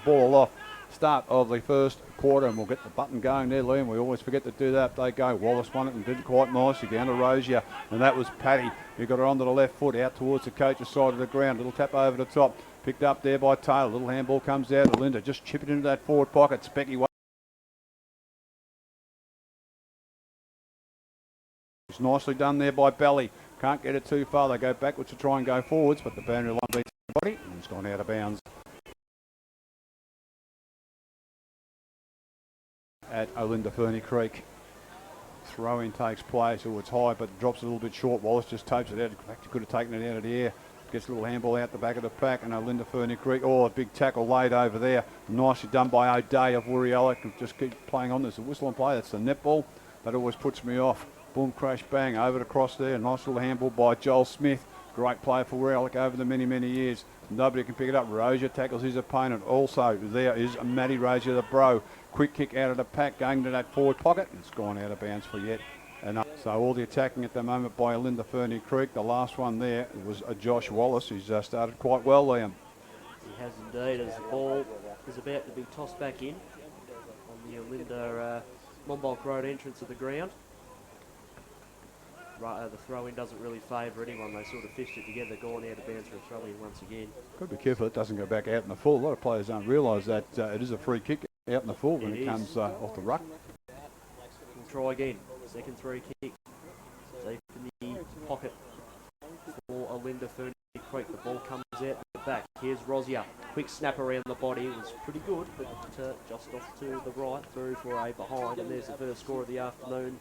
ball off. Start of the first quarter, and we'll get the button going there, Liam. We always forget to do that. They go. Wallace won it and did it quite nicely down to Rozier, and that was Paddy who got her onto the left foot out towards the coach's side of the ground. Little tap over the top, picked up there by Taylor. Little handball comes out. Olinda just chip it into that forward pocket. Specky it's nicely done there by Belly. Can't get it too far. They go backwards to try and go forwards, but the boundary line beats everybody, and it's gone out of bounds. At Olinda Ferny Creek. Throw-in takes place. Oh, it's high, but drops a little bit short. Wallace just tapes it out. In fact, he could have taken it out of the air. Gets a little handball out the back of the pack, and Olinda Ferny Creek. Oh, a big tackle laid over there. Nicely done by O'Day of Woori Yallock. Just keep playing on. There's a whistle on play. That's the netball. That always puts me off. Boom, crash, bang. Over the cross there. Nice little handball by Joel Smith. Great player for Woori Yallock over the many, many years. Nobody can pick it up. Rozier tackles his opponent. Also, there is Matty Rozier, the bro. Quick kick out of the pack, going to that forward pocket. It's gone out of bounds for yet enough. So all the attacking at the moment by Olinda Ferny Creek. The last one there was Josh Wallace, who's started quite well, Liam. He has indeed, as the ball is about to be tossed back in on the Olinda Monbulk Road entrance of the ground. Right, the throw-in doesn't really favour anyone. They sort of fished it together, gone out of bounds for a throw-in once again. Got to be careful it doesn't go back out in the full. A lot of players don't realise that it is a free kick out in the full when it comes off the ruck. We'll try again. Second free kick. Deep in the pocket for Olinda Ferny Creek. The ball comes out the back. Here's Rozier. Quick snap around the body. It was pretty good, but just off to the right, through for a behind. And there's the first score of the afternoon.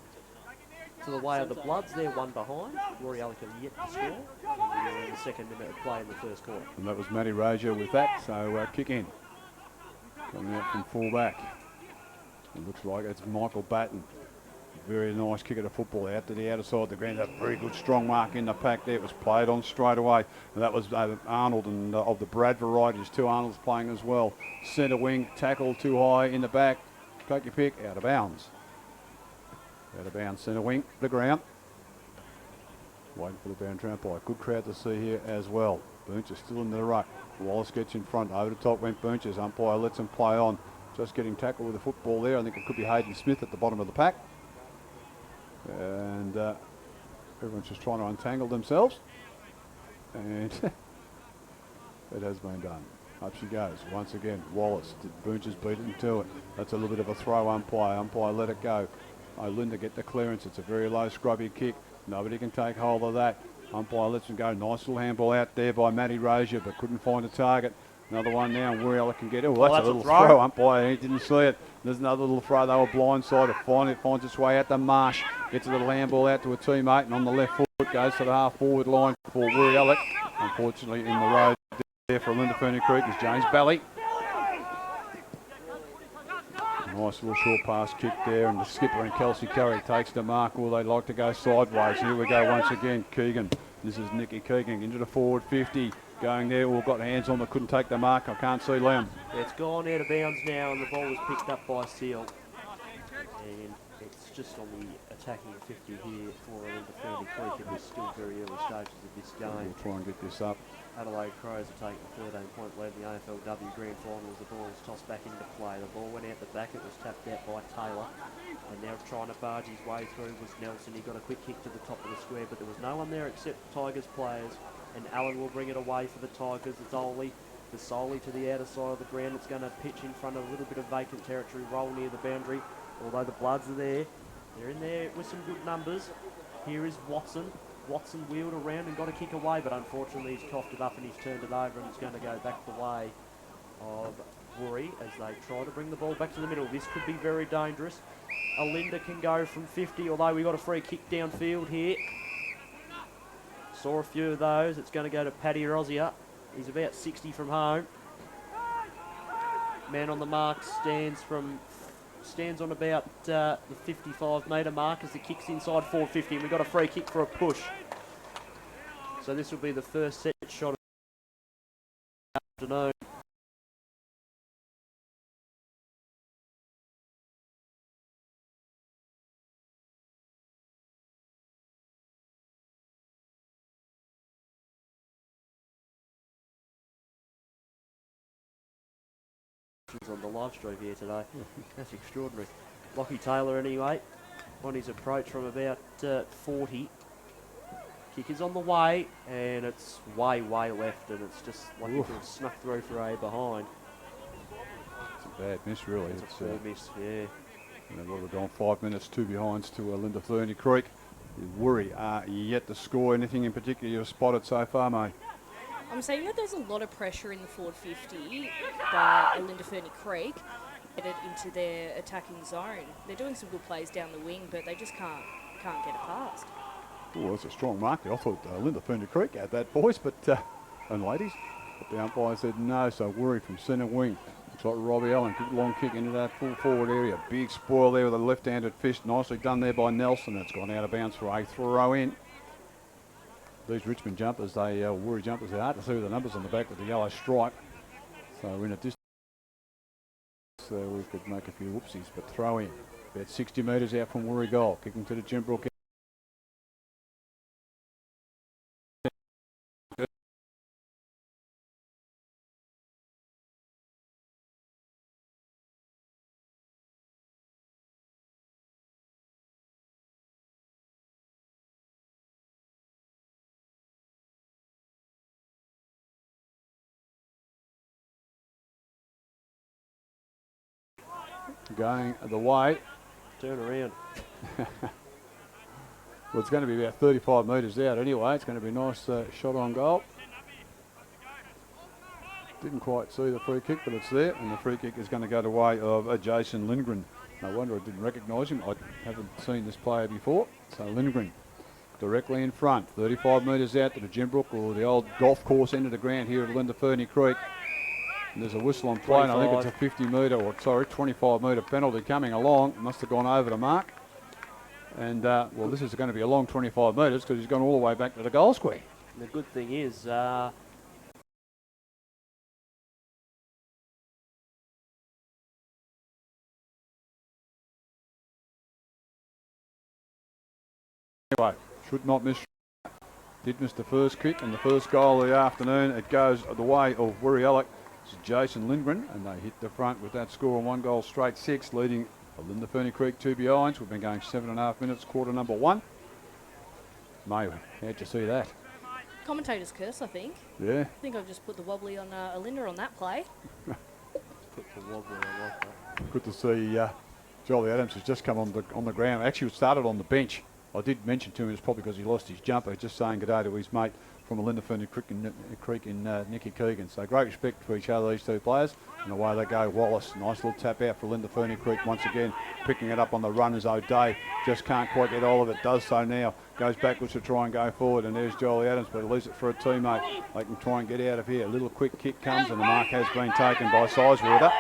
To the way of the Bloods, they're one behind. Woori Yallock have yet to score. And we're in the second minute of play in the first quarter. And that was Matty Rozier with that, so kick in. Coming out from full back. It looks like it's Michael Batten. Very nice kick of the football out to the outer side of the ground. That's a very good strong mark in the pack there. It was played on straight away. And that was Arnold and of the Brad variety. There's two Arnolds playing as well. Centre wing, tackle too high in the back. Take your pick, out of bounds. Out of bounds, centre wing, the ground. Waiting for the boundary umpire. Good crowd to see here as well. Boonch is still in the ruck. Wallace gets in front. Over the top went Boonches. Umpire lets him play on. Just getting tackled with the football there. I think it could be Hayden Smith at the bottom of the pack. And everyone's just trying to untangle themselves. And it has been done. Up she goes. Once again, Wallace. Boonches beat it to it. That's a little bit of a throw umpire. Umpire let it go. Olinda get the clearance. It's a very low scrubby kick. Nobody can take hold of that. Umpire lets him go. Nice little handball out there by Matty Rozier, but couldn't find a target. Another one now, and Woori Yallock can get it. Well, that's a little throw. Umpire, he didn't see it. There's another little throw. They were blindsided. Finally, it finds its way out the marsh. Gets a little handball out to a teammate, and on the left foot goes to the half-forward line for Woori Yallock. Unfortunately, in the road there for Olinda Ferny Creek is James Bally. Nice little short pass kick there, and the skipper and Kelsey Curry takes the mark. Well, they like to go sideways. Here we go once again. Keegan. This is Nicky Keegan into the forward 50. Going there. Well, got hands on, but couldn't take the mark. I can't see Liam. It's gone out of bounds now, and the ball was picked up by Seal. And it's just on the attacking 50 here for Olinda Ferny Creek. It was still very early stages of this game. We'll try and get this up. Adelaide Crows are taking a 13-point lead in the AFLW Grand Final as the ball was tossed back into play. The ball went out the back, it was tapped out by Taylor. And now trying to barge his way through was Nelson. He got a quick kick to the top of the square, but there was no one there except Tigers players. And Allen will bring it away for the Tigers. It's Oli, the solely to the outer side of the ground. It's going to pitch in front of a little bit of vacant territory, roll near the boundary. Although the Bloods are there, they're in there with some good numbers. Here is Watson. Watson wheeled around and got a kick away, but unfortunately he's coughed it up and he's turned it over, and it's going to go back the way of Woori as they try to bring the ball back to the middle. This could be very dangerous. Olinda can go from 50, although we got a free kick downfield here. Saw a few of those. It's going to go to Paddy Rozier. He's about 60 from home. Man on the mark stands on about the 55-metre mark as the kick's inside 450, and we've got a free kick for a push. So this will be the first set shot of the afternoon. on the live stream here today. That's extraordinary. Lockie Taylor anyway, on his approach from about 40. Kick is on the way, and it's way left, and it's just like it could have snuck through for a behind. It's a bad miss, really. It's a poor miss, yeah. And we've gone 5 minutes, 2 behinds to Olinda Ferny Creek. Woori are yet to score. Anything in particular you've spotted so far, mate? I'm saying that there's a lot of pressure in the forward 50 by Olinda Ferny Creek headed into their attacking zone. They're doing some good plays down the wing, but they just can't get it past. Oh, that's a strong mark there. I thought Olinda Ferny Creek had that, boys, but and ladies. But the umpire said no, so Woori from centre wing. Looks like Robbie Allen, good long kick into that full forward area. Big spoil there with a left-handed fist. Nicely done there by Nelson. It's gone out of bounds for a throw in. These Richmond jumpers, Woori jumpers, they're hard to see with the numbers on the back with the yellow stripe. So in a distance, so we could make a few whoopsies, but throw in. About 60 metres out from Woori goal. Kicking to the Jimbrook. Going the way. Turn around. Well, it's going to be about 35 metres out anyway. It's going to be a nice shot on goal. Didn't quite see the free kick, but it's there. And the free kick is going to go the way of Jason Lindgren. No wonder I didn't recognise him. I haven't seen this player before. So Lindgren directly in front. 35 metres out to the Jimbrook, or the old golf course end of the ground here at Olinda Ferny Creek. And there's a whistle on play, and I think it's a 25 metre penalty coming along. Must have gone over the mark. And, well, this is going to be a long 25 metres because he's gone all the way back to the goal square. And the good thing is, anyway, should not miss. Did miss the first kick and the first goal of the afternoon. It goes the way of Woori Yallock. This is Jason Lindgren, and they hit the front with that score on 1 goal straight 6, leading Olinda Ferny Creek 2 behinds. We've been going 7.5 minutes, quarter number 1. May, how'd you see that? Commentator's curse, I think. Yeah. I think I've just put the wobbly on Olinda on that play. put the wobbly, I like that. Good to see Jolly Adams has just come on the ground. Actually, it started on the bench. I did mention to him it's probably because he lost his jumper. Just saying good day to his mate from Olinda Ferny Creek in Nicky Keegan. So great respect for each other, these two players. And away they go. Wallace, nice little tap out for Olinda Ferny Creek once again. Picking it up on the run as O'Day. Just can't quite get all of it. Does so now. Goes backwards to try and go forward. And there's Jolly Adams, but he leaves it for a teammate. They can try and get out of here. A little quick kick comes, and the mark has been taken by Sizewater.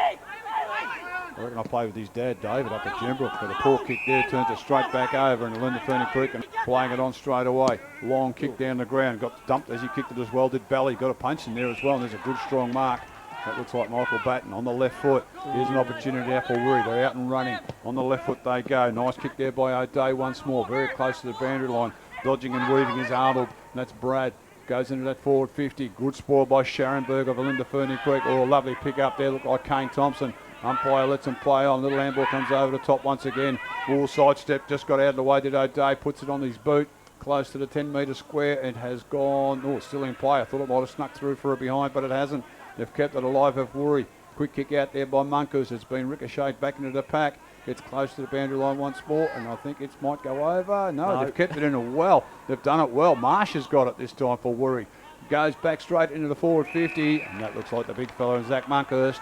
I reckon I'll play with his dad, David, up at Jimbrook, but a poor kick there turns it straight back over, and Olinda Ferny Creek and playing it on straight away. Long kick down the ground, got dumped as he kicked it as well, did Bally, got a punch in there as well, and there's a good strong mark. That looks like Michael Batten on the left foot. Here's an opportunity now for Woori. They're out and running. On the left foot they go. Nice kick there by O'Day once more, very close to the boundary line. Dodging and weaving is Arnold, and that's Brad. Goes into that forward 50. Good spoil by Sharonberg of Olinda Ferny Creek. Oh, lovely pick up there, looked like Kane Thompson. Umpire lets him play on. Little handball comes over the top once again. Wool sidestep, just got out of the way. Did O'Day, puts it on his boot. Close to the 10-metre square. It has gone. Oh, it's still in play. I thought it might have snuck through for a behind, but it hasn't. They've kept it alive of Woori. Quick kick out there by Monkus. It's been ricocheted back into the pack. Gets close to the boundary line once more, and I think it might go over. No, they've kept it in a well. They've done it well. Marsh has got it this time for Woori. Goes back straight into the forward 50, and that looks like the big fellow, Zach Monkhurst.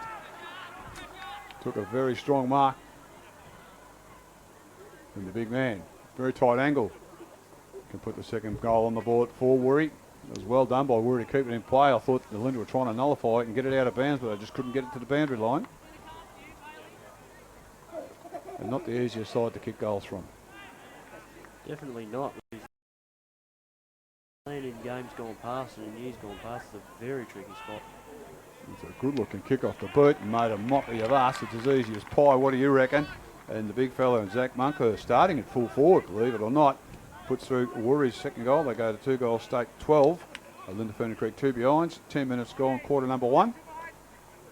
Took a very strong mark. And the big man, very tight angle, can put the second goal on the board for Woori. It was well done by Woori to keep it in play. I thought the Olinda were trying to nullify it and get it out of bounds, but they just couldn't get it to the boundary line. And not the easiest side to kick goals from. Definitely not. Playing in games gone past and in years gone past, it's a very tricky spot. It's a good looking kick off the boot and made a mockery of us. It's as easy as pie. What do you reckon? And the big fellow and Zach Monkhurst starting at full forward, believe it or not, puts through Woori's second goal. They go to 2 goal stake 12. Olinda Ferny Creek 2 behinds. 10 minutes gone, quarter number 1.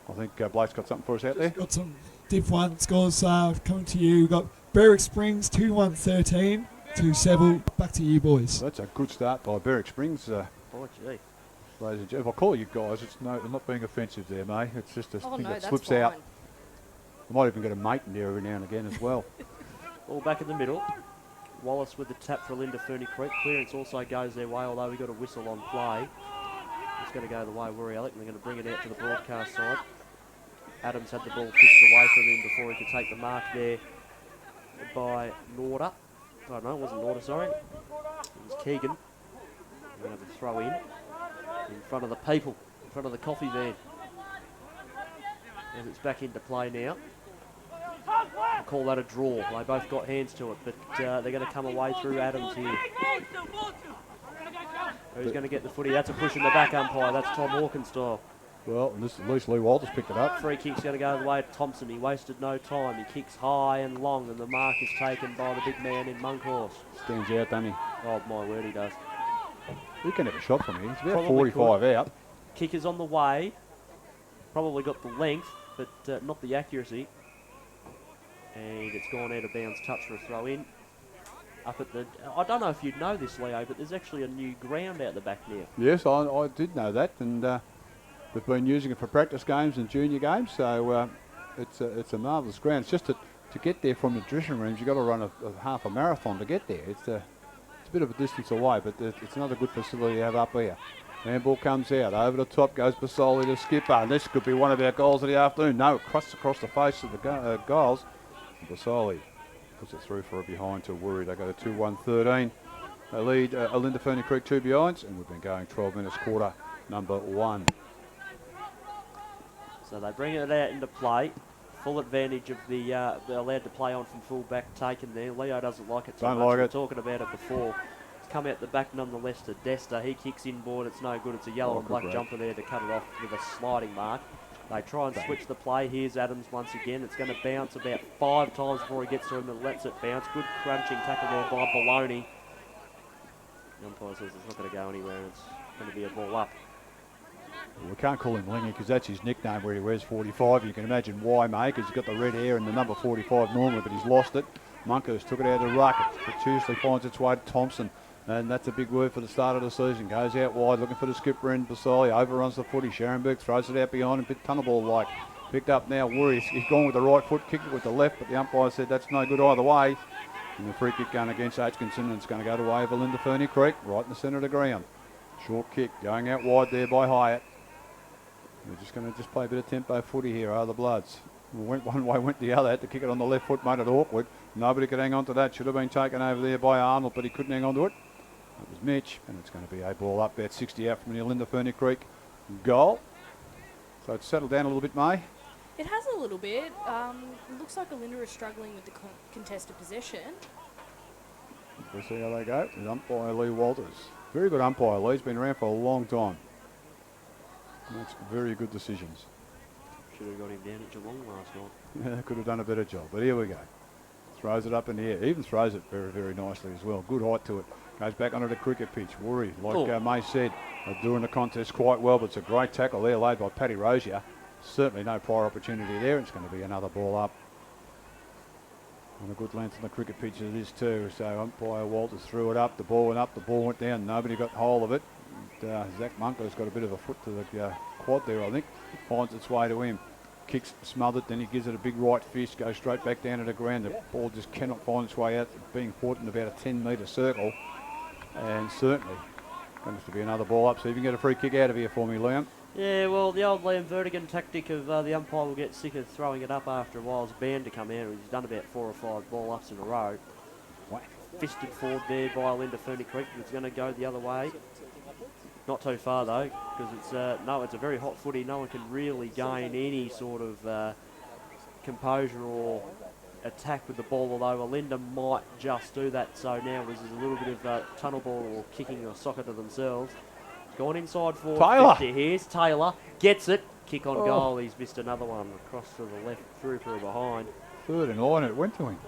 I think Blake's got something for us out there. Got some Div 1 scores coming to you. We've got Berwick Springs 2-1-13 to Seville. Back to you, boys. That's a good start by Berwick Springs. Oh, gee. Ladies and gentlemen, if I call you guys, I'm not being offensive there, mate. It's just a thing that that's slips fine. out. I might even get a mate in there every now and again as well. Ball back in the middle. Wallace with the tap for Olinda Ferny Creek. Clearance also goes their way, although we got a whistle on play. It's going to go the way of Woori Yallock, and they're going to bring it out to the broadcast side. Adams had the ball fished away from him before he could take the mark there by Norda. Oh, no, it wasn't Norda, sorry. It was Keegan. We're going to have a throw in front of the people, in front of the coffee van. As it's back into play now. I'll call that a draw. They both got hands to it, but they're going to come away through Adams here. Who's going to get the footy? That's a push in the back umpire. That's Tom Hawkins style. Well, and this is at least Lee Walters picked it up. Free kick's going to go the way of Thompson. He wasted no time. He kicks high and long, and the mark is taken by the big man in Monkhorst. Stands out, doesn't he? Oh, my word, he does. He can have a shot from here. He's about Probably 45 out. Kick is on the way. Probably got the length, but not the accuracy. And it's gone out of bounds. Touch for a throw in. Up at the... I don't know if you'd know this, Leo, but there's actually a new ground out the back now. Yes, I did know that, and they've been using it for practice games and junior games, so it's a marvellous ground. It's just to get there from the dressing rooms, you've got to run a half a marathon to get there. It's a bit of a distance away, but it's another good facility to have up here. Handball comes out, over the top goes Basoli to skipper, and this could be one of our goals of the afternoon. No, it crosses across the face of the goals. Basoli puts it through for a behind to Woori. They go to 2-1-13. They lead Olinda Ferny Creek 2 behinds, and we've been going 12 minutes, quarter number 1. So they bring it out into play. Full advantage of they're allowed to play on from full back taken there. Leo doesn't like it so Don't much. like We were it. talking about it before. It's come out the back nonetheless to Desta. He kicks inboard. It's no good. It's a yellow Oh, and good black grab. jumper there to cut it off with a sliding mark. They try and switch the play. Here's Adams once again. It's going to bounce about 5 times before he gets to him and lets it bounce. Good crunching tackle there by Baloney. The umpire says it's not going to go anywhere and it's going to be a ball up. We can't call him Lingy because that's his nickname where he wears 45. You can imagine why, mate, because he's got the red hair and the number 45 normally, but he's lost it. Monkhorst took it out of the ruck. It fortuitously finds its way to Thompson. And that's a big word for the start of the season. Goes out wide, looking for the skipper in Basoli. Overruns the footy. Scharenberg throws it out behind him. Bit tunnel ball like. Picked up now. Woori. He's gone with the right foot, kicked it with the left, but the umpire said that's no good either way. And the free kick going against Atkinson, and it's going to go to way of Olinda Ferny Creek, right in the centre of the ground. Short kick going out wide there by Hyatt. We're just going to play a bit of tempo footy here, are the Bloods. Went one way, went the other. Had to kick it on the left foot, made it awkward. Nobody could hang on to that. Should have been taken over there by Arnold, but he couldn't hang on to it. That was Mitch, and it's going to be a ball up about 60 out from the Olinda Ferny Creek goal. So it's settled down a little bit, May. It has a little bit. It looks like Olinda is struggling with the contested possession. We'll see how they go. With umpire Lee Walters. Very good umpire. Lee's been around for a long time. Makes very good decisions. Should have got him down at Geelong last night. Yeah, could have done a better job, but here we go. Throws it up in the air. Even throws it very, very nicely as well. Good height to it. Goes back onto the cricket pitch. Woori, like May said, are doing the contest quite well, but it's a great tackle there laid by Paddy Rosier. Certainly no prior opportunity there. It's going to be another ball up. And a good length on the cricket pitch it is too. So umpire Walters threw it up. The ball went up. The ball went down. Nobody got hold of it. And, Zach Munker's got a bit of a foot to the quad there, I think. Finds its way to him. Kicks smothered, then he gives it a big right fist, goes straight back down to the ground. The ball just cannot find its way out, being fought in about a 10-metre circle. And certainly going to be another ball up. So you can get a free kick out of here for me, Liam. Yeah, well, the old Liam Vertigan tactic of the umpire will get sick of throwing it up after a while. It's bound to come out. He's done about 4 or 5 ball ups in a row. Fisted forward there by Olinda Ferny Creek. It's going to go the other way. Not too far though, because it's a very hot footy. No one can really gain any sort of composure or attack with the ball, although Olinda might just do that. So now there's a little bit of tunnel ball or kicking or soccer to themselves. Gone inside for Taylor. 50. Here's Taylor. Gets it. Kick on goal. He's missed another one. Across to the left, through behind. Third in line, it went to him.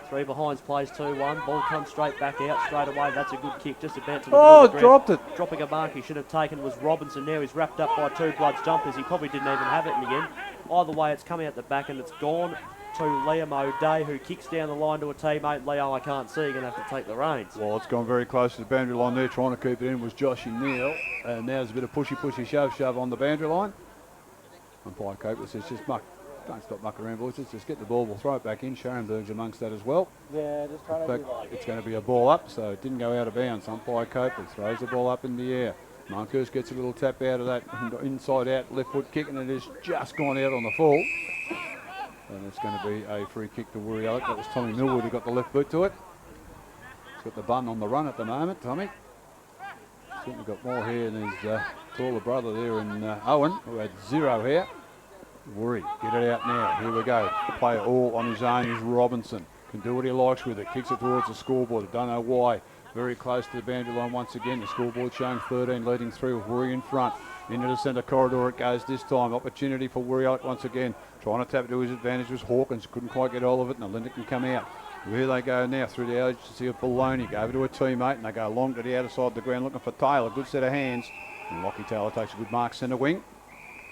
Three behinds plays 2-1. Ball comes straight back out straight away. That's a good kick, just about to the middle Oh, of the ground. dropped it. Dropping a mark he should have taken was Robinson. Now he's wrapped up by two Bloods jumpers. He probably didn't even have it in the end. Either way, it's coming out the back and it's gone to Liam O'Day, who kicks down the line to a teammate. Leo, I can't see. You're going to have to take the reins. Well, it's gone very close to the boundary line there. Trying to keep it in was Joshy Neal. And now there's a bit of pushy, shove on the boundary line. Umpire Copeland says, just don't stop mucking around, boys. Just get the ball. We'll throw it back in. Schoenberg's amongst that as well. Yeah, just trying to be like It's going to be a ball up, so it didn't go out of bounds. Umpire Copeland throws the ball up in the air. Monkhurst gets a little tap out of that inside out left foot kick, and it has just gone out on the full. And it's going to be a free kick to Woori Yallock. That was Tommy Millwood who got the left boot to it. He's got the bun on the run at the moment, Tommy. Certainly got more hair than his taller brother there in Owen, who had 0 hair. Woori, get it out now. Here we go. Player all on his own is Robinson. Can do what he likes with it. Kicks it towards the scoreboard. I don't know why. Very close to the boundary line once again. The scoreboard showing 13 leading 3 with Woori in front. Into the centre corridor it goes this time. Opportunity for Woori Yallock once again. Trying to tap it to his advantage was Hawkins. Couldn't quite get hold of it, and Olinda can come out. Here they go now through the agency of Baloney. Go over to a teammate, and they go along to the outer side of the ground looking for Taylor. Good set of hands. And Lockie Taylor takes a good mark centre wing.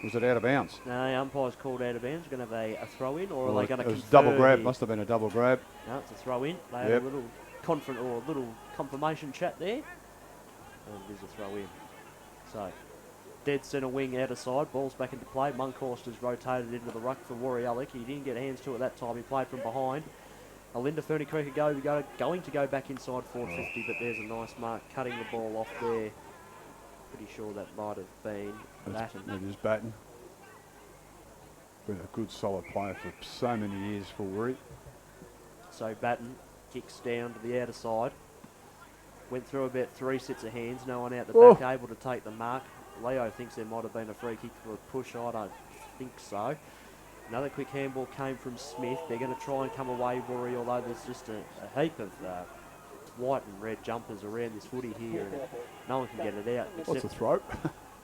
Was it out of bounds? No, the umpire's called out of bounds. Going to have a throw in, or are they going to It was double grab. Must have been a double grab. No, it's a throw in. They had a little confirmation chat there. And there's a throw in. So, dead centre wing out of side. Ball's back into play. Monkhurst has rotated into the ruck for Woori Yallock. He didn't get hands to it that time. He played from behind. Olinda Ferny Creek are going to go back inside 450, but there's a nice mark cutting the ball off there. Pretty sure that might have been Batten. It is Batten. Been a good solid player for so many years for Woori. So Batten kicks down to the outer side. Went through about 3 sets of hands. No one out the back able to take the mark. Leo thinks there might have been a free kick for a push. I don't think so. Another quick handball came from Smith. They're going to try and come away, Woori, although there's just a heap of white and red jumpers around this footy here, and no one can get it out. What's a throw?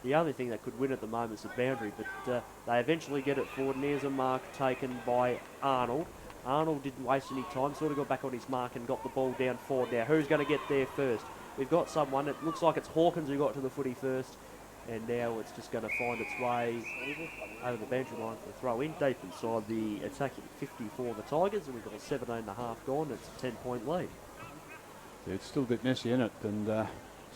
The only thing that could win at the moment is the boundary, but they eventually get it forward, and there's a mark taken by Arnold. Arnold didn't waste any time, sort of got back on his mark and got the ball down forward. Now, who's going to get there first? We've got someone. It looks like it's Hawkins who got to the footy first, and now it's just going to find its way over the boundary line for a throw in, deep inside the attacking 50 for the Tigers, and we've got a 17.5 gone. It's a 10-point lead. Yeah, it's still a bit messy, isn't it? And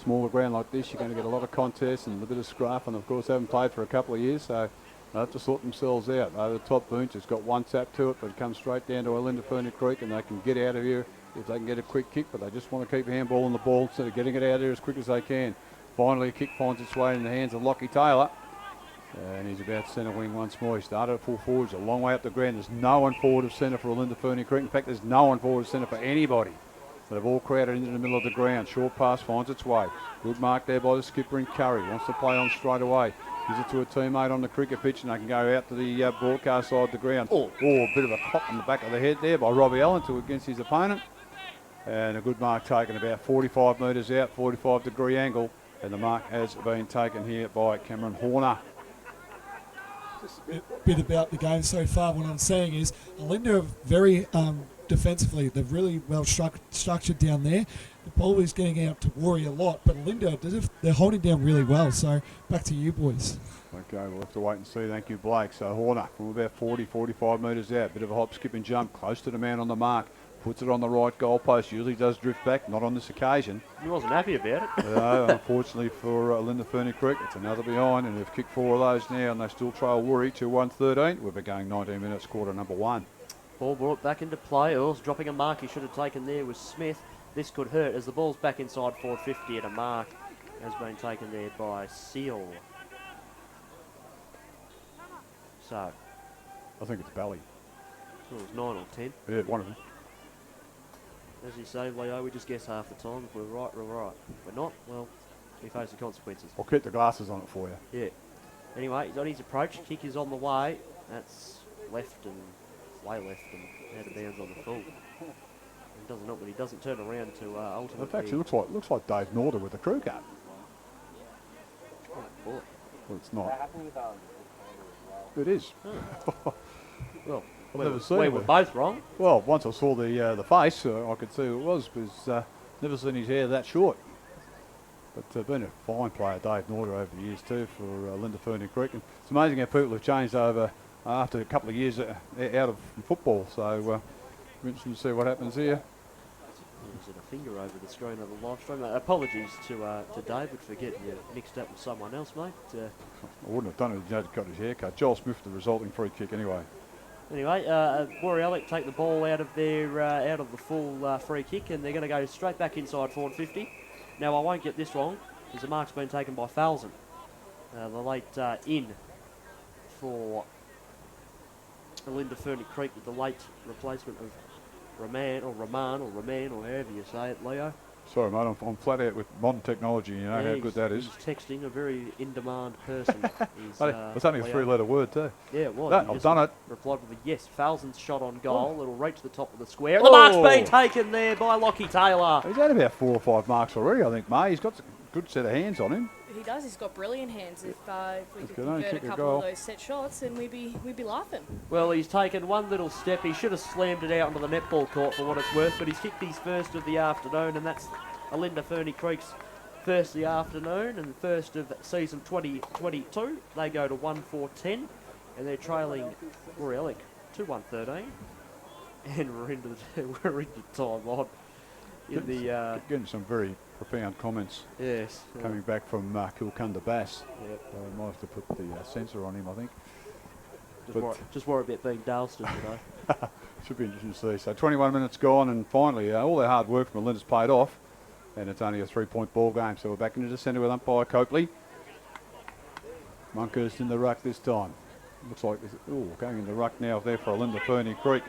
smaller ground like this, you're going to get a lot of contests and a bit of scruff, and of course they haven't played for a couple of years, so they have to sort themselves out. Over the top, Boonch has got one tap to it, but it comes straight down to Olinda Ferny Creek, and they can get out of here if they can get a quick kick, but they just want to keep handballing the ball instead of getting it out of here as quick as they can. Finally, a kick finds its way in the hands of Lockie Taylor, and he's about centre wing once more. He started at full forward, he's a long way up the ground. There's no one forward of centre for Olinda Ferny Creek. In fact, there's no one forward of centre for anybody. They've all crowded into the middle of the ground. Short pass finds its way. Good mark there by the skipper in Curry. Wants to play on straight away. Gives it to a teammate on the cricket pitch, and they can go out to the broadcast side of the ground. A bit of a pop in the back of the head there by Robbie Allen against his opponent. And a good mark taken about 45 metres out, 45-degree angle. And the mark has been taken here by Cameron Horner. Just a bit about the game so far. What I'm saying is Olinda are very defensively. They're really well structured down there. The ball is getting out to Woori a lot, but Olinda, they're holding down really well. So back to you, boys. Okay, we'll have to wait and see. Thank you, Blake. So Horner from about 40, 45 metres out. Bit of a hop, skip and jump, close to the man on the mark. Puts it on the right goalpost. Usually does drift back, not on this occasion. He wasn't happy about it. No, unfortunately for Olinda Ferny Creek, it's another behind, and they've kicked 4 of those now, and they still trail Woori 2-1-13. We've been going 19 minutes, quarter number 1. Ball brought back into play. Earls dropping a mark he should have taken there was Smith. This could hurt as the ball's back inside 450, and a mark has been taken there by Seal. So, I think it's Bally. it was 9 or 10. Yeah, one of them. As you say, Leo, we just guess half the time. If we're right, we're right. If we're not, well, we face the consequences. I'll keep the glasses on it for you. Yeah. Anyway, he's on his approach. Kick is on the way. That's left and way left and out of bounds on the full. He doesn't know, but he doesn't turn around to ultimately. It actually looks like Dave Norder with the crew cut. Well, Well, it's not. It is. well, I've never seen We him. were both wrong. Well, once I saw the face, I could see who it was, because never seen his hair that short. But been a fine player, Dave Norder, over the years too for Olinda Ferny Creek. And it's amazing how people have changed over after a couple of years out of football. So interesting to see what happens here. Is it a finger over the screen of the live stream? Apologies to David for getting you mixed up with someone else, mate. I wouldn't have done it if he had got his hair cut. Joel Smith, the resulting free kick anyway. Anyway, Woori Yallock take the ball out of their out of the full free kick, and they're going to go straight back inside forward 50. Now I won't get this wrong, because the mark's been taken by Falzon. The late in for Olinda Ferny Creek with the late replacement of Raman or however you say it, Leo. Sorry, mate, I'm flat out with modern technology. You know how good that is. He's texting, a very in-demand person. It's only a three-letter word too. Yeah, it was. No, I've done it. Replied with a yes. Falzon's shot on goal. It'll reach the top of the square. The mark's been taken there by Lockie Taylor. He's had about 4 or 5 marks already, I think, May. He's got a good set of hands on him. He does. He's got brilliant hands. If we could could only convert a kick a couple goal. of those set shots, then we'd be laughing. Well, he's taken one little step. He should have slammed it out onto the netball court for what it's worth, but he's kicked his first of the afternoon, and that's Olinda Ferny Creek's first of the afternoon and first of season 2022. They go to 1-4-10, and they're trailing Woori Yallock 2-1-13, and we're into time on in the Getting some very profound comments yes coming back from Kilcunda Bass. Yep. Might have to put the sensor on him, I think. Just worry about being Dalston today. Should be interesting to see. So 21 minutes gone, and finally all their hard work from Olinda's paid off, and it's only a 3-point ball game. So we're back into the centre with umpire Copley. Monkhurst in the ruck this time. Looks like going in the ruck now there for Olinda Ferny Creek.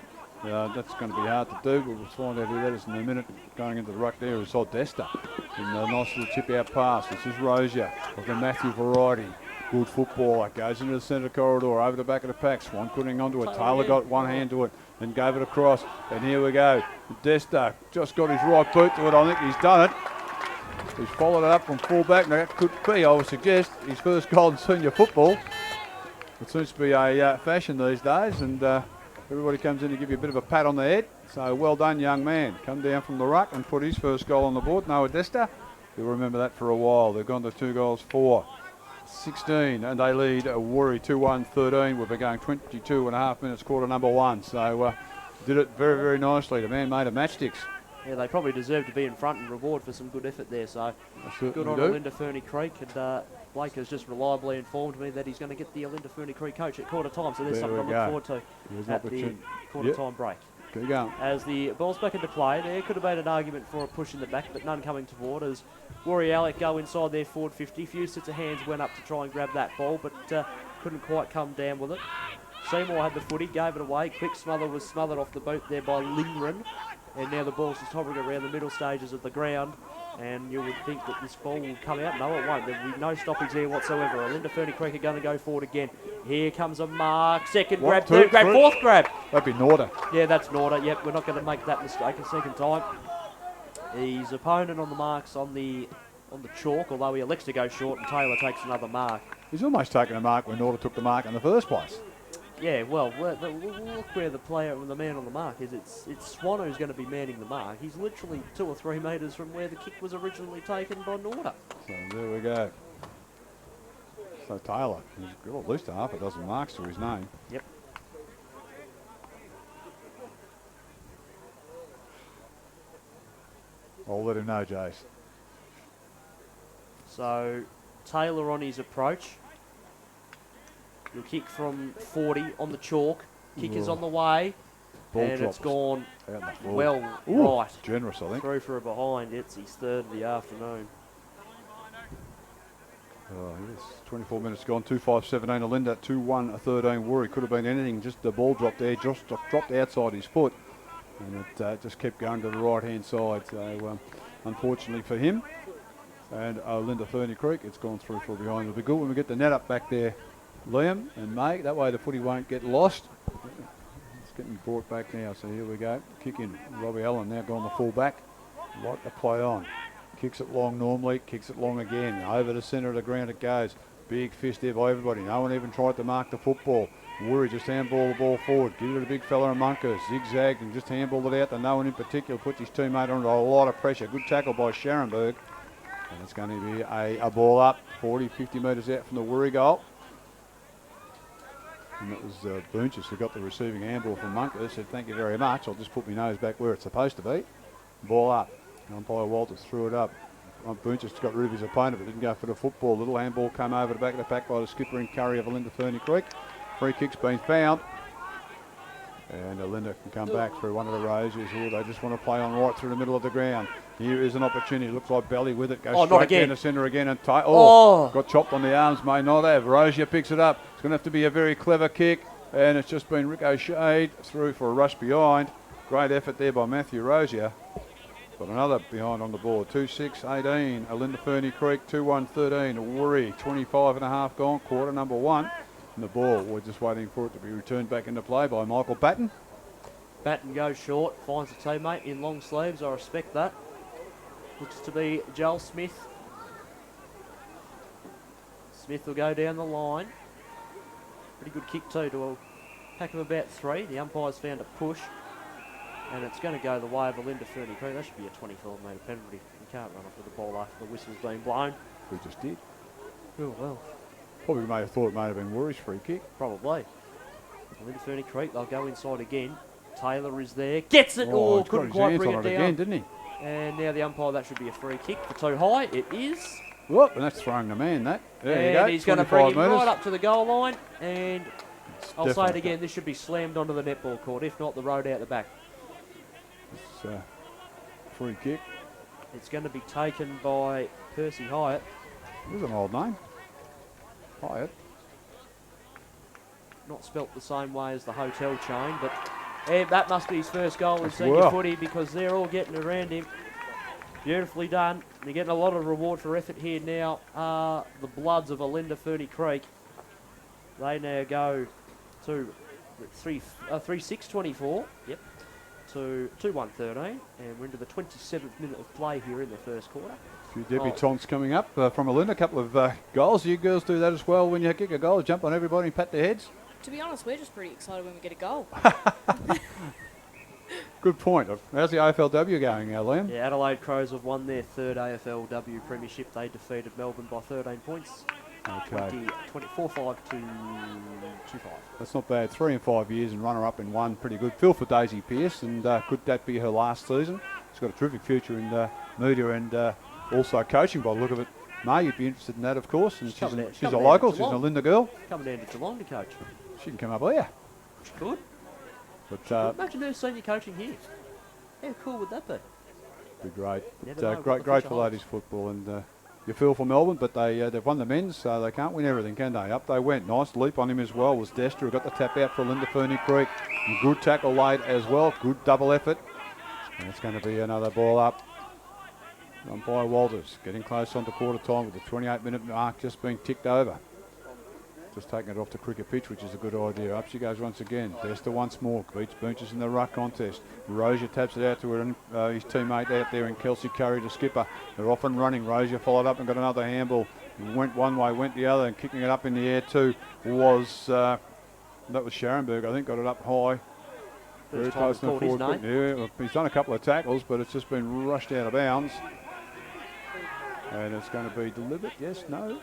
That's going to be hard to do, but we'll find out who that is in a minute. Going into the ruck there is Odesta. And a nice little chip out pass. This is Rozier of the Matthew variety. Good footballer. Goes into the centre corridor, over the back of the pack. Swan couldn't onto it. Taylor got one hand to it and gave it across. And here we go. Odesta just got his right boot to it. I think he's done it. He's followed it up from full back. Now that could be, I would suggest, his first goal in senior football. It seems to be a fashion these days, and everybody comes in to give you a bit of a pat on the head. So well done, young man. Come down from the ruck and put his first goal on the board. Noah Desta. You'll remember that for a while. They've gone to 2 goals for 16, and they lead Woori 2-1-13. We've been going 22 and a half minutes, quarter number 1. So did it very, very nicely. The man made a matchsticks. Yeah, they probably deserve to be in front and reward for some good effort there. So good on Olinda Ferny Creek, and Blake has just reliably informed me that he's going to get the Olinda Ferny Creek coach at quarter time. So there's something to look forward to at the quarter time break. Keep going. As the ball's back into play, there could have been an argument for a push in the back, but none coming toward as Woori Yallock go inside their forward 50. Few sets of hands went up to try and grab that ball, but couldn't quite come down with it. Seymour had the footy, gave it away. Quick smother was smothered off the boot there by Lingren. And now the ball's just hovering around the middle stages of the ground. And you would think that this ball will come out. No, it won't. There will be no stoppage there whatsoever. Olinda Ferny Creek are going to go forward again. Here comes a mark. Second grab, third grab, fourth grab. That'd be Norder. Yeah, that's Norder. Yep, we're not going to make that mistake a second time. His opponent on the marks on the chalk, although he elects to go short, and Taylor takes another mark. He's almost taken a mark when Norder took the mark in the first place. Yeah, well, look where the man on the mark is. It's Swan who's going to be manning the mark. He's literally 2 or 3 metres from where the kick was originally taken by Norder. So there we go. So Taylor, he's got at least half a dozen marks to his name. Yep. I'll let him know, Jace. So Taylor on his approach. You'll kick from 40 on the chalk. Kick is on the way. Ball and drops it's gone out in the floor. well right. Generous, I think. Through for a behind. It's his third of the afternoon. Oh, yes. 24 minutes gone. 2-5-17 Olinda. 2-1-13 Woori. Could have been anything. Just the ball dropped there. Just dropped outside his foot. And it just kept going to the right-hand side. So, unfortunately for him and Olinda Ferny Creek, it's gone through for a behind. It'll be good when we get the net up back there, Liam and May. That way the footy won't get lost. It's getting brought back now. So here we go. Kick in. Robbie Allen now gone the full back. Like to play on. Kicks it long normally. Kicks it long again. Over the centre of the ground it goes. Big fist there by everybody. No one even tried to mark the football. Woori just handball the ball forward. Give it to the big fella in Munkers. Zigzagged and just handballed it out to no one in particular. Puts his teammate under a lot of pressure. Good tackle by Scharenberg. And it's going to be a ball up 40, 50 metres out from the Woori goal. And that was Boonches who got the receiving handball from Munkers. Said, thank you very much. I'll just put my nose back where it's supposed to be. Ball up. Umpire Walters threw it up. Boonches got rid of his opponent but didn't go for the football. Little handball came over the back of the pack by the skipper and Curry of Olinda Ferny Creek. Free kick's been found. And Olinda can come back through one of the roses. Oh, they just want to play on right through the middle of the ground. Here is an opportunity. Looks like Belly with it. Goes straight down the centre again. And got chopped on the arms. May not have. Rosier picks it up. It's going to have to be a very clever kick. And it's just been ricocheted through for a rush behind. Great effort there by Matthew Rosier. But another behind on the board. 2-6-18. Olinda Ferny Creek 2-1-13. Woori 25 and a half gone. Quarter number 1. And the ball, we're just waiting for it to be returned back into play by Michael Batten. Batten goes short, finds a teammate in long sleeves. I respect that. Looks to be Joel Smith. Smith will go down the line. Pretty good kick too to a pack of about 3. The umpire's found a push. And it's going to go the way of Olinda Ferny Creek. That should be a 24-metre penalty. You can't run off with the ball after the whistle's been blown. We just did. Oh, well. Probably may have thought it may have been Woori's free kick. Probably. Olinda Ferny Creek, they'll go inside again. Taylor is there. Gets it! Oh, couldn't quite bring it down. Again, didn't he? And now the umpire, that should be a free kick for too high. It is. Whoop, and that's throwing the man, that. There you go. He's going to bring it metres. right up to the goal line. And I'll say it definitely again, this should be slammed onto the netball court. If not, the road out the back. It's free kick. It's going to be taken by Percy Hyatt. It was an old name. Hyatt. Not spelt the same way as the hotel chain, but that must be his first goal in senior footy because they're all getting around him. Beautifully done. They're getting a lot of reward for effort here now. The Bloods of Olinda Ferny Creek. They now go to 3-6-24. Yep. To 2-1-13, and we're into the 27th minute of play here in the first quarter. A few debutants coming up from Olinda. A couple of goals. You girls do that as well when you kick a goal. Jump on everybody and pat their heads. To be honest, we're just pretty excited when we get a goal. Good point. How's the AFLW going, Liam? Yeah, Adelaide Crows have won their 3rd AFLW premiership. They defeated Melbourne by 13 points. Okay. 24-5 to 2-5. That's not bad. 3 in 5 years and runner-up in 1. Pretty good. Feel for Daisy Pearce, and could that be her last season? She's got a terrific future in media and also coaching by the look of it. May, you'd be interested in that, of course. And she's a local. She's an Olinda girl. Coming down to Geelong to coach. She can come up here. She could. But imagine her senior coaching here. How cool would that be? Be great. Great for ladies football, and you feel for Melbourne, but they've won the men's, so they can't win everything, can they? Up they went. Nice leap on him as well. Was Dester who got the tap out for Olinda Ferny Creek. And good tackle late as well. Good double effort. And it's going to be another ball up. Umpire Walters getting close on to quarter time with the 28-minute mark just being ticked over. Just taking it off the cricket pitch, which is a good idea. Up she goes once again. Dester once more. Beats Boonches in the ruck contest. Rosier taps it out to his teammate out there in Kelsey Curry, the skipper. They're off and running. Rosier followed up and got another handball. Went one way, went the other, and kicking it up in the air too was that was Scharenberg. I think got it up high. Very close to the forward. Yeah, he's done a couple of tackles, but it's just been rushed out of bounds. And it's going to be delivered. Yes, no.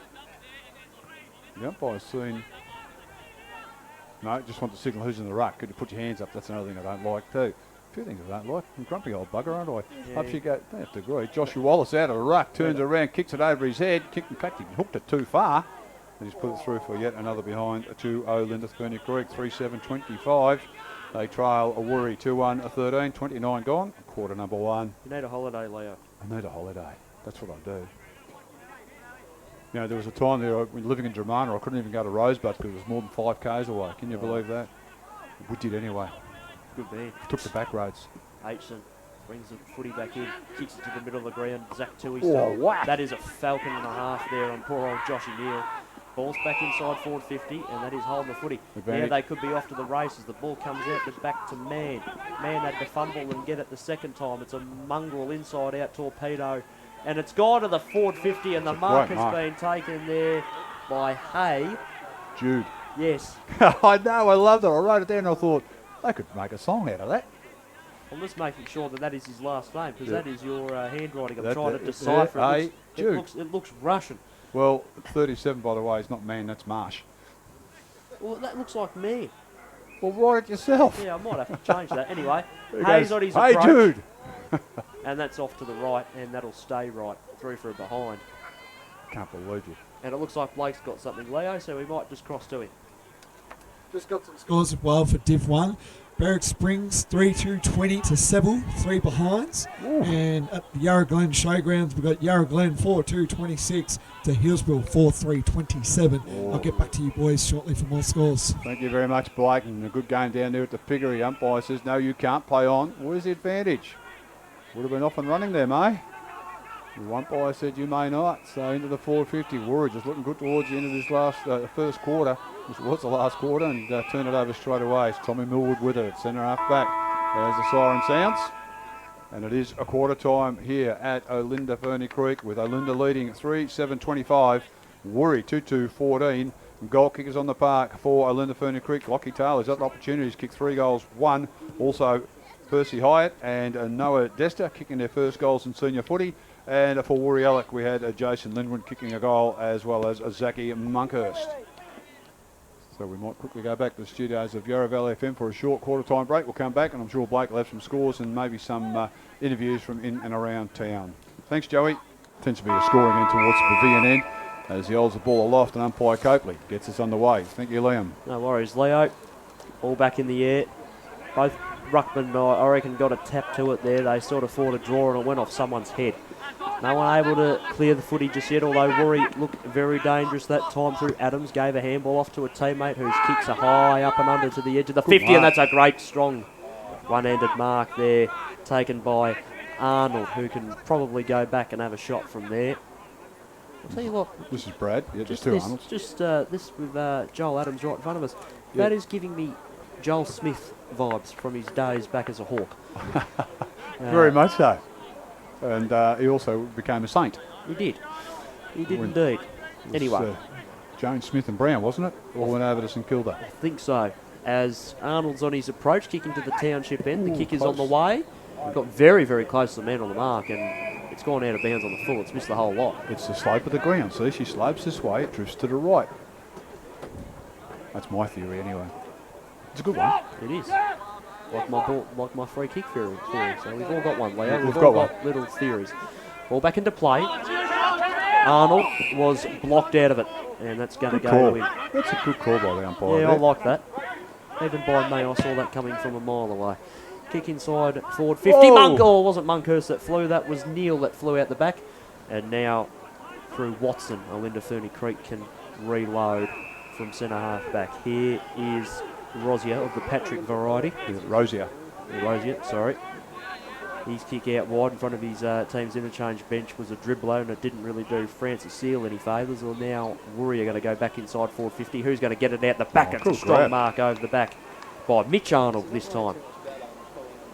The umpire's seen. No, just want to signal who's in the ruck. Could you put your hands up? That's another thing I don't like too. A few things I don't like. I'm a grumpy old bugger, aren't I? Yeah. Up she goes. Don't have to agree. Joshua Wallace out of the ruck, turns around, kicks it over his head. In fact, he hooked it too far. And he's put it through for yet another behind to Olinda Ferny Creek. 3-7-25. They trail a Woori 2-1-13. 29 gone. Quarter number 1. You need a holiday, Leo. I need a holiday. That's what I do. You know, there was a time there when living in Dramana, I couldn't even go to Rosebud because it was more than 5 k's away. Can you believe that? We did anyway. Good man. Took the back roads. Aitchison brings the footy back in, kicks it to the middle of the ground. Zach Tui Oh, style. whack. That is a falcon and a half there on poor old Joshy Neal. Ball's back inside forward 50, and that is holding the footy. Advantage. Yeah, they could be off to the races. The ball comes out, but back to Man. Man had to fumble and get it the second time. It's a mongrel inside out torpedo. And it's gone to the forward 50, and the mark has been taken there by Hay. Jude. Yes. I know, I loved it. I wrote it down and I thought, they could make a song out of that. I'm just making sure that is his last name, because Yeah. that is your handwriting. I'm That- trying to that- decipher yeah, it. Jude. It looks Russian. Well, 37, by the way, is not man, that's Marsh. Well, that looks like me. Well, write it yourself. Yeah, I might have to change that. Anyway, There Hayes goes, on his hey, approach. Jude. And that's off to the right, and that'll stay right. Through for a behind. Can't believe you. And it looks like Blake's got something, Leo, so we might just cross to him. Just got some scores as well for Div 1. Berwick Springs 3-2-20 to Seville, 3 behinds. Ooh. And at the Yarra Glen Showgrounds, we've got Yarra Glen 4-2-26 to Hillsville 4-3-27. I'll get back to you boys shortly for more scores. Thank you very much, Blake. And a good game down there at the Piggery. Umpire says, no, you can't play on. Where's the advantage? Would have been off and running there, May. The umpire said you may not. So into the 450. Woori just looking good towards the end of this last first quarter. This was the last quarter, and turn it over straight away. It's Tommy Millwood with it at centre half back. As the siren sounds. And it is a quarter time here at Olinda Ferny Creek, with Olinda leading 3-7-25. Woori 2-2-14. Goal kickers on the park for Olinda Ferny Creek. Lockie Taylor's got opportunities, kicked 3 goals, 1. Also Percy Hyatt and Noah Dester kicking their first goals in senior footy. And for Woori Yallock, we had Jason Lindwin kicking a goal, as well as Zaki Monkhurst. So we might quickly go back to the studios of Yarra Valley FM for a short quarter time break. We'll come back and I'm sure Blake will have some scores and maybe some interviews from in and around town. Thanks, Joey. Tends to be a scoring end towards the pavilion end as he holds the ball aloft, and umpire Copley gets us underway. Thank you, Liam. No worries, Leo. All back in the air. Both ruckmen, I reckon, got a tap to it there. They sort of fought a draw and it went off someone's head. No one able to clear the footy just yet, although Woori looked very dangerous that time through. Adams gave a handball off to a teammate whose kicks are high up and under to the edge of the 50, mark. and that's a great, strong one-handed mark there taken by Arnold, who can probably go back and have a shot from there. I'll tell you what, This is Brad. Yeah, just two this, Arnolds. this with Joel Adams right in front of us. Yeah. That is giving me Joel Smith vibes from his days back as a Hawk. Very much so. And he also became a saint. He did. He did When- indeed. It was, Anyway, Jones, Smith and Brown, wasn't it? All went over to St Kilda. I think so. As Arnold's on his approach, kicking to the township end. The Ooh, kick is close. on the way. We've got very, very close to the man on the mark, and it's gone out of bounds on the full. It's missed the whole lot. It's the slope of the ground. See, she slopes this way, it drifts to the right. That's my theory anyway. It's a good one. It is. Like my ball, like my free kick theory. So we've all got one, Leo. We've We've all got got little theories. Ball back into play. Arnold was blocked out of it, and that's going to Good go call. in. That's a good call by the umpire. Yeah, I there. like that. Even by me, I saw that coming from a mile away. Kick inside, forward 50. Whoa. Monk, oh, it wasn't Monkhurst that flew. That was Neil that flew out the back. And now through Watson, Olinda Ferny Creek can reload from centre half back. Here is Rosier of the Patrick variety. Is it Rosier? Rosier, sorry. His kick out wide in front of his team's interchange bench was a dribbler, and it didn't really do Francis Seal any favours. Well, now Woori are going to go back inside forward 50. Who's going to get it out the back? Oh, It's good a strong grab. mark over the back by Mitch Arnold this time.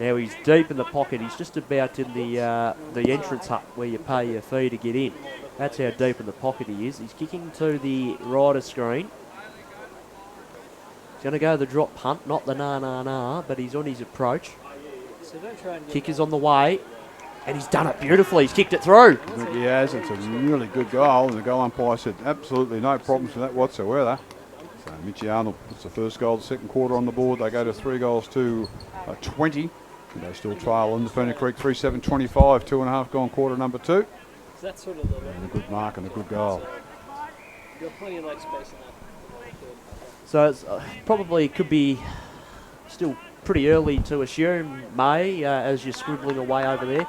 Now he's deep in the pocket. He's just about in the entrance hut where you pay your fee to get in. That's how deep in the pocket he is. He's kicking to the rider screen. He's going to go the drop punt, not the na-na-na, but he's on his approach. So don't try and Kick is on the way, and he's done it beautifully. He's kicked it through. I think he has. It's a really good goal, and the goal umpire said absolutely no problems with that whatsoever. So Mitchie Arnold puts the first goal of the second quarter on the board. They go to 3 goals to 20. And they still trail in the Ferny Creek 3-7-25, 2.5 gone quarter number 2. that's sort of the And a good mark and a good goal. you've got plenty of leg space in that. So it's probably could be still pretty early to assume, May, as you're scribbling away over there.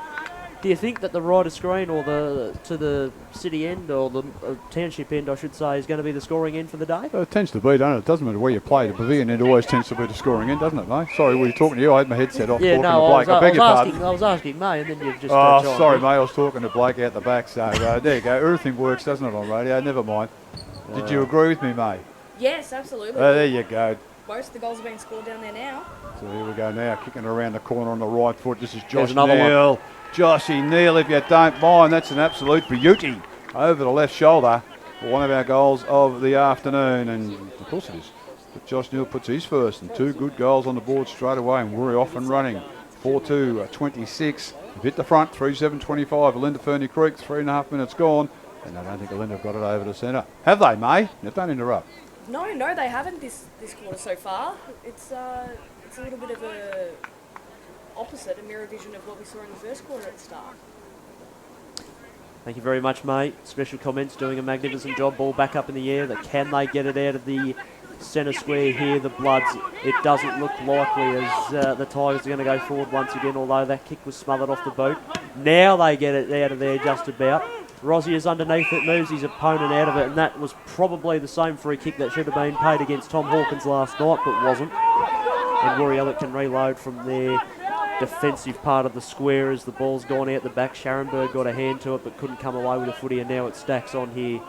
Do you think that the rider screen or to the city end or the township end, I should say, is going to be the scoring end for the day? It tends to be, don't it? It doesn't matter where you play. The pavilion end always tends to be the scoring end, doesn't it, mate? Sorry, we were talking to you. I had my headset off Yeah, talking no, to Blake. I beg your pardon. I was asking May, and then you've just. Oh, joined sorry, in. mate. I was talking to Blake out the back. So there you go. Everything works, doesn't it, on radio? Never mind. Did you agree with me, mate? Yes, absolutely. There you go. Most of the goals are being scored down there now. So here we go now, kicking around the corner on the right foot. This is There's Josh another Neal. Joshy Neal, if you don't mind, that's an absolute beauty over the left shoulder. one of our goals of the afternoon, and of course it is. But Josh Neal puts his first, and 2 good goals on the board straight away, and Woori off and running. 4-2-26. They've hit the front, 3-7-25. Olinda Ferny Creek, 3.5 minutes gone, and I don't think Olinda have got it over the centre. Have they, May? Now, don't interrupt. No, they haven't this quarter so far. It's a little bit of a opposite, a mirror vision of what we saw in the first quarter at the start. Thank you very much, mate. Special comments, doing a magnificent job. Ball back up in the air. Can they get it out of the centre square here? The Bloods. It doesn't look likely as the Tigers are going to go forward once again, although that kick was smothered off the boot. Now they get it out of there just about. Rossi is underneath it, moves his opponent out of it, and that was probably the same free kick that should have been paid against Tom Hawkins last night, but wasn't. And Woori Yallock can reload from their defensive part of the square as the ball's gone out the back. Scharenberg got a hand to it but couldn't come away with a footy, and now it stacks on here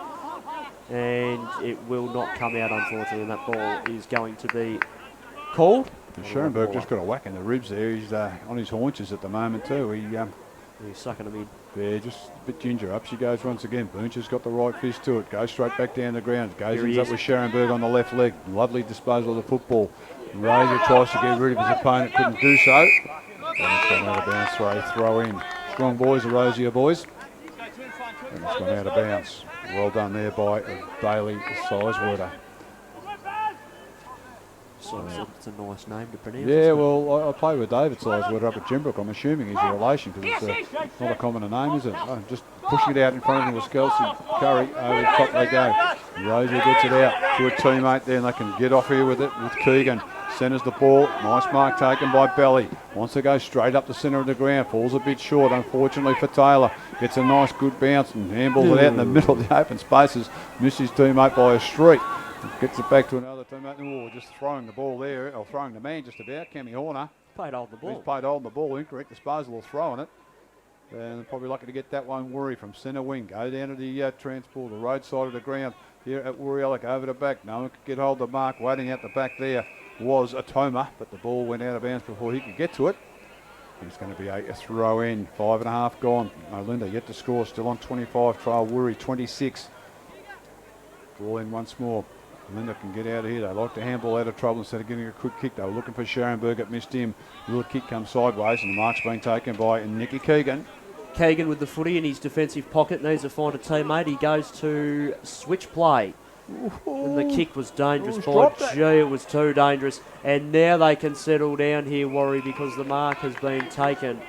and it will not come out, unfortunately, and that ball is going to be called. Scharenberg just got a whack in the ribs there. He's on his haunches at the moment too. He's sucking them in. Yeah, just a bit ginger. Up she goes once again. Buncher's got the right fist to it. Goes straight back down the ground. Ends up with Scharenberg on the left leg. Lovely disposal of the football. Razor tries to get rid of his opponent. Couldn't do so. And it's gone out of bounds. Throw in. Strong boys, the Rosier boys. And it's gone out of bounds. Well done there by Bailey Sizewater. It's a nice name to pronounce. Yeah, well, I played with David Sizewater up at Jimbrook. I'm assuming he's a relation because it's not a common name, is it? Oh, just pushing it out in front of him was Kelsey Curry. Over the top they go. Rosier gets it out to a teammate there, and they can get off here with it with Keegan. Centres the ball. Nice mark taken by Belly. Wants to go straight up the centre of the ground. Falls a bit short, unfortunately, for Taylor. Gets a nice good bounce and handballs it out in the middle of the open spaces. Misses his teammate by a street. Gets it back to another teammate. Oh, just throwing the ball there, or throwing the man just about. Cammy Horner. Played hold the ball. He's played hold the ball. Incorrect disposal or throwing it. And probably lucky to get that one. Woori from centre wing. Go down to the transport, the road side of the ground here at Woori Yallock. Over the back. No one could get hold of Mark. Waiting out the back there was Atoma, but the ball went out of bounds before he could get to it. It's going to be a throw in. 5.5 gone. Olinda yet to score. Still on 25. Trial Woori 26. Ball in once more. Olinda can get out of here. They like to handball out of trouble instead of getting a quick kick. They were looking for Scharenberg. It missed him. Little kick comes sideways, and the mark's been taken by Nicky Keegan. Keegan with the footy in his defensive pocket. Needs to find a teammate. He goes to switch play. And the kick was dangerous. It was too dangerous. And now they can settle down here, Woori, because the mark has been taken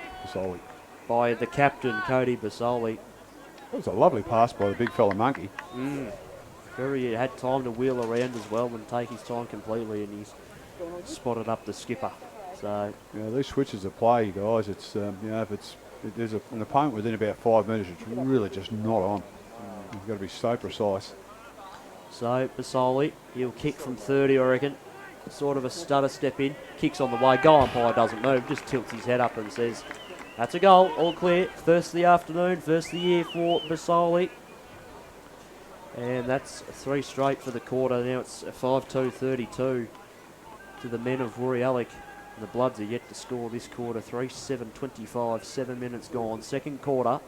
by the captain, Cody Basoli. That was a lovely pass by the big fella monkey. He had time to wheel around as well and take his time completely, and he's spotted up the skipper. So yeah, these switches of play, guys. It's if there's an opponent within about 5 metres, it's really just not on. You've got to be so precise. So Basoli, he'll kick from 30, I reckon. Sort of a stutter step in, kicks on the way. Goal umpire doesn't move, just tilts his head up and says, "That's a goal, all clear." First of the afternoon, first of the year for Basoli. And that's 3 straight for the quarter. Now it's 5-2-32 to the men of Woori Yallock. The Bloods are yet to score this quarter. 3-7-25, 7 minutes gone. Second quarter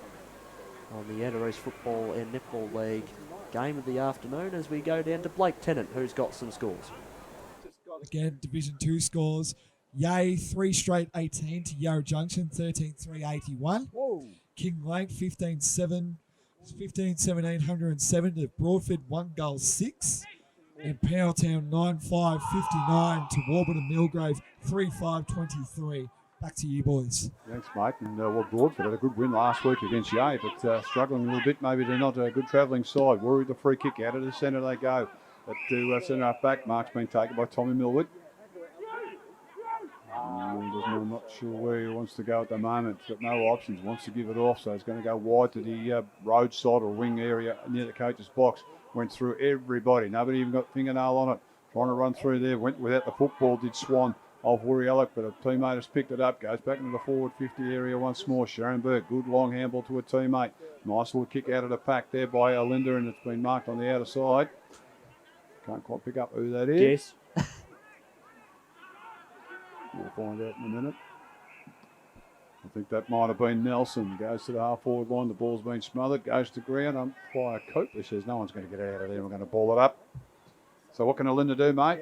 on the Outer East Football and Netball League game of the afternoon as we go down to Blake Tennant, who's got some scores. Again, Division 2 scores. Yay, 3 straight 18 to Yarra Junction, 13-3-81. King Lake, 15-7. 1,107 to Broadford, 1 goal 6. And Powertown 9-5-59 to Warburton Millgrave, 3-5-23. Back to you, boys. Thanks, mate. And Broadford had a good win last week against Yay, but struggling a little bit. Maybe they're not a good travelling side. Woori the free kick out of the centre they go. But to centre half back, mark's been taken by Tommy Millwood. I'm not sure where he wants to go at the moment. He's got no options. Wants to give it off, so he's going to go wide to the roadside or wing area near the coach's box. Went through everybody. Nobody even got fingernail on it. Trying to run through there. Went without the football. Did Swan of Woori Yallock, but a teammate has picked it up. Goes back into the forward 50 area once more. Scharenberg, good long handball to a teammate. Nice little kick out of the pack there by Olinda, and it's been marked on the outer side. Can't quite pick up who that is. Yes. We'll find out in a minute. I think that might have been Nelson. Goes to the half-forward line. The ball's been smothered. Goes to ground. Umpire Copley says no one's going to get out of there. We're going to ball it up. So what can Olinda do, mate?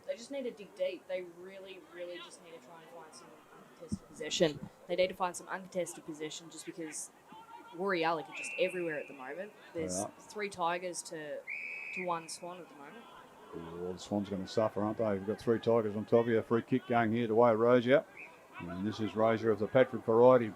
They just need to dig deep. They really, really just need to try and find some uncontested possession. They need to find some uncontested possession just because Woori Yallock are just everywhere at the moment. There's 3 Tigers to 1 Swan at the moment. Well, the Swans going to suffer, aren't they? We've got 3 Tigers on top of you. A free kick going here to way Rozier. And this is Rozier of the Patrick variety.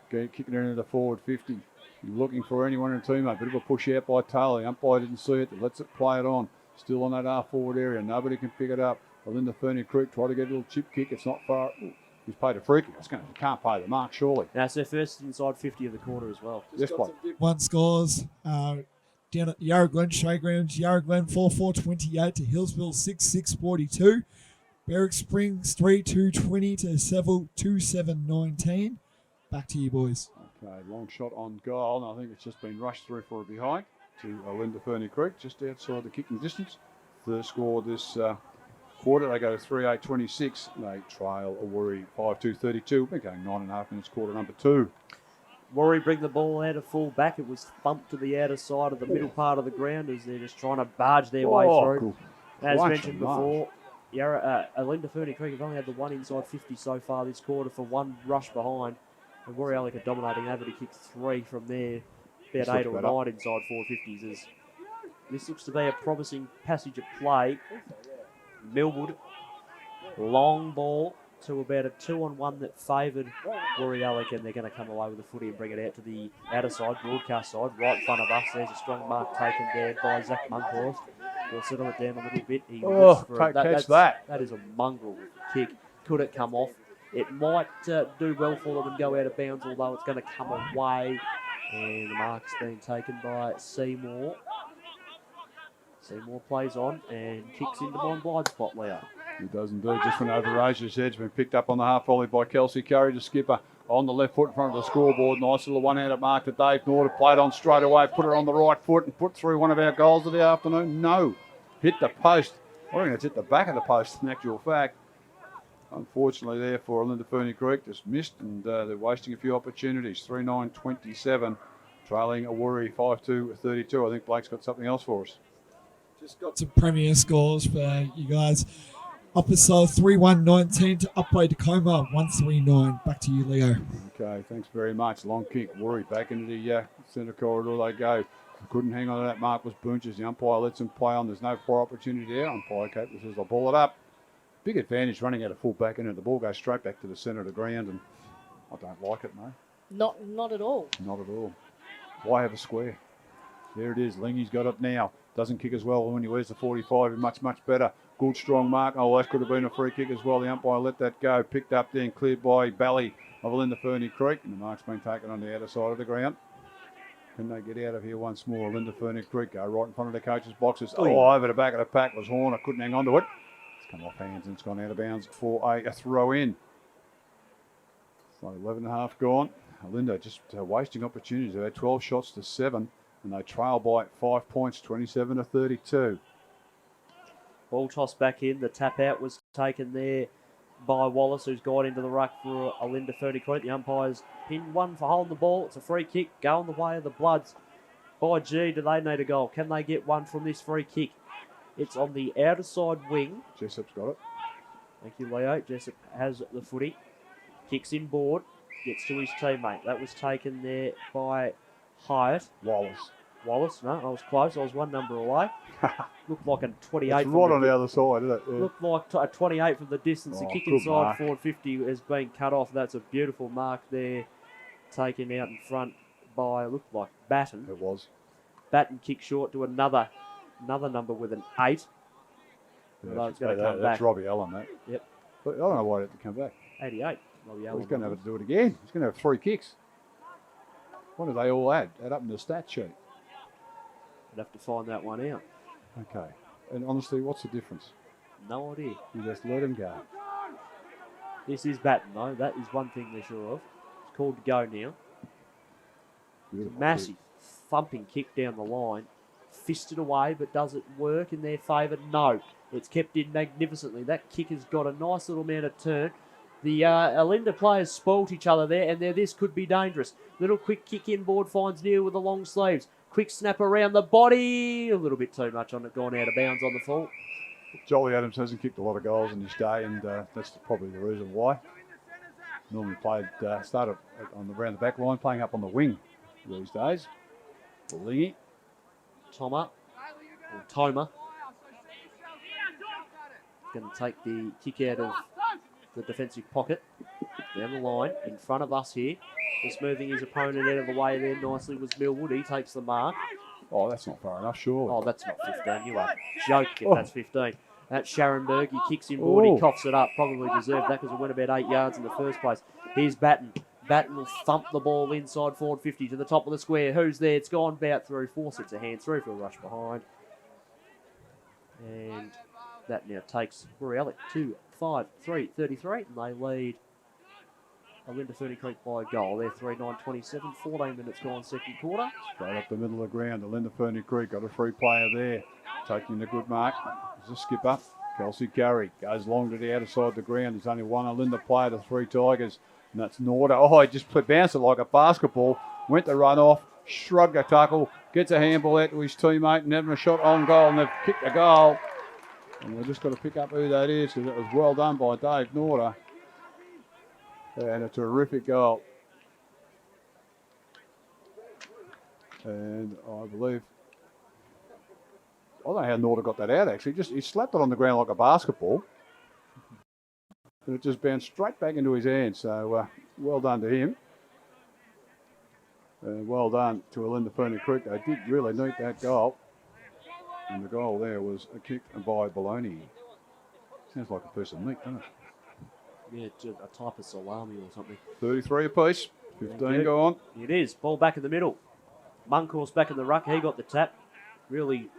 Kicking it into the forward 50. Looking for anyone in the team. A bit of a push out by Taylor. The umpire didn't see it. Lets it play it on. Still on that half-forward area. Nobody can pick it up. Olinda Ferny Creek try to get a little chip kick. It's not far. Ooh, he's paid a free kick. You can't pay the mark, surely. That's their first inside 50 of the quarter as well. Yes, play. 1 scores down at the Yarra Glen Showgrounds. Yarra Glen 4-4-28 to Hillsville 6-6-42. Berwick Springs 3-2-20 to Seville 2-7-19. Back to you, boys. Okay, long shot on goal. And I think it's just been rushed through for a behind to Olinda Ferny Creek, just outside the kicking distance. First score this quarter, they go 3-8-26. They trail a Woori 5-2-32. We're going 9.5 minutes, quarter number 2. Woori bring the ball out of full back. It was thumped to the outer side of the middle part of the ground as they're just trying to barge their way through. Cool. As Crunch mentioned and before, Olinda Ferny Creek have only had the 1 inside 50 so far this quarter for 1 rush behind. And Woori Yallock are dominating over to kick 3 from there. About 8 or 9 inside 450s. This looks to be a promising passage of play. Millwood, long ball to about a 2-on-1 that favoured Woori Yallock, and they're going to come away with the footy and bring it out to the outer side, broadcast side, right in front of us. There's a strong mark taken there by Zach Monkhorst. We'll settle it down a little bit. He catch that. That is a mongrel kick. Could it come off? It might do well for them and go out of bounds, although it's going to come away. And the mark's been taken by Seymour. Seymour plays on and kicks into my blind spot, Leo. He does indeed. Just went over Rozier's head. It's been picked up on the half volley by Kelsey Curry, the skipper, on the left foot in front of the scoreboard. Nice little one-handed mark to Dave Norder. Played on straight away, put it on the right foot and put through one of our goals of the afternoon. No. Hit the post. I reckon it's hit the back of the post, in actual fact. Unfortunately there for Olinda Ferny Creek, just missed, and they're wasting a few opportunities. 3-9-27, trailing a Woori 5-2-32. I think Blake's got something else for us. Just got some premier scores for you guys. Upper Side 3-1-19 to Upway Tacoma 1-3-9. Back to you, Leo. Okay, thanks very much. Long kick. Woori back into the centre corridor they go. Couldn't hang on to that mark was Bunches. The umpire lets him play on. There's no poor opportunity there. Umpire Copley says, I'll ball it up. Big advantage running out of full back, and the ball goes straight back to the centre of the ground, and I don't like it, no. Not at all. Not at all. Why have a square? There it is. Lingy's got it now. Doesn't kick as well when he wears the 45. Much, much better. Good, strong mark. Oh, that could have been a free kick as well. The umpire let that go. Picked up there and cleared by Bally of Olinda Ferny Creek. And the mark's been taken on the outer side of the ground. Can they get out of here once more? Olinda Ferny Creek go right in front of the coach's boxes. Oh, over the back of the pack was Horner. Couldn't hang on to it. It's come off hands and it's gone out of bounds for a throw in. So 11.5 gone. Olinda just wasting opportunities. They had 12 shots to 7. And they trail by 5 points, 27-32. Ball tossed back in. The tap out was taken there by Wallace, who's gone into the ruck for Olinda Ferny Creek. The umpire's pinned one for holding the ball. It's a free kick going the way of the Bloods. By G, do they need a goal? Can they get one from this free kick? It's on the outer side wing. Jessup's got it. Thank you, Leo. Jessup has the footy. Kicks in board. Gets to his teammate. That was taken there by Hyatt. Wallace, no, I was close. I was one number away. Looked like a 28. It's right on the other side, isn't it? Yeah. Looked like a 28 from the distance. The kick inside mark. forward 50 has been cut off. That's a beautiful mark there. Taken out in front by, looked like Batten. It was. Batten kick short to another number with an 8. Yeah, it's going to come back. That's Robbie Allen, that. Yep. But I don't know why it had to come back. 88. Robbie Allen. He's going to have to do it again. He's going to have 3 kicks. What do they all add? Add up in the stat sheet. I'd have to find that one out. Okay. And honestly, what's the difference? No idea. You just let him go. This is Batten, though. That is one thing they're sure of. It's called to go now. Beautiful. Massive thumping kick down the line. Fisted away, but does it work in their favour? No. It's kept in magnificently. That kick has got a nice little amount of turn. The Olinda players spoilt each other there, and this could be dangerous. Little quick kick inboard finds Neil with the long sleeves. Quick snap around the body. A little bit too much on it, gone out of bounds on the full. Jolly Adams hasn't kicked a lot of goals in his day, and that's probably the reason why. Normally started around the back line, playing up on the wing these days. Lingy. Toma. Going to take the kick out of the defensive pocket. Down the line, in front of us here. Just moving his opponent out of the way there nicely was Millwood. He takes the mark. Oh, that's not far enough, surely. Oh, that's not 15. You are joking if that's 15. That's Scharenberg. He kicks inboard. He coughs it up. Probably deserved that because it went about 8 yards in the first place. Here's Batten. Batten will thump the ball inside forward 50 to the top of the square. Who's there? It's gone about through. 4 sets of hands through for a rush behind. And that now takes Yallock 2-5-3-33. And they lead Olinda Ferny Creek by a goal. They're 3-9-27. 14 minutes gone second quarter. Straight up the middle of the ground. Olinda Ferny Creek got a free player there. Taking a good mark. There's a skipper. Kelsey Curry goes long to the outer side of the ground. There's only one Olinda player to 3 Tigers. And that's Norda. Oh, he just bounced it like a basketball. Went to run off. Shrugged a tackle. Gets a handball out to his teammate and having a shot on goal. And they've kicked a goal. And we've just got to pick up who that is because it was well done by Dave Norda. And a terrific goal. And I believe, I don't know how Norda got that out actually. He slapped it on the ground like a basketball. And it just bounced straight back into his hand. So well done to him. And well done to Olinda Ferny Creek. They did really need that goal. And the goal there was a kick by Baloney. Sounds like a piece of meat, doesn't it? Yeah, a type of salami or something. 33 apiece. 15 go on. It is. Ball back in the middle. Munkhorst back in the ruck. He got the tap. Really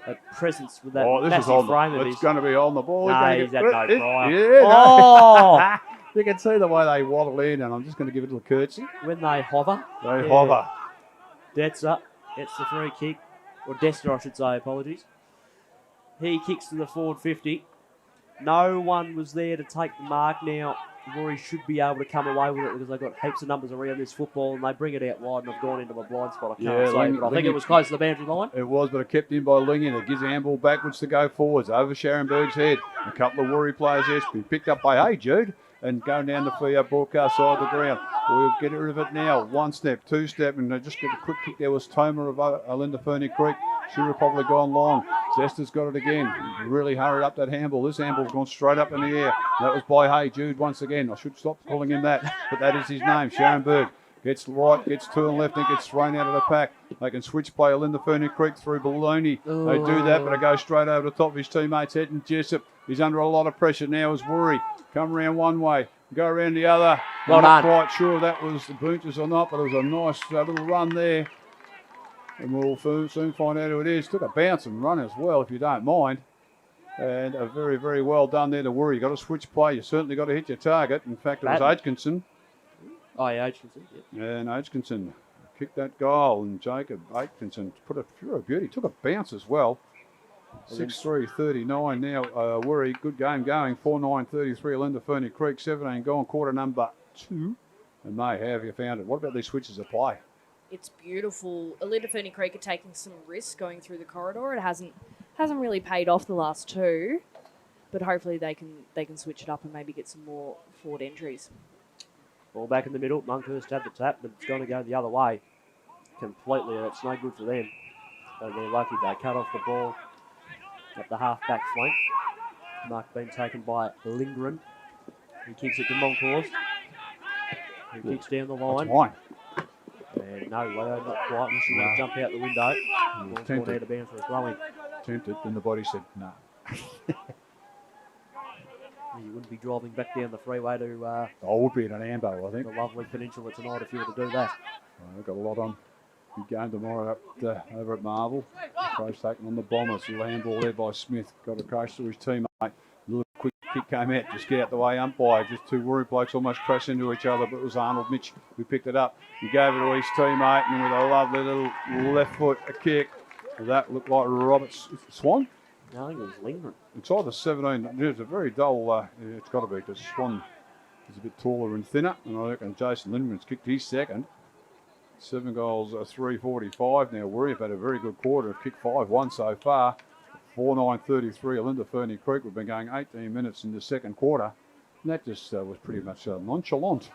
a presence with that massive frame of his. It's going to be on the ball. No, he's had no prior. Yeah, oh! You can see the way they waddle in, and I'm just going to give it a little curtsy. When they hover. They hover. Detzer gets the free kick. Or Dester, I should say, apologies. He kicks to the forward 50. No one was there to take the mark. Now, Woori should be able to come away with it because they've got heaps of numbers around this football and they bring it out wide and I've gone into my blind spot. I can't say, but I think it was close to the boundary line. It was, but it kept in by Lingy and it gives the handball backwards to go forwards over Scharenberg's head. A couple of Woori players there be picked up by Hey Jude and going down the broadcast side of the ground. We'll get rid of it now. 1 step, 2 step, and they just get a quick kick. There was Toma of Olinda Ferny Creek. Should have probably gone long. Zester's got it again. Really hurried up that handball. This handball's gone straight up in the air. That was by Hey Jude once again. I should stop calling him that, but that is his name. Scharenberg gets right, gets to and left, and gets thrown out of the pack. They can switch play Olinda Ferny Creek through Baloney. They do that, but it goes straight over the top of his teammate's head. And Jessup, he's under a lot of pressure now as Woori. Come around one way, go around the other. I'm not quite sure that was the Boonches or not, but it was a nice little run there. And we'll soon find out who it is. Took a bounce and run as well, if you don't mind. And a very, very well done there to Woori. You've got to switch play. You certainly got to hit your target. In fact, it was Aitkinson. Oh, yeah, Aitkinson. Yep. And Aitkinson kicked that goal. And Jacob Aitkinson put it through a beauty. Took a bounce as well. 6-3-39 now. Woori, good game going. 4-9-33. Olinda Ferny Creek, 17 gone. Quarter number 2. And May, how have you found it? What about these switches of play? It's beautiful. Olinda Ferny Creek are taking some risks going through the corridor. It hasn't really paid off the last 2, but hopefully they can switch it up and maybe get some more forward entries. Ball back in the middle. Monkhurst had the tap, but it's going to go the other way completely. It's no good for them. So they're lucky they cut off the ball at the half-back flank. Mark being taken by Lindgren. He kicks it to Monkhurst. He kicks down the line. That's fine. And no, Leo, not quite. Unless you want to jump out the window. Ball's gone out of bounds for a throw-in. Tempted, then the body said, no. You wouldn't be driving back down the freeway to I would be in an Ambo, I think. the lovely peninsula tonight if you were to do that. I've got a lot on. Big game tomorrow over at Marvel. Crows taking on the Bombers. A handball there by Smith. Got a crash to his teammate. A little quick kick came out. Just get out the way, umpire. Just 2 Woori blokes almost crashed into each other, but it was Arnold Mitch who picked it up. He gave it to his teammate, and with a lovely little left foot, a kick. That looked like Roberts Swan. No, I think it was Lindgren. It's either 17. It's a very dull. It's got to be because Swan He's a bit taller and thinner, and I reckon Jason Lindman's kicked his second. 7 goals, 3:45 now. Woori have had a very good quarter. Have kicked 5-1 so far. 4:9:33. Olinda Ferny Creek. We've been going 18 minutes in the second quarter. And that just was pretty much nonchalant.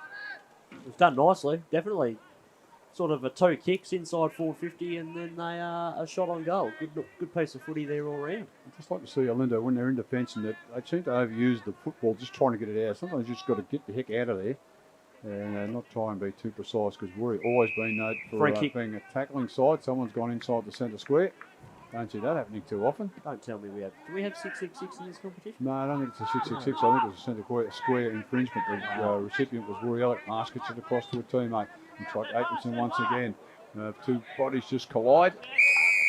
It's done nicely, definitely. Sort of a 2 kicks inside 450 and then they a shot on goal. Good piece of footy there all round. I'd just like to see Olinda when they're in defence and that they seem to overuse the football, just trying to get it out. Sometimes you just got to get the heck out of there and not try and be too precise, because Woori always been known for being a tackling side. Someone's gone inside the centre square. Don't see that happening too often. Don't tell me do we have 666 in this competition? No, I don't think it's a 666. I think it was a centre square infringement. The recipient was Woori Yallock. Marsh gets it across to a teammate. Looks like Atkinson once again. 2 bodies just collide.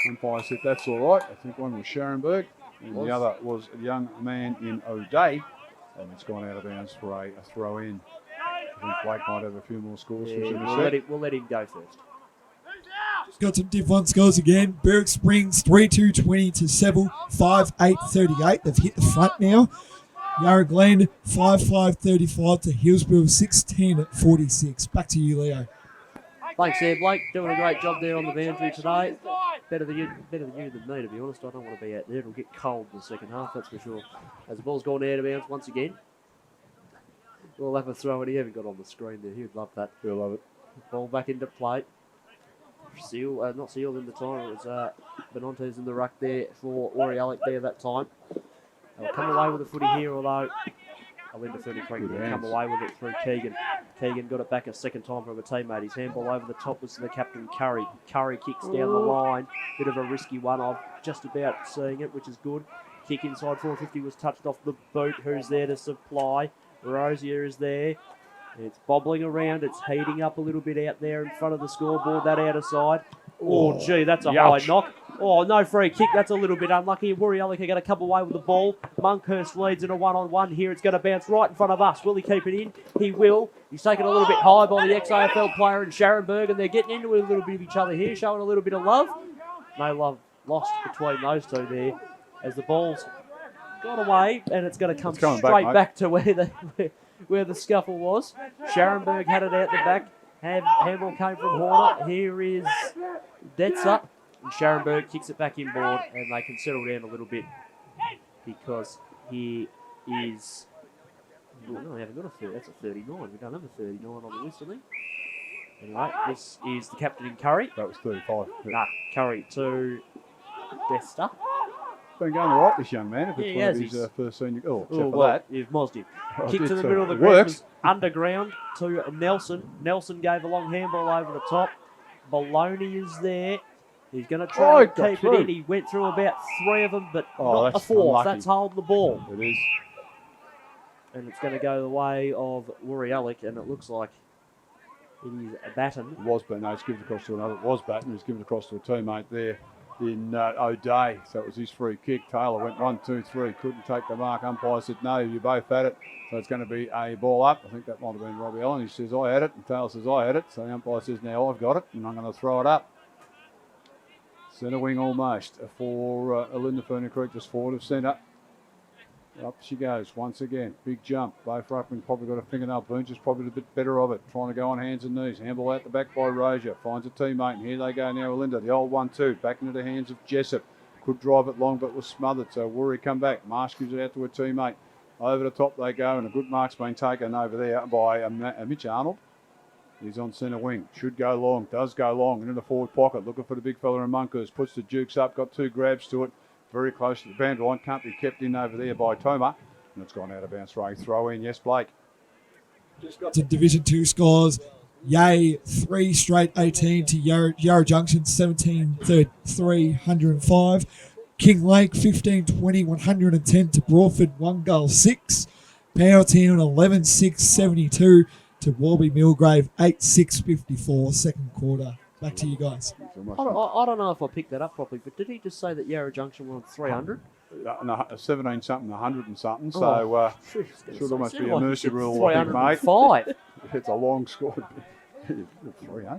Umpire said that's all right. I think one was Scharenberg and the other was a young man in O'Day. And it's gone out of bounds for a throw in. I think Blake might have a few more scores. Yeah, we'll let him go first. Got some Div 1 scores again. Berwick Springs 3-2-20 to Seville 5-8-38. They've hit the front now. Yarra Glen 5-5-35 to Hillsborough 6-10-46. Back to you, Leo. Thanks there, Blake. Doing a great job there on the boundary today. Better than you than me, to be honest. I don't want to be out there. It'll get cold in the second half, that's for sure. As the ball's gone out of bounds once again. We'll have a throw in. He haven't got on the screen there. He'd love that. He'll love it. Ball back into play. Not Seal in the time. It was Benantes in the ruck there for Woori Yallock there that time. They'll come away with the footy here, although Olinda Ferny Creek will come away with it through Keegan. Keegan got it back a second time from a teammate. His handball over the top was to the captain, Curry. Curry kicks down the line. Bit of a risky one. I'm just about seeing it, which is good. Kick inside 450 was touched off the boot. Who's there to supply? Rosier is there. It's bobbling around. It's heating up a little bit out there in front of the scoreboard, that outer side. Oh, gee, that's a high knock. Oh, no free kick. That's a little bit unlucky. Woori Yallock are going to come away with the ball. Monkhurst leads in a one-on-one here. It's going to bounce right in front of us. Will he keep it in? He will. He's taken a little bit high by the ex-AFL player in Scharenberg, and they're getting into a little bit of each other here, showing a little bit of love. No love lost between those two there as the ball's gone away, and it's going to come straight back to where the scuffle was. Scharenberg had it out the back. Handball came from Horner. Here is Detzer. And Scharenberg kicks it back inboard, and they can settle down a little bit because he is... No, I haven't got a 30. That's a 39. We don't have a 39 on the list, I think. Anyway, this is the captain in Curry. That was 35. Nah, Curry to Dester. Been going all right, this young man. If it's one of his first senior. Except for that. You've mozzed him. Oh, Kick to the middle of the works. Underground to Nelson. Nelson gave a long handball over the top. Baloney is there. He's going to try and keep it in. He went through about 3 of them, but not the 4th. Unlucky. That's holding the ball. It is. And it's going to go the way of Woori Yallock, and it looks like it is Batten. It was Batten. No, it's given across to another. It was Batten. He's given across to a teammate there in O'Day. So it was his free kick. Taylor went 1, 2, 3. Couldn't take the mark. Umpire said, no, you both had it. So it's going to be a ball up. I think that might have been Robbie Allen. He says, I had it. And Taylor says, I had it. So the umpire says, now I've got it, and I'm going to throw it up. Centre wing almost for Olinda Ferny Creek, just forward of centre. Up she goes once again. Big jump. Both ruckmen probably got a fingernail. Boone just probably a bit better of it. Trying to go on hands and knees. Handball out the back by Rozier. Finds a teammate. And here they go now. Olinda. The old 1-2. Back into the hands of Jessup. Could drive it long but was smothered. So Woori come back. Marsh gives it out to a teammate. Over the top they go. And a good mark's been taken over there by Mitch Arnold. He's on centre wing. Should go long. Does go long. Into the forward pocket. Looking for the big fella in Monkhurst. Puts the Dukes up. Got 2 grabs to it. Very close to the boundary line. Can't be kept in over there by Toma. And it's gone out of bounds. Throw in. Yes, Blake. Just got to Division 2 scores. Yay, 3 straight 18 to Yarra Junction, 17-3, 105. King Lake, 15-20, 110 to Broadford, 1 goal 6. Powelltown, 11-6, 72 to Warby Millgrave, 8-6, 54, second quarter. Back to you guys. I don't know if I picked that up properly, but did he just say that Yarra Junction won 300? No, 17 something, 100 and something. So should almost be a mercy rule, I think, mate. 305. It's a long score. 300. I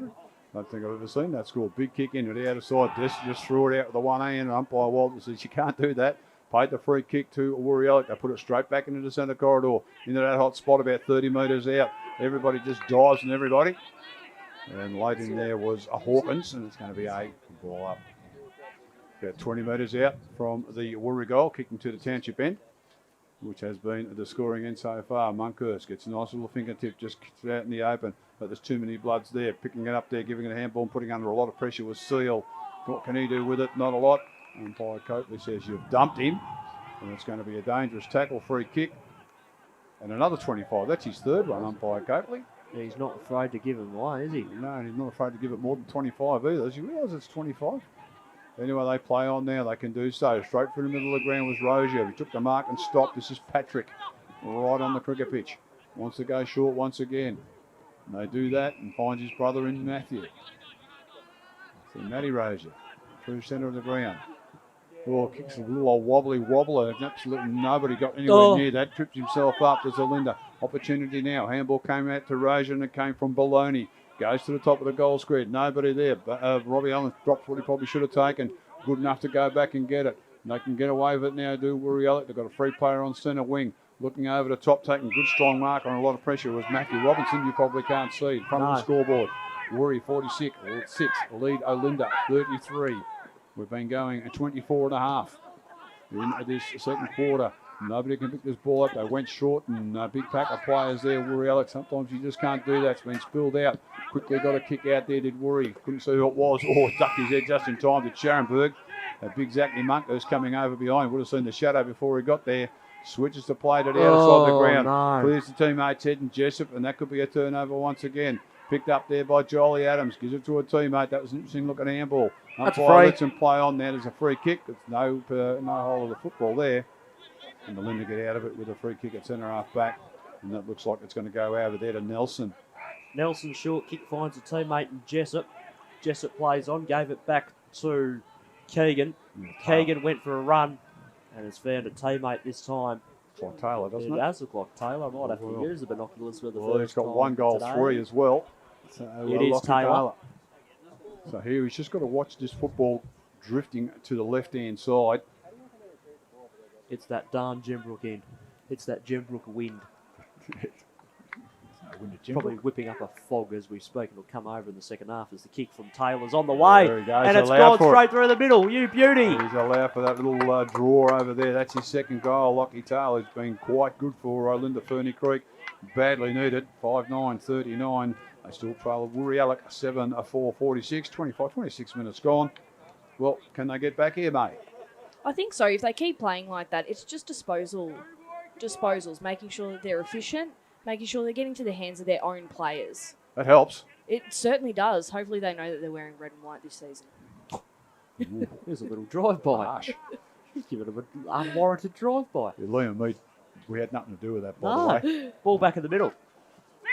don't think I've ever seen that score. Big kick into the outer side. Just threw it out with the one hand. And umpire Walton says you can't do that. Paid the free kick to Woori. They put it straight back into the centre corridor, into that hot spot about 30 metres out. Everybody just dives on everybody. And late in there was a Hawkins, and it's going to be a ball up. About 20 metres out from the Woori goal, kicking to the Township end, which has been the scoring end so far. Monkhurst gets a nice little fingertip, just kicks it out in the open, but there's too many bloods there. Picking it up there, giving it a handball and putting under a lot of pressure was Seal. What can he do with it? Not a lot. Umpire Copley says you've dumped him, and it's going to be a dangerous tackle, free kick. And another 25. That's his third one, Umpire Copley. Yeah, he's not afraid to give him away, is he? No, he's not afraid to give it more than 25 either. Does you realise it's 25? Anyway, they play on now. They can do so. Straight through the middle of the ground was Rozier. He took the mark and stopped. This is Patrick, right on the cricket pitch. Wants to go short once again. And they do that and finds his brother in Matthew. So Matty Rozier through centre of the ground. Oh, kicks a little old wobbly wobbler. Absolutely nobody got anywhere near that. Trips himself up. There's Olinda. Opportunity now. Handball came out to Rozier and it came from Baloney. Goes to the top of the goal square. Nobody there. But Robbie Allen drops what he probably should have taken. Good enough to go back and get it. And they can get away with it now, do Woori. They've got a free player on centre wing. Looking over the top, taking good strong mark on a lot of pressure was Matthew Robinson. You probably can't see. In front of the scoreboard. Woori 46, lead Olinda 33. We've been going at 24 and a half into this second quarter. Nobody can pick this ball up. They went short and a big pack of players there. Woori. Sometimes you just can't do that. It's been spilled out. Quickly got a kick out there, did Woori. Couldn't see who it was. Oh, ducked his head just in time to Scharenberg. A big Zachary Monkhurst coming over behind. Would have seen the shadow before he got there. Switches the play to the outside the ground. No. Clears the teammate's head and Jessup, and that could be a turnover once again. Picked up there by Jolie Adams. Gives it to a teammate. That was an interesting looking handball. That's Umpire free. lets him play on there. There's a free kick. There's no hole of the football there. And Olinda get out of it with a free kick at centre half back. And that looks like it's going to go over there to Nelson. Nelson short kick finds a teammate in Jessup. Jessup plays on, gave it back to Keegan. Keegan went for a run and has found a teammate this time. It's like Taylor, doesn't it? It does look like Taylor. I might have to use the binoculars for the Well, first he's got time one goal, today. 3 as well. So, It is Lockie Taylor. So here he's just got to watch this football drifting to the left-hand side. It's that darn Gembrook end. It's that Gembrook wind. Probably whipping up a fog as we speak. It'll come over in the second half as the kick from Taylor's on the way. There he goes. And it's Allowed gone for it. straight through the middle. You beauty. He's allowed for that little draw over there. That's his second goal. Lockie Taylor has been quite good for Olinda Ferny Creek. Badly needed. 5-9-39. They still trail Woori 7-4-46. 26 minutes gone. Well, can they get back here, mate? I think so. If they keep playing like that, it's just disposals, making sure that they're efficient, making sure they're getting to the hands of their own players. That helps. It certainly does. Hopefully they know that they're wearing red and white this season. There's a little drive-by. Harsh. He's given him an unwarranted drive-by. Yeah, Liam and me, we had nothing to do with that, by the way. Ball back in the middle.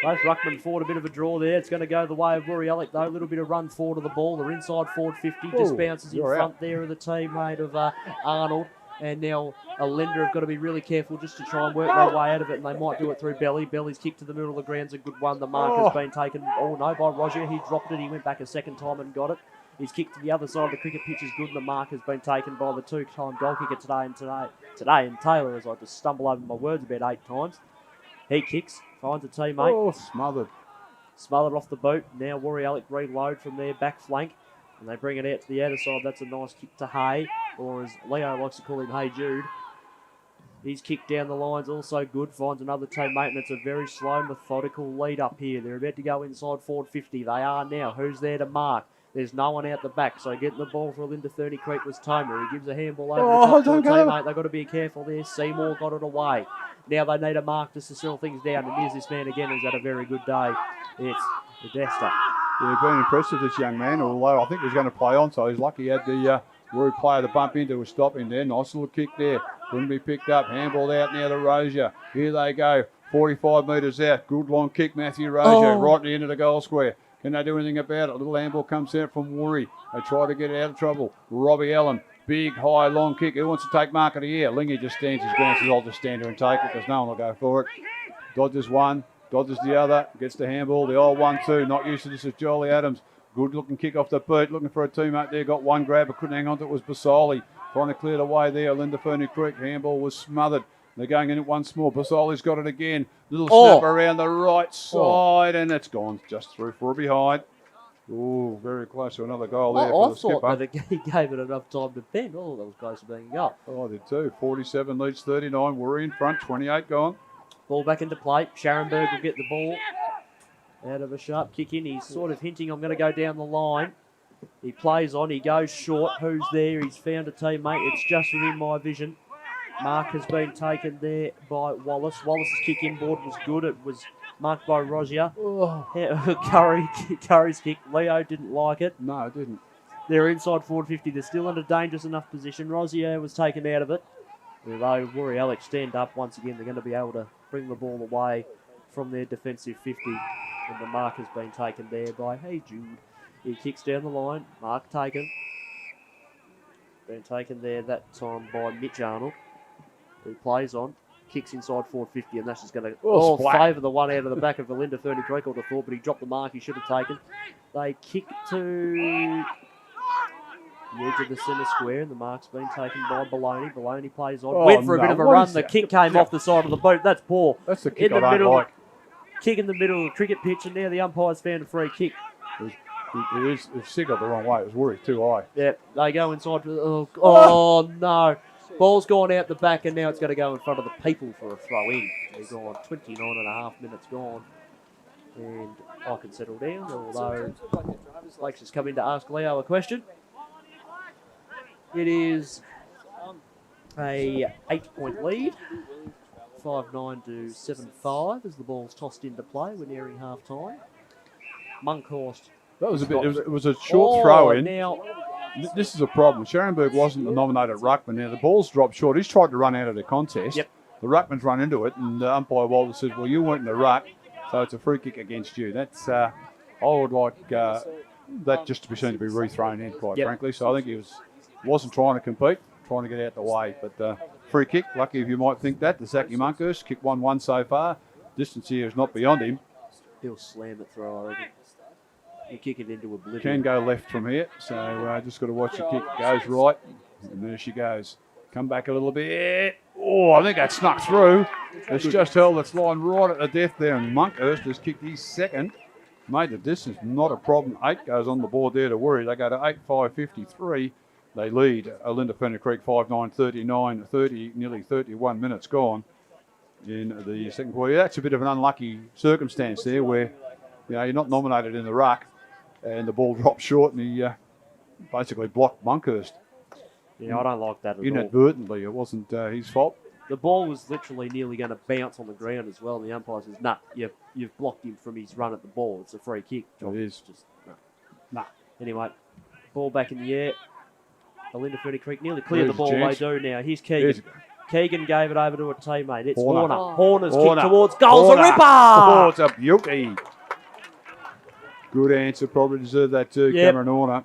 Both ruckman forward, a bit of a draw there. It's going to go the way of Woori though. A little bit of run forward of the ball. They're inside forward 50. Just Ooh, bounces in you're front out. there of the teammate of Arnold. And now Olinda have got to be really careful just to try and work their way out of it. And they might do it through Belly. Belly's kick to the middle of the ground's a good one. The mark has been taken, by Roger. He dropped it. He went back a second time and got it. His kick to the other side of the cricket pitch is good. And the mark has been taken by the two-time goal kicker today. And Taylor, as I just stumble over my words about 8 times. He kicks, finds a teammate. Oh, smothered. Smothered off the boot. Now Woori reload from their back flank. And they bring it out to the outer side. That's a nice kick to Hay, or as Leo likes to call him, Hey Jude. He's kicked down the lines, also good. Finds another teammate, and it's a very slow, methodical lead up here. They're about to go inside forward 50. They are now. Who's there to mark? There's no one out the back, so getting the ball for Olinda Ferny Creek was Tomer. He gives a handball over the top to a teammate. They've got to be careful there. Seymour got it away. Now they need a mark just to settle things down, and here's this man again who's had a very good day. It's Modesta. Yeah, been impressed with this young man, although I think he's going to play on, so he's lucky he had the Woori player to bump into a stop in there. Nice little kick there. Couldn't be picked up. Handball out now to Rozier. Here they go. 45 metres out. Good long kick, Matthew Rozier, right at the end of the goal square. Can they do anything about it? A little handball comes out from Woori. They try to get it out of trouble. Robbie Allen. Big, high, long kick. Who wants to take mark of the year? Lingy just stands his ground, says, I'll just stand here and take it because no one will go for it. Dodges one, dodges the other, gets the handball. The old 1-2. Not used to this is Jolie Adams. Good looking kick off the boot, looking for a teammate there. Got one grab, but couldn't hang on to it. Was Basoli. Trying to clear the way there. Olinda Ferny Creek. Handball was smothered. They're going in it once more. Basoli's got it again. Little snap around the right side, and it's gone just through for a behind. Oh, very close to another goal there for the skipper. I thought that he gave it enough time to bend. Oh, that was close to being a goal. Oh, I did too. 47 leads 39. Woori in front. 28 gone. Ball back into play. Scharenberg will get the ball out of a sharp kick in. He's sort of hinting, I'm going to go down the line. He plays on. He goes short. Who's there? He's found a teammate. It's just within my vision. Mark has been taken there by Wallace. Wallace's kick inboard was good. It was marked by Rozier. Curry's kick. Leo didn't like it. No, I didn't. They're inside forward 50. They're still in a dangerous enough position. Rozier was taken out of it. Although Woori Yallock stand up once again, they're going to be able to bring the ball away from their defensive 50. And the mark has been taken there by Hey Jude. He kicks down the line. Mark taken. Been taken there that time by Mitch Arnold. He plays on, kicks inside 450, and that's just going to favour the one out of the back of Olinda Ferny Creek, I would have thought, but he dropped the mark he should have taken. They kick to the edge of the centre square, and the mark's been taken by Baloney. Baloney plays on, went for a bit of a run. The kick came off the side of the boot. That's poor. That's the kick I don't like. Kick in the middle of the cricket pitch, and now the umpire's found a free kick. It signalled the wrong way. It was Woori too high. Yeah, they go inside. Oh no. Ball's gone out the back, and now it's going to go in front of the people for a throw in. They've gone 29 and a half minutes gone. And I can settle down, although Blake's just come in to ask Leo a question. It is a 8-point lead. 5-9 to 7-5 as the ball's tossed into play. We're nearing half time. Monkhorst. That was a bit. It was a short throw in. Now, this is a problem. Scharenberg wasn't the nominated ruckman. Now the ball's dropped short. He's tried to run out of the contest. Yep. The ruckman's run into it, and umpire Walter says, "Well, you weren't in the ruck, so it's a free kick against you." That's I would like that just to be seen to be rethrown in, quite frankly. So I think he wasn't trying to compete, trying to get out the way. But free kick. Lucky if you might think that. The Zaki Monkhorst kicked 1-1 so far. Distance here is not beyond him. He'll slam it through, I reckon. You kick it into oblivion. Can go left from here, so just got to watch the kick. Goes right, and there she goes. Come back a little bit. Oh, I think that snuck through. It's just held its line right at the death there, and Monkhorst has kicked his second. Made the distance, not a problem. 8 goes on the board there to Woori. They go to 8-5-53. They lead Olinda Ferny Creek 5-9, 39, 30, nearly 31 minutes gone in the second quarter. That's a bit of an unlucky circumstance there where you're not nominated in the ruck and the ball dropped short and he basically blocked Monkhorst. Yeah, I don't like that at all. Inadvertently, it wasn't his fault. The ball was literally nearly going to bounce on the ground as well. And the umpire says, "Nah, you've blocked him from his run at the ball. It's a free kick." It is. Just nah. Anyway, ball back in the air. Olinda Ferny Creek nearly cleared the ball. They do now. Here's Keegan. Keegan gave it over to a teammate. It's Horner. Horner's kick towards goals. A ripper! Oh, it's a beauty. Good answer. Probably deserved that too, Cameron Horner.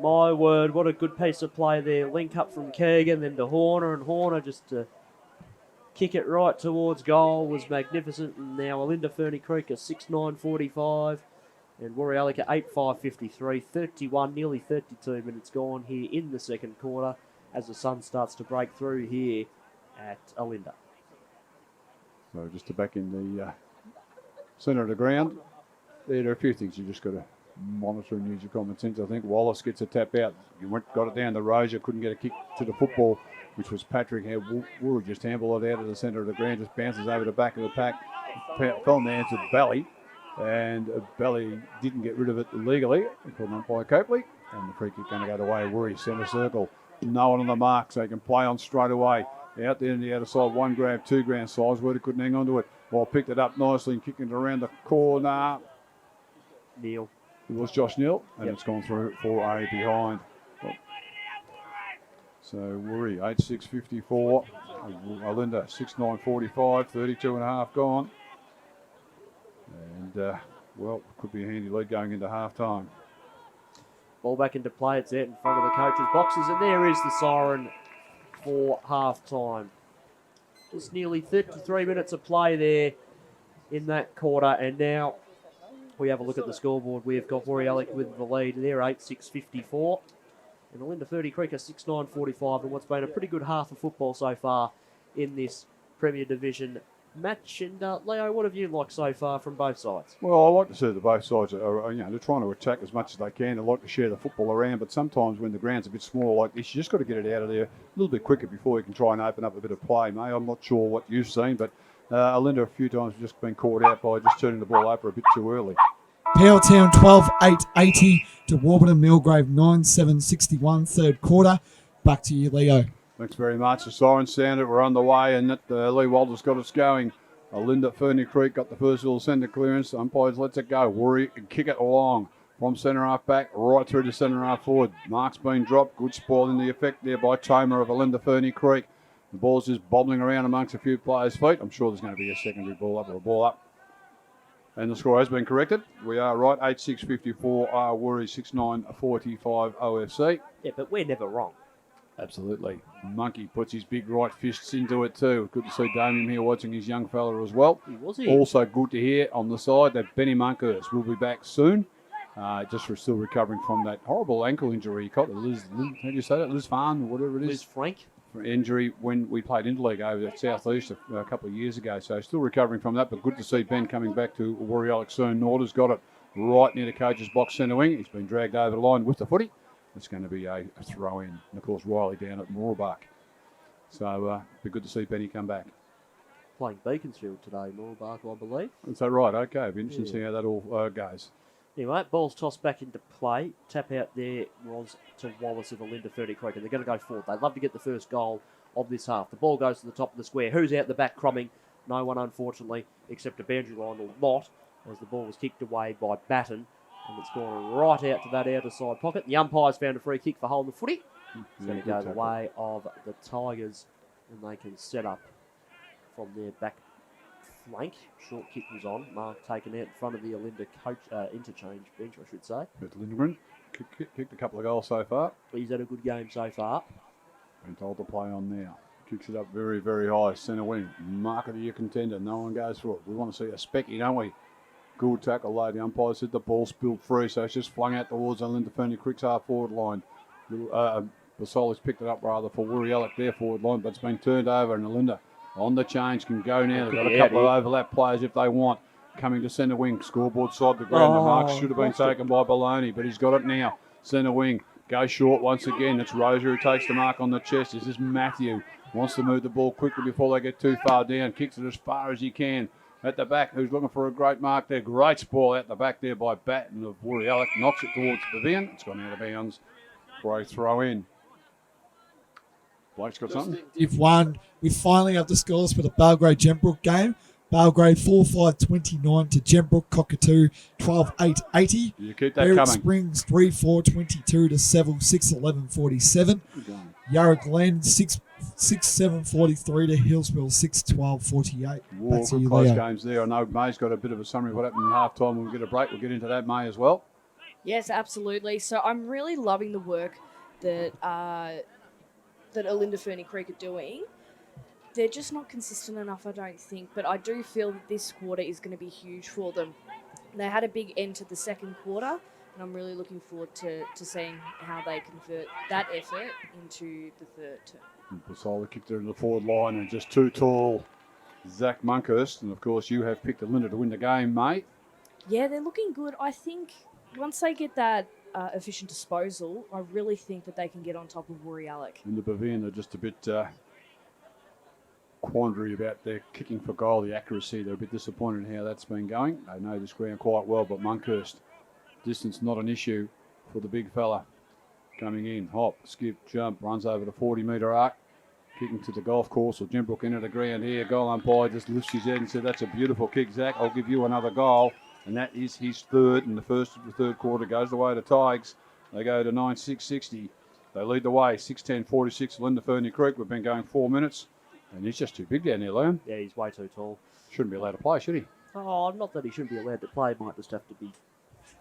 My word, what a good piece of play there. Link up from Keegan, then to Horner, and Horner just to kick it right towards goal was magnificent. And now Olinda Ferny Creek are 6-9-45, and Woori Yallock at 8-5-53, 31, nearly 32 minutes gone here in the second quarter as the sun starts to break through here at Olinda. So just to back in the centre of the ground, there are a few things you just got to monitor and use your common sense. I think Wallace gets a tap out. He got it down to Rozier, couldn't get a kick to the football, which was Patrick. Woori just handball it out of the centre of the ground, just bounces over the back of the pack, fell in the hands of Belly, and Belly didn't get rid of it legally, called on by Copley, and the free kick going to go to way. Woori centre circle, no one on the mark, so he can play on straight away. Out there on the outer side, 1 grab, 2 grand size. Woori couldn't hang on to it. Well, picked it up nicely and kicking it around the corner. Neil. It was Josh Neal, and it's gone through for a behind. So Woori, 8-6-54. Olinda, 6-9-45, 32 and a half gone. And, could be a handy lead going into half-time. Ball back into play. It's out in front of the coaches' boxes, and there is the siren for half-time. Just nearly 33 minutes of play there in that quarter, and now we have a look at the scoreboard. We've got Woori Yallock with the lead. They're 8-6-54. And Olinda Ferny Creek are 6-9-45 in what's been a pretty good half of football so far in this Premier Division match. And Leo, what have you liked so far from both sides? Well, I like to see that both sides are, they're trying to attack as much as they can. They like to share the football around, but sometimes when the ground's a bit smaller like this, you just got to get it out of there a little bit quicker before you can try and open up a bit of play, mate. I'm not sure what you've seen, but Olinda a few times have just been caught out by just turning the ball over a bit too early. Powelltown 12-8-80 to Warburton Millgrave 9-7-61 third quarter. Back to you, Leo. Thanks very much. The siren sounded. We're on the way, and Lee Walter's got us going. Olinda Ferny Creek got the first little centre clearance. Umpires lets it go. Woori can kick it along from centre half back right through to centre half forward. Mark's been dropped. Good spoil in the effect there by Tomer of Olinda Ferny Creek. The ball's just bobbling around amongst a few players' feet. I'm sure there's going to be a secondary ball up or a ball up. And the score has been corrected. We are right. 8-6-54 Woori 6-9-45 OFC. Yeah, but we're never wrong. Absolutely. Monkey puts his big right fists into it too. Good to see Damien here watching his young fella as well. He was here. Also good to hear on the side that Benny Monkhurst will be back soon. Just for still recovering from that horrible ankle injury he caught. How do you say that? Liz Farn or whatever it is. Liz Frank. Injury when we played Interleague over at South East a couple of years ago. So still recovering from that, but good to see Ben coming back to Woori Yallock soon. Norder's got it right near the coach's box centre wing. He's been dragged over the line with the footy. It's going to be a throw-in. And, of course, Riley down at Moorbuck. So, be good to see Benny come back. Playing Beaconsfield today, Moorbuck, I believe. Is that right? Okay. It'll be interesting to see how that all goes. Anyway, ball's tossed back into play. Tap out there was to Wallace of Olinda Ferny Creek, and they're going to go forward. They'd love to get the first goal of this half. The ball goes to the top of the square. Who's out the back crumbing? No one, unfortunately, except a boundary line or not, as the ball was kicked away by Batten. And it's gone right out to that outer side pocket. The umpires found a free kick for holding the footy. It's going to go the way of the Tigers, and they can set up from their back flank. Short kick was on. Mark taken out in front of the Olinda coach interchange bench, I should say. But Lindgren kicked a couple of goals so far. He's had a good game so far. Been told to play on now. Kicks it up very, very high. Centre wing. Mark of the year contender. No one goes through it. We want to see a specky, don't we? Good tackle, though. The umpire said the ball spilled free, so it's just flung out towards Olinda Ferny Creek's half forward line. Basoli's picked it up rather for Woori Yallock, their forward line, but it's been turned over, and Olinda on the change can go now. They've got a couple of overlap players if they want. Coming to centre wing, scoreboard side the ground. The mark should have been taken by Baloney, but he's got it now. Centre wing, go short once again. It's Roser who takes the mark on the chest. This is Matthew. Wants to move the ball quickly before they get too far down. Kicks it as far as he can. At the back, who's looking for a great mark there. Great spoil out the back there by Batten of Woori Yallock. Knocks it towards Pavilion. It's gone out of bounds for a throw in. Blake's got something. You've won. We finally have the scores for the Belgrade Gembrook game. Belgrade 4-5-29 to Gembrook Cockatoo 12-8-80. You keep that Berwick coming. Springs 3-4-22 to Seville 6-11-47. Yarra Glen 6-7-43 to Hillsville 6-12-48. War, good close games there. I know May's got a bit of a summary of what happened in half time. When we get a break, we'll get into that, May, as well. Yes, absolutely. So I'm really loving the work that that Olinda Ferny Creek are doing. They're just not consistent enough, I don't think, but I do feel that this quarter is going to be huge for them. They had a big end to the second quarter, and I'm really looking forward to seeing how they convert that effort into the third term. Basola kicked it in the forward line, and just too tall, Zach Monkhurst. And, of course, you have picked Olinda to win the game, mate. Yeah, they're looking good. I think once they get that efficient disposal, I really think that they can get on top of Woori Yallock. In the Pavilion, they're just a bit quandary about their kicking for goal, the accuracy. They're a bit disappointed in how that's been going. They know this ground quite well, but Monkhurst, distance not an issue for the big fella. Coming in, hop, skip, jump, runs over the 40-metre arc, kicking to the golf course or Gembrook into the ground here. Goal umpire just lifts his head and said, "That's a beautiful kick, Zach. I'll give you another goal." And that is his third, and the first of the third quarter goes the way to Tigers. They go to 9-6-60. They lead the way, 6-10-46, Olinda Ferny Creek. We've been going 4 minutes, and he's just too big down there, Liam. Yeah, he's way too tall. Shouldn't be allowed to play, should he? Oh, not that he shouldn't be allowed to play. Might just have to be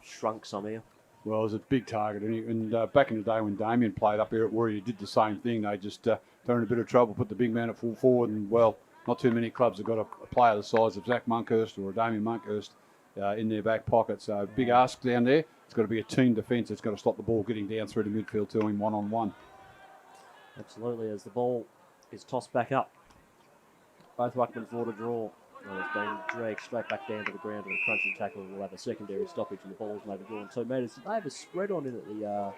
shrunk somehow. Well, it was a big target. And back in the day when Damien played up here at Woori, he did the same thing. They just they're in a bit of trouble, put the big man at full forward, and, well, not too many clubs have got a player the size of Zach Monkhurst or a Damien Monkhurst in their back pocket. So big ask down there. It's got to be a team defence. It's got to stop the ball getting down through the midfield to him one-on-one. Absolutely, as the ball is tossed back up. Both ruckmen for to draw. And it's been dragged straight back down to the ground with a crunching tackle, and we'll have a secondary stoppage, and the ball's maybe drawn 2 metres. They have a spread on it at the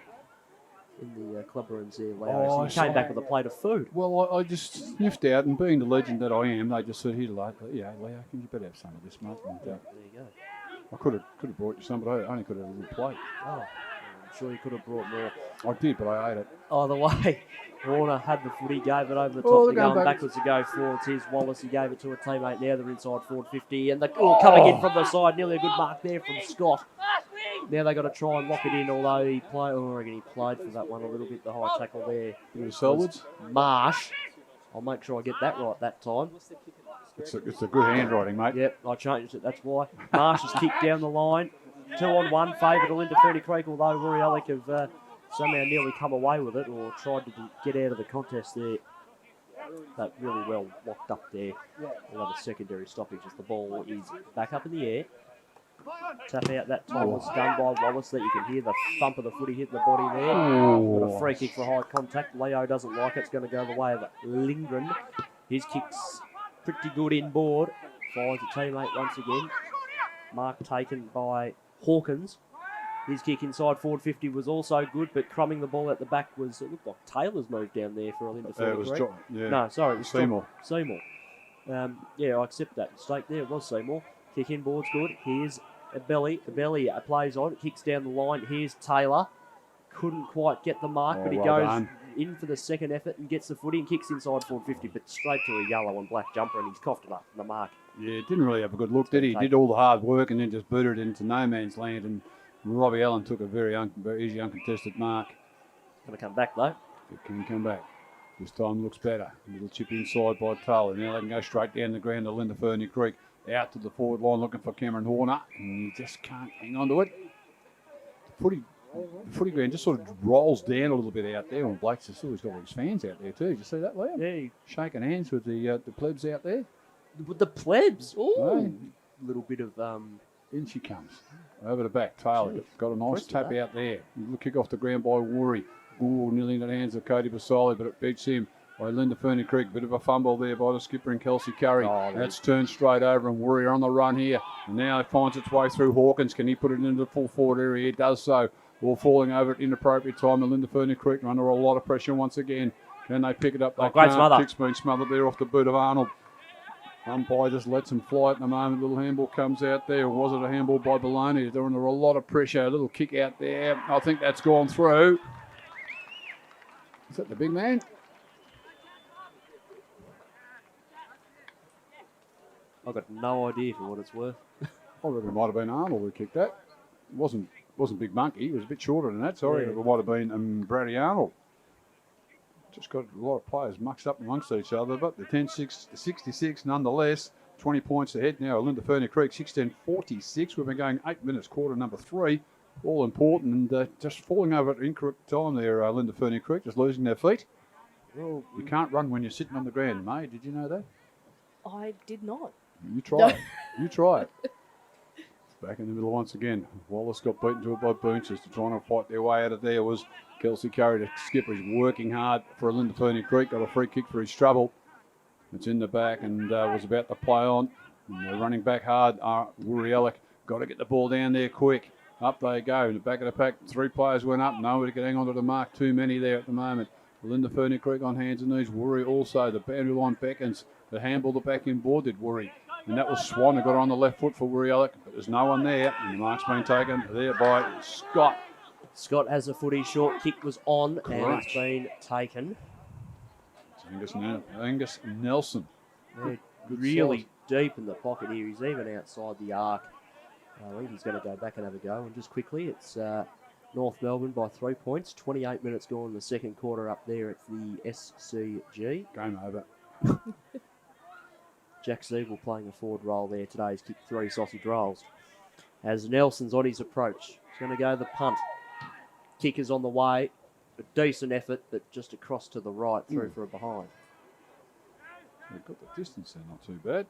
in the club rooms there, Leo. So he came back with a plate of food. Well, I just sniffed out, and being the legend that I am, they just said, "Here, Leo, can you better have some of this, mate?" And, There you go. I could have brought you some, but I only could have a little plate. Oh, I'm sure you could have brought more. I did, but I ate it. Either way, Warner had the footy, gave it over the top. Oh, They're they're going going backwards to go forwards. Here's Wallace. He gave it to a teammate. Now they're inside forward 50. And the coming in from the side. Nearly a good mark there from Scott. Now they got to try and lock it in, although he played. Oh, I reckon he played for that one a little bit. The high tackle there. Bit of Selwoods. Marsh. I'll make sure I get that right that time. It's a good handwriting, mate. Yep, I changed it. That's why. Marsh has kicked down the line. 2-on-1, favoured Olinda Ferny Creek, although Woori Yallock have somehow nearly come away with it or tried to get out of the contest there. That really well locked up there. We'll have a secondary stoppage as the ball is back up in the air. Tap out that time was done by Wallace, that you can hear the thump of the footy hitting the body there. Got a free kick for high contact. Leo doesn't like it. It's going to go the way of Lindgren. His kick's pretty good inboard. Finds a teammate once again. Mark taken by Hawkins. His kick inside forward 50 was also good, but crumbing the ball at the back was, it looked like Taylor's moved down there for Olinda. It was John, yeah. No, sorry, it was Seymour. Seymour. Yeah, I accept that mistake there. It was Seymour. Kick inboard's good. Here's a belly. The belly plays on. Kicks down the line. Here's Taylor. Couldn't quite get the mark, but he well goes done. in for the second effort and gets the footy and kicks inside forward 50, but straight to a yellow and black jumper, and he's coughed it up from the mark. Yeah, didn't really have a good look, did he? He did all the hard work and then just booted it into no man's land, and Robbie Allen took a very easy, uncontested mark. Going to come back, though. It can come back. This time looks better. A little chip inside by Taylor. Now they can go straight down the ground to Olinda Ferny Creek. Out to the forward line looking for Cameron Horner, and he just can't hang on to it. The footy ground just sort of rolls down a little bit out there, and Blake's just always got all his fans out there too. Did you see that, Liam? Yeah. Shaking hands with the plebs out there. With the plebs. Oh, Hey. little bit of In she comes. Over the back. Taylor got a nice tap out there. Little kick off the ground by Woori. Ooh, nearly in the hands of Cody Basoli, but it beats him by Olinda Ferny Creek. Bit of a fumble there by the skipper and Kelsey Curry. That's turned straight over, and Woori are on the run here. And now it finds its way through Hawkins. Can he put it into the full forward area? He does so. Ball falling over at inappropriate time. Olinda Ferny Creek are under a lot of pressure once again. Can they pick it up? They great can't. smother. Kick's been smothered there off the boot of Arnold. Umpire just lets him fly at the moment. Little handball comes out there. Was it a handball by Baloney? They're under a lot of pressure. A little kick out there. I think that's gone through. Is that the big man? I've got no idea for what it's worth. I reckon it might have been Arnold who kicked that. It wasn't Big Monkey. He was a bit shorter than that. Sorry, Yeah. it might have been Brady Arnold. Just got a lot of players muxed up amongst each other, but the 10-66 nonetheless. 20 points ahead now. Olinda Ferny Creek 16-46. We've been going 8 minutes, quarter number 3. All important, and just falling over at incorrect time there. Olinda Ferny Creek just losing their feet. Well, You can't run when you're sitting on the ground, May. Did you know that? I did not. You try it. You try it. It's back in the middle once again. Wallace got beaten to it by Boonches. To trying to fight their way out of there was Kelsey Curry. The skipper is working hard for Olinda Ferny Creek. Got a free kick for his trouble. It's in the back and was about to play on. And they're running back hard. Woori Yallock got to get the ball down there quick. Up they go. In the back of the pack, 3 players went up. Nobody could hang on to the mark. Too many there at the moment. Olinda Ferny Creek on hands and knees. Woori also. The boundary line beckons. The handball the back in board did Woori. And that was Swan who got her on the left foot for Woori Yallock. But there's no one there. And the mark's been taken there by Scott. Scott has a footy. Short kick was on and Crunch. it's been taken. It's Angus Nelson. They're Good really deep in the pocket here. He's even outside the arc. I think he's going to go back and have a go. And just quickly, it's North Melbourne by 3 points. 28 minutes gone in the second quarter up there at the SCG. Game over. Jack Siegel playing a forward role there today. He's kicked 3 sausage rolls. As Nelson's on his approach. He's going to go the punt. Kick is on the way. A decent effort, but just across to the right through for a behind. They've got the distance there, not too bad.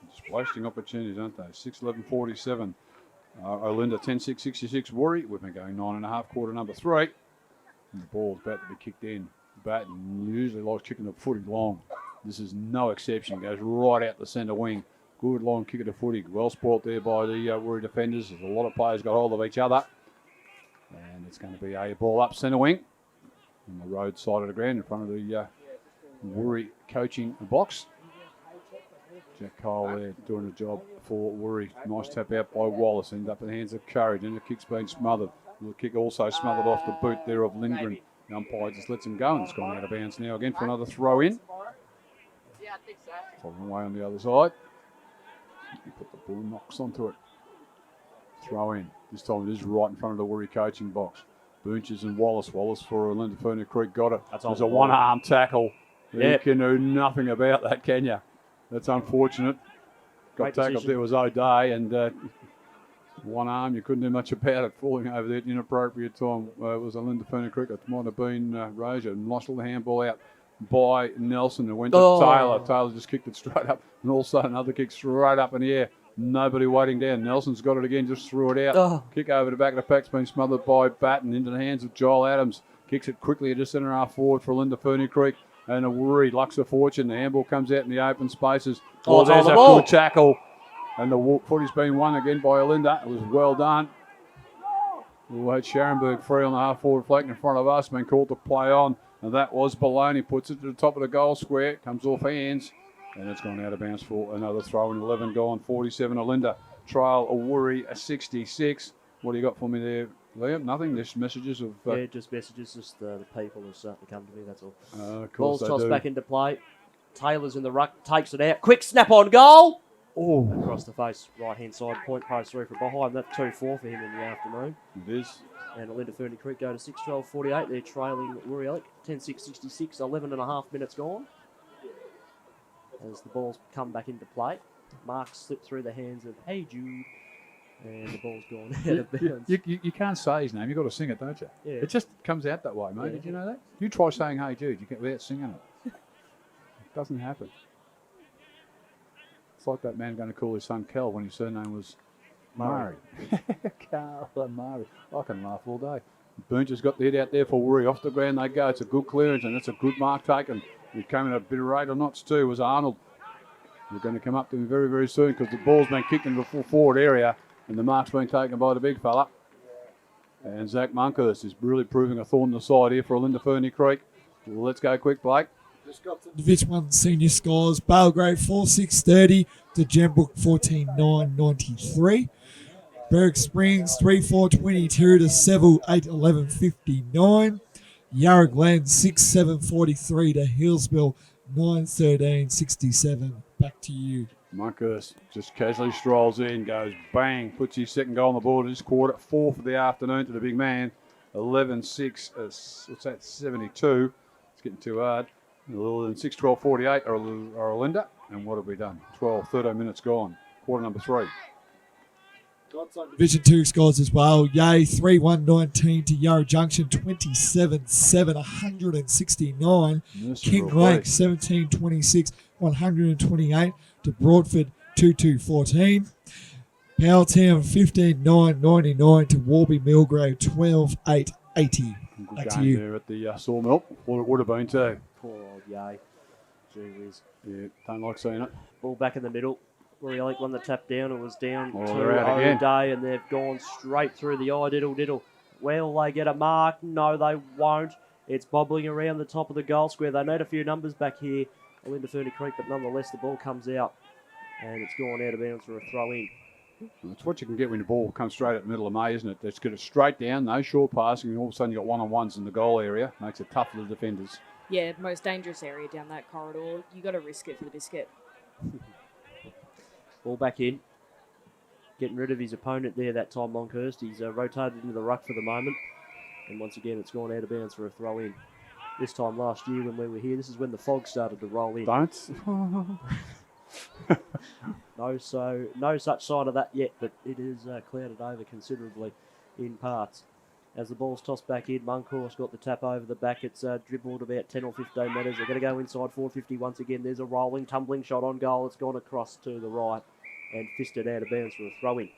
Just wasting opportunities, aren't they? 6-11-47. Olinda 10-6-66 Woori. We've been going 9.5, quarter number 3. And the ball's about to be kicked in. Batten usually likes kicking the footy long. This is no exception. Goes right out the centre wing. Good long kick of the footy. Well spoilt there by the Woori defenders. There's a lot of players got hold of each other. And it's going to be a ball up centre wing. On the road side of the ground in front of the Woori coaching box. Jack Cole there doing a job for Woori. Nice tap out by Wallace. End up in the hands of Courage. And the kick's been smothered. The kick also smothered off the boot there of Lindgren. The umpire just lets him go, and it's gone out of bounds now again for another throw in. It's a long way on the other side. You put the ball knocks onto it. Throw in. This time it is right in front of the Woori coaching box. Boonches and Wallace. Wallace for Olinda Ferny Creek got it. There's a one-arm tackle. You can do nothing about that, can you? That's unfortunate. Got tackled there was O'Day, and one arm, you couldn't do much about it, falling over there at an inappropriate time. It was Olinda Ferny Creek. It might have been Rozier, and lost the handball out by Nelson, and went to Taylor. Taylor just kicked it straight up, and also another kick straight up in the air. Nobody waiting down. Nelson's got it again, just threw it out. Kick over the back of the pack's been smothered by Batten into the hands of Joel Adams. Kicks it quickly to centre half forward for Olinda Ferny Creek. And a Woori, Lux of Fortune. The handball comes out in the open spaces. There's a good tackle. And the footy's been won again by Olinda. It was well done. We'll have Scharenberg free on the half forward flank in front of us. Been called to play on. And that was Baloney. Puts it to the top of the goal square. Comes off hands. And it's gone out of bounds for another throw in. 11 gone. 47 Olinda. Trail a Woori a 66. What do you got for me there, Liam? Nothing. Just messages of... just messages. Just the people are starting to come to me, that's all. Ball's tossed back into play. Taylor's in the ruck. Takes it out. Quick snap on goal. Across the face. Right-hand side. Point post through from behind. That's 2-4 for him in the afternoon. It is. And Olinda Ferny Creek go to 6-12-48. They're trailing Woori 10-6-66. 11.5 minutes gone. As the ball's come back into play. Mark slipped through the hands of Hey Jude. And the ball's gone out of bounds. You can't say his name. You've got to sing it, don't you? Yeah. It just comes out that way, mate. Did you know that? You try saying Hey Jude without singing it. It doesn't happen. It's like that man going to call his son Kel when his surname was Murray. Carl and Murray. I can laugh all day. Boonch has got the head out there for Woori. Off the ground they go. It's a good clearance, and it's a good mark taken. He came in a bit of rate or knots too. Was Arnold. We're going to come up to him very, very soon because the ball's been kicked into the full forward area, and the mark's been taken by the big fella. And Zach Monkhurst is really proving a thorn in the side here for Olinda Ferny Creek. Well, let's go quick, Blake. Division 1 senior scores. Balegrave 4-6-30 to Gembrook 14-9-93. Berwick Springs 3-4-22 to Seville 8-11-59. Yarra Glen 6-7-43 to Hillsville 9-13-67. Back to you. Monkhurst just casually strolls in, goes bang, puts his second goal on the board this quarter. 4 for the afternoon to the big man. 11-6, what's that, 72. It's getting too hard. 6-12-48 are Olinda. And what have we done? 13 minutes gone. Quarter number 3. Division 2 scores as well. Yay 3-1-19 to Yarra Junction 27-7 169. King Lake 17-26 128 to Broadford 2-2-14. Powelltown 15-9-99 to Warby Millgrave 12-8-80. Back to you. There at the sawmill. What it would have been too. Poor old Yay. Gee whiz. Yeah, don't like seeing it. Ball back in the middle. Woori won the tap down. It was down to O'Day, and they've gone straight through the eye. Diddle. Will they get a mark? No, they won't. It's bobbling around the top of the goal square. They need a few numbers back here. Olinda Ferny Creek, but nonetheless, the ball comes out and it's gone out of bounds for a throw in. That's what you can get when the ball comes straight at the middle of May, isn't it? Let's get it straight down, no short passing, and all of a sudden you've got one-on-ones in the goal area. Makes it tough for the defenders. Yeah, most dangerous area down that corridor. You got to risk it for the biscuit. Ball back in. Getting rid of his opponent there that time, Monkhurst. He's rotated into the ruck for the moment. And once again, it's gone out of bounds for a throw in. This time last year when we were here, this is when the fog started to roll in. Don't. No such sign of that yet, but it is clouded over considerably in parts. As the ball's tossed back in, Monkhurst got the tap over the back. It's dribbled about 10 or 15 metres. They're going to go inside 450 once again. There's a rolling, tumbling shot on goal. It's gone across to the right and fisted out of bounds for a throw-in.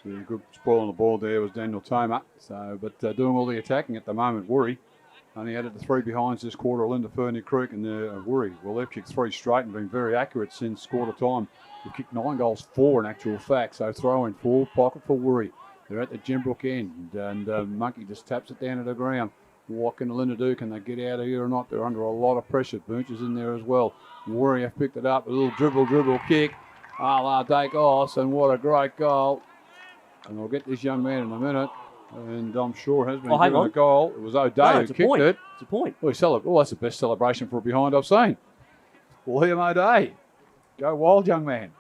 So a good spoil on the ball there was Daniel Tomer. So, but doing all the attacking at the moment, Woori. Only added the 3 behinds this quarter, Olinda, Ferny, Creek and Woori. Well, they've kicked 3 straight and been very accurate since quarter time. They've kicked 9 goals, 4 in actual fact. So throw in 4, pocket for Woori. They're at the Jimbrook end and Monkey just taps it down to the ground. What can Olinda do? Can they get out of here or not? They're under a lot of pressure. Booch is in there as well. Woori have picked it up. A little dribble kick. A la Dacos, and what a great goal. And I'll get this young man in a minute. And I'm sure has been given a goal. It was O'Day who kicked it. It's a point. Oh, that's the best celebration for a behind I've seen. William O'Day. Go wild, young man.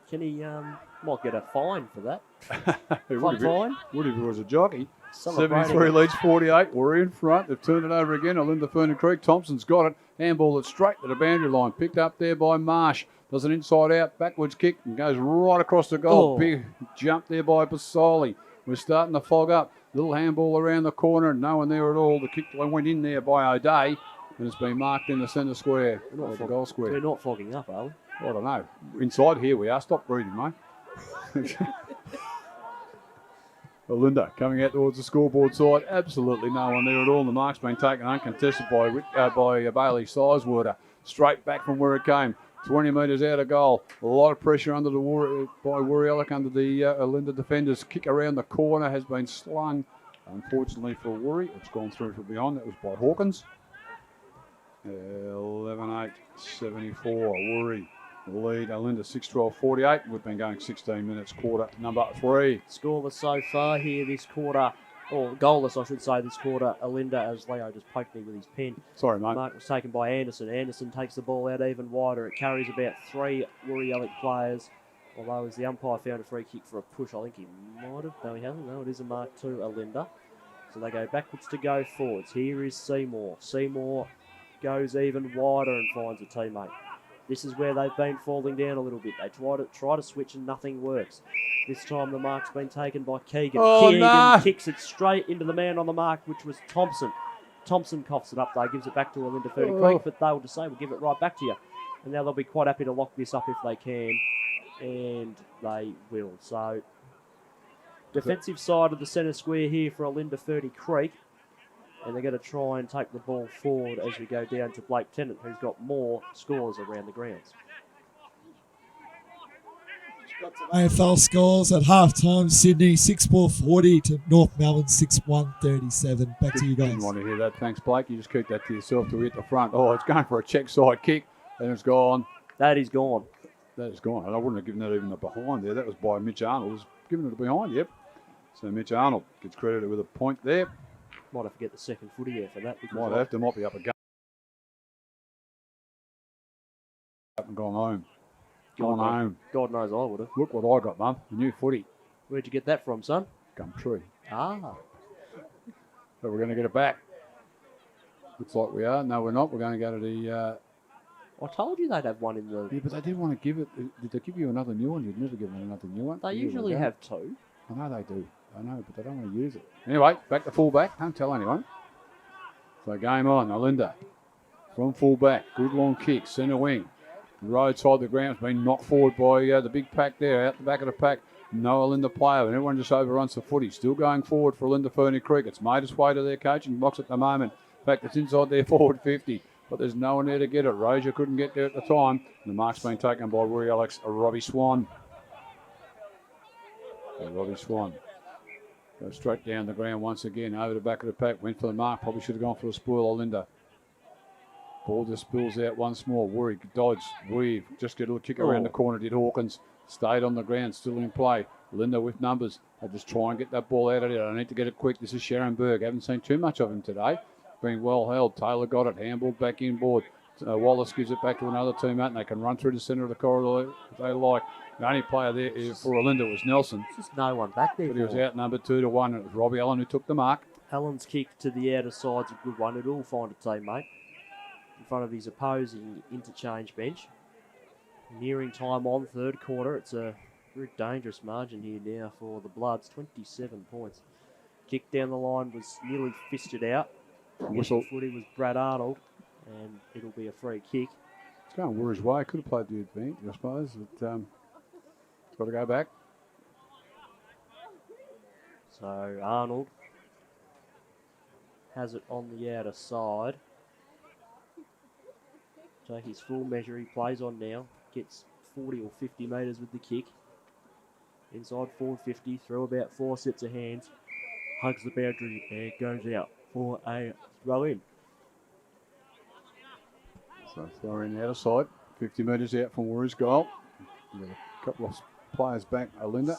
Can he might get a fine for that? It Fine. would if he was a jockey. Celebrating. 73 leads 48. We're in front. They've turned it over again. Olinda, Ferny Creek. Thompson's got it. Handball it straight to the boundary line. Picked up there by Marsh. Does an inside out backwards kick and goes right across the goal. Oh. Big jump there by Basoli. We're starting to fog up. Little handball around the corner. No one there at all. The kick went in there by O'Day and it's been marked in the centre square. We're The goal square. We're not fogging up, are we? I don't know. Inside here we are. Stop breathing, mate. Olinda coming out towards the scoreboard side. Absolutely no one there at all. The mark's been taken uncontested by Bailey Sizewater. Straight back from where it came. 20 metres out of goal. A lot of pressure under the by Woori under the Olinda defenders. Kick around the corner has been slung. Unfortunately for Woori, it's gone through from behind. That was by Hawkins. 11-8, 74. Woori lead. Olinda 6-12-48. We've been going 16 minutes. Quarter number 3. Scoreless so far here this quarter. Or goalless, I should say, this quarter. Olinda, as Leo just poked me with his pen. Sorry, mate. Mark was taken by Anderson. Anderson takes the ball out even wider. It carries about 3 Woori Yallock players. Although as the umpire found a free kick for a push, I think he might have. No, he hasn't. No, it is a mark to Olinda. So they go backwards to go forwards. Here is Seymour. Seymour goes even wider and finds a teammate. This is where they've been falling down a little bit. They try to switch and nothing works. This time the mark's been taken by Keegan. Keegan kicks it straight into the man on the mark, which was Thompson. Thompson coughs it up though, gives it back to Olinda Ferny Creek, but they will just say, we'll give it right back to you. And now they'll be quite happy to lock this up if they can, and they will. So, defensive side of the centre square here for Olinda Ferny Creek. And they're going to try and take the ball forward as we go down to Blake Tennant, who's got more scores around the grounds. Got some AFL scores at half-time. Sydney 6-4-40 to North Melbourne 6-1-37. Back to you guys. Didn't want to hear that. Thanks, Blake. You just keep that to yourself till we hit the front. Oh, it's going for a check side kick, and it's gone. That is gone. That is gone. And I wouldn't have given that even a behind there. That was by Mitch Arnold. It was giving it a behind, yep. So Mitch Arnold gets credited with a point there. Might have to get the second footy there for that. Might be up a game. Up and gone home. Gone home. God knows I would have. Look what I got, Mum. A new footy. Where'd you get that from, son? Gumtree. Ah. So we're going to get it back. Looks like we are. No, we're not. We're going to go to the... I told you they'd have one in the... Yeah, but they did want to give it... Did they give you another new one? You'd never give them another new one. They usually have 2. I know they do. I know, but they don't want to use it. Anyway, back to full-back. Don't tell anyone. So game on. Olinda from full-back. Good long kick. Centre wing. Roadside the ground's been knocked forward by the big pack there. Out the back of the pack. No Olinda player. And everyone just overruns the footy. Still going forward for Olinda Ferny Creek. It's made its way to their coaching box at the moment. In fact, it's inside their forward 50. But there's no one there to get it. Rozier couldn't get there at the time. And the mark's been taken by Woori Alex, Robbie Swan. Robbie Swan. Goes straight down the ground once again, over the back of the pack. Went for the mark, probably should have gone for a spoil, Olinda. Ball just spills out once more. Woori dodge, weave, just get a little kick around the corner, did Hawkins. Stayed on the ground, still in play. Olinda with numbers. They just try and get that ball out of there. I need to get it quick. This is Sharon Berg. Haven't seen too much of him today. Been well held. Taylor got it, handball back inboard. Wallace gives it back to another teammate, and they can run through the centre of the corridor if they like. The only player there for Olinda was Nelson. There's just no one back there. But he was outnumbered 2-1. It was Robbie Allen who took the mark. Allen's kick to the outer side's a good one. It'll find a teammate in front of his opposing interchange bench. Nearing time on, third quarter. It's a very dangerous margin here now for the Bloods. 27 points. Kick down the line was nearly fisted out. Whistle. Footy was Brad Arnold, and it'll be a free kick. It's going Woori's way. Could have played the advantage, I suppose. It's got to go back. So Arnold has it on the outer side. Take his full measure. He plays on now. Gets 40 or 50 metres with the kick. Inside 450. Throw about 4 sets of hands. Hugs the boundary and goes out for a throw in. So throw in the outer side. 50 metres out from Woori's goal. We've got a couple of players back, Olinda.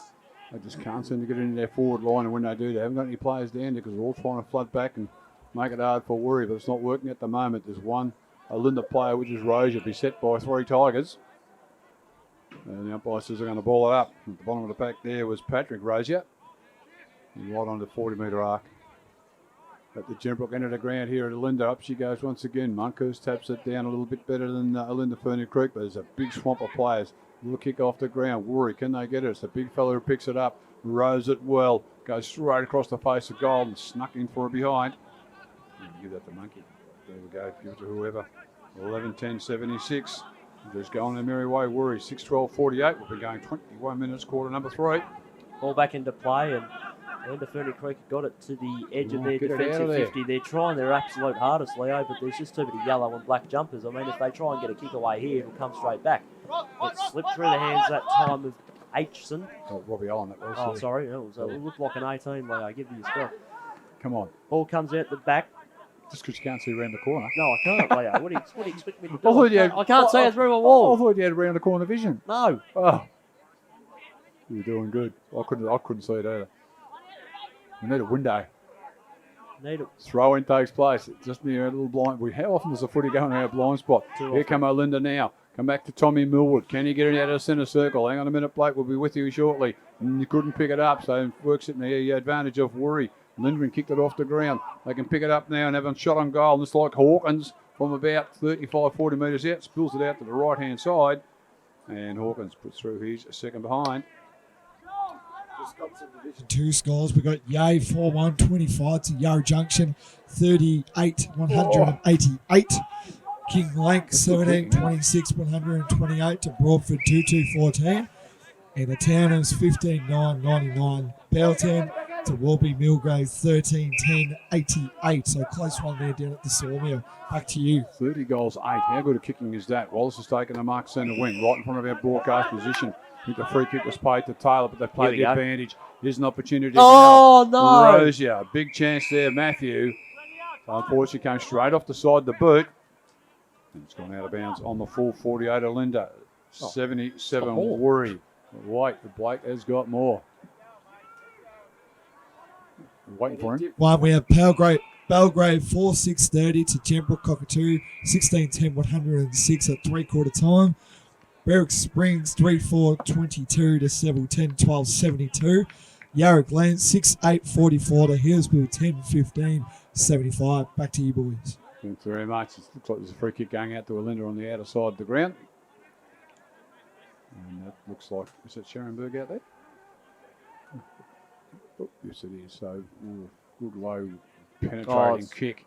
They just can't seem to get into their forward line, and when they do, they haven't got any players down there because they're all trying to flood back and make it hard for Woori, but it's not working at the moment. There's one Olinda player, which is Rozier, beset by 3 Tigers. And the umpire says they're going to ball it up. At the bottom of the pack there was Patrick Rozier. Right on the 40-metre arc. At the Gembrook end of the ground here at Olinda, up she goes once again. Monkhurst taps it down a little bit better than Olinda Ferny Creek, but there's a big swamp of players. Little kick off the ground. Woori, can they get it? It's the big fella who picks it up. Rows it well. Goes straight across the face of goal and snuck in for a behind. Give that to Monkey. There we go. Give it to whoever. 11-10-76. Just going the merry way. Woori 6-12-48. We'll be going 21 minutes, quarter number 3. Ball back into play, and Olinda Ferny Creek got it to the edge of their Get it out defensive of there. 50. They're trying their absolute hardest, Leo, but there's just too many yellow and black jumpers. I mean, if they try and get a kick away here, it'll come straight back. It slipped through the hands that time of Aitchison. Oh, Robbie Allen, that was. Oh, sorry. It looked like an 18, Leo. I give you a spell. Come on. Ball comes out the back. Just because you can't see around the corner. No, I can't, Leo. What do you expect me to do? thought you had- I can't see it through a I wall. thought you had round the corner vision. No. Oh. You're doing good. I couldn't see it either. We need a window. Need it. Throw-in takes place. Just near a little blind. How often does the footy go in our blind spot? Too Here often. come Olinda now. Come back to Tommy Millwood. Can he get it out of the centre circle? Hang on a minute, Blake. We'll be with you shortly. And you couldn't pick it up, so it works at the advantage of Woori. Lindgren kicked it off the ground. They can pick it up now and have a shot on goal. And it's like Hawkins from about 35, 40 metres out. Spills it out to the right-hand side. And Hawkins puts through his second behind. Division 2 scores. We've got Yay 4-1-25 to Yarra Junction 38-188. King Lake 17-26-128 to Broadford 22-14. And the Towners 15-9-99. Belton to Warby Millgrave 13-10-88. So close one there down at the Sawmill. Back to you. 30 goals, 8. How good a kicking is that? Wallace has taken the mark centre wing, right in front of our broadcast position. I think the free kick was paid to Taylor, but they played we the go. advantage. Here's an opportunity. Oh, now. no. Rozier, big chance there, Matthew. Unfortunately, came straight off the side of the boot. And it's gone out of bounds on the full 48 Olinda. 77 ball. Woori. Wait, the Blake has got more. Waiting for him. One, we have Belgrave 4-6-30 to Gembrook Cockatoo 16-10-106 at three-quarter time. Berwick Springs 3-4-22 to Seville 10-12-72. Yarra Glen 6-8-44 to Hillsville 10-15-75. Back to you, boys. Thanks very much. It looks like there's a free kick going out to Olinda on the outer side of the ground. And that looks like, is that Sharonberg out there? Oh, yes, it is. So, good low penetrating kick.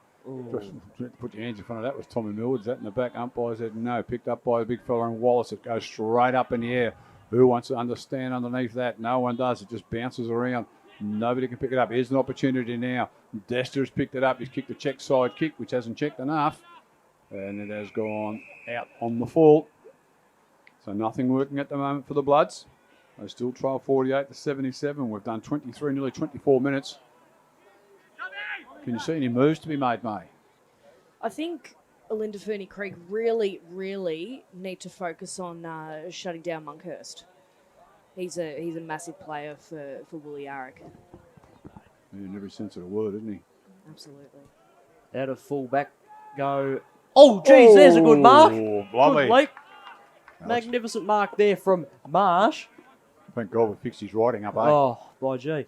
Just put your hands in front of that was Tommy Millwood. That in the back. Umpire said no. Picked up by the big fella in Wallace. It goes straight up in the air. Who wants to understand underneath that? No one does. It just bounces around. Nobody can pick it up. Here's an opportunity now. Dester has picked it up. He's kicked a check side kick, which hasn't checked enough. And it has gone out on the full. So nothing working at the moment for the Bloods. They still trail 48-77. We've done 23, nearly 24 minutes. Can you see any moves to be made, May? I think Olinda Ferny Creek really, really need to focus on shutting down Monkhurst. He's a massive player for Woolly Yarrick. In every sense of the word, isn't he? Absolutely. Out of full back go. Oh, geez, there's a good mark. Lovely. Good leap. Magnificent mark there from Marsh. Thank God we fixed his writing up, eh? Oh, by gee.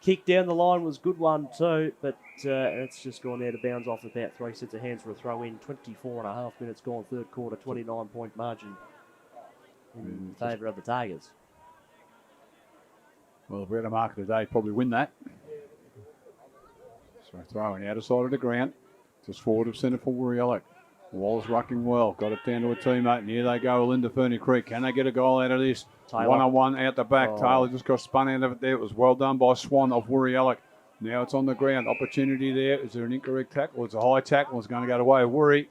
Kick down the line was a good one too, but it's just gone out of bounds off about 3 sets of hands for a throw in. 24.5 minutes gone, third quarter, 29-point margin in favour of the Tigers. Well, if we had a marker today, probably win that. So throwing outer side of the ground. Just forward of centre for Woori Yallock. Wallace rucking well. Got it down to a teammate. And here they go, Olinda Ferny Creek. Can they get a goal out of this? Taylor. One-on-one out the back. Oh. Taylor just got spun out of it there. It was well done by Swan of Woori Yallock. Now it's on the ground. Opportunity there. Is there an incorrect tackle? It's a high tackle. It's going to go the way of Woori.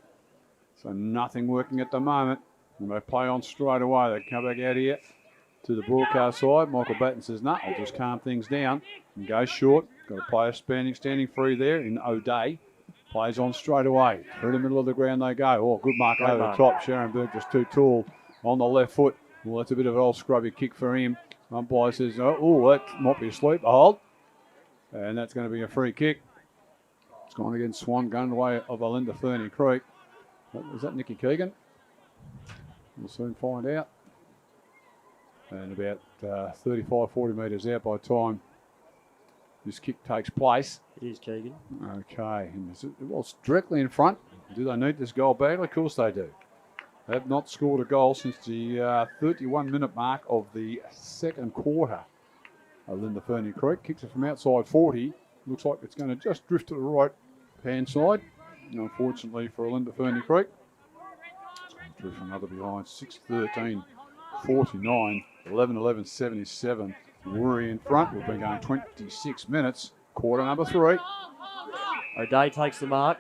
So nothing working at the moment. And they play on straight away. They come back out here to the broadcast side. Michael Batten says, no, I'll just calm things down and go short. Got a player standing free there in O'Day. Plays on straight away. Through the middle of the ground they go. Oh, good mark over the top. Sharon Berg just too tall on the left foot. Well, that's a bit of an old scrubby kick for him. Umpire says, oh, that might be a sleep. Hold. And that's going to be a free kick. It's gone against Swan, going the way of Olinda Ferny Creek. Is that Nicky Keegan? We'll soon find out. And about 35, 40 metres out by the time this kick takes place. It is Keegan. Okay. Well, it's directly in front. Do they need this goal badly? Of course they do. They have not scored a goal since the 31-minute mark of the second quarter. Olinda Ferny Creek kicks it from outside 40. Looks like it's going to just drift to the right-hand side. Unfortunately for Olinda Ferny Creek. It's going through for another behind. 6-13, 49, 11-11, 77. Woori in front. We've been going 26 minutes. Quarter number 3. O'Day takes the mark.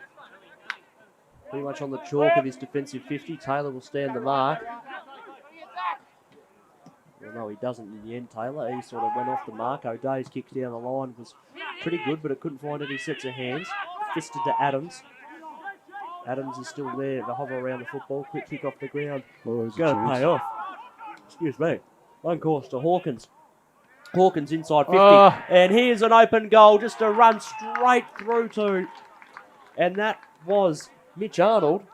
Pretty much on the chalk of his defensive 50. Taylor will stand the mark. Well, no, he doesn't in the end, Taylor. He sort of went off the mark. O'Day's kick down the line was pretty good, but it couldn't find any sets of hands. Fisted to Adams. Adams is still there to hover around the football. Quick kick off the ground. Going to pay off. Excuse me. One course to Hawkins. Hawkins inside 50. And here's an open goal just to run straight through to. And that was Mitch Arnold.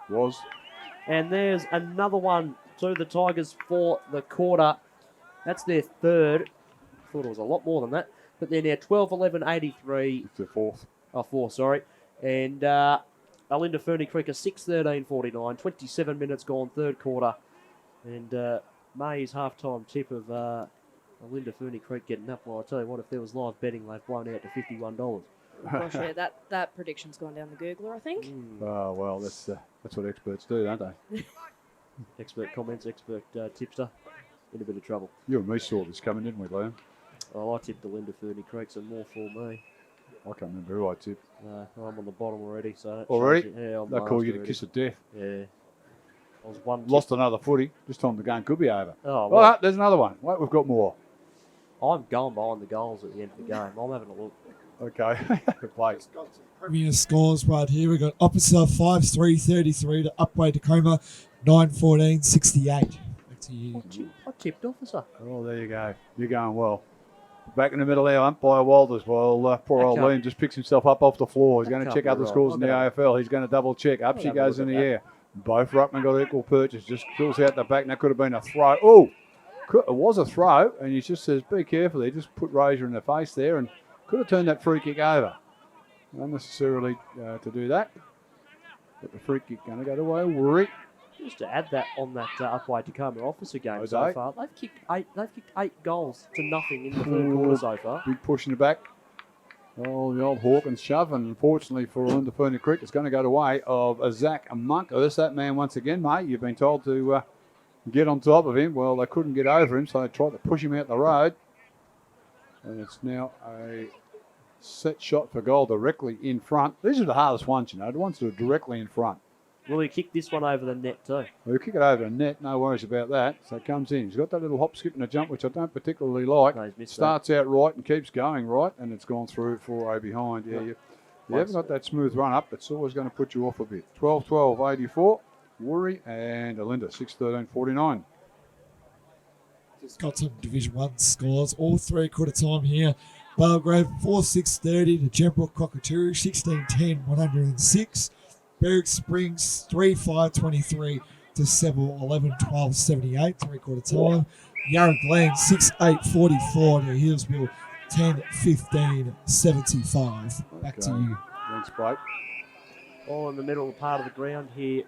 And there's another one to the Tigers for the quarter. That's their third. I thought it was a lot more than that. But they're now 12-11, 83. It's their fourth. Oh, 4, sorry. And Olinda Ferny Creek are 6-13, 49. 27 minutes gone, third quarter. And May's half-time tip of Olinda Ferny Creek getting up. Well, I tell you what, if there was live betting, they've blown out to $51. Gosh, yeah, that prediction's gone down the Googler, I think. Oh, well, that's what experts do, don't they? Expert comments, expert tipster. In a bit of trouble. You and me saw this coming, didn't we, Liam? Well, I tipped Olinda Ferny Creek, so more for me. I can't remember who I tipped. I'm on the bottom already. So already? Yeah, I'm They call you the already. kiss of death. Yeah. I was one. Lost another footy. This time the game could be over. Oh, well, there's another one. Wait, we've got more. I'm going behind the goals at the end of the game. I'm having a look. Okay. Good play. Premier scores right here. We've got Opposite 5-3-33 to Upway Tacoma 9-14-68. Back to you. I tipped officer. Oh, there you go. You're going well. Back in the middle there, umpire Walters. Well, poor old Liam just picks himself up off the floor. He's going to check other scores in the AFL. He's going to double check. Up she goes in the air. Both ruckmen got equal purchase. Just fills out the back. And that could have been a throw. Oh, it was a throw. And he just says, be careful. He just put Razor in the face there and could have turned that free kick over. Not necessarily to do that. But the free kick going to go to Woori. Just to add that on that Upway Tacoma officer game so far, they've kicked 8 goals to nothing in the third quarter so far. Big push in the back. Oh, the old Hawkins shove, and unfortunately for Olinda Ferny Creek, it's going to go the way of Zach Monkus. That man once again, mate. You've been told to get on top of him. Well, they couldn't get over him, so they tried to push him out the road. And it's now a set shot for goal directly in front. These are the hardest ones, you know, the ones that are directly in front. Will he kick this one over the net too? Well, he'll kick it over the net, no worries about that. So it comes in. He's got that little hop, skip and a jump, which I don't particularly like. No, he's missed Starts out right and keeps going right, and it's gone through for a behind. Yeah, you haven't got that smooth run up. It's always going to put you off a bit. 12-12, 84. Woori and Olinda, 6-13, 49. Just got some Division 1 scores. All three quarter time here. Belgrave 4-6-30 to Gembrook Cockatoo 16-10, 106. Berwick Springs 3-5-23 to Seville 11-12, 78, three-quarter time. Yarra Glen 6-8-44 to Hillsville 10-15, 75. Back to you. Thanks, Blake. All in the middle part of the ground here,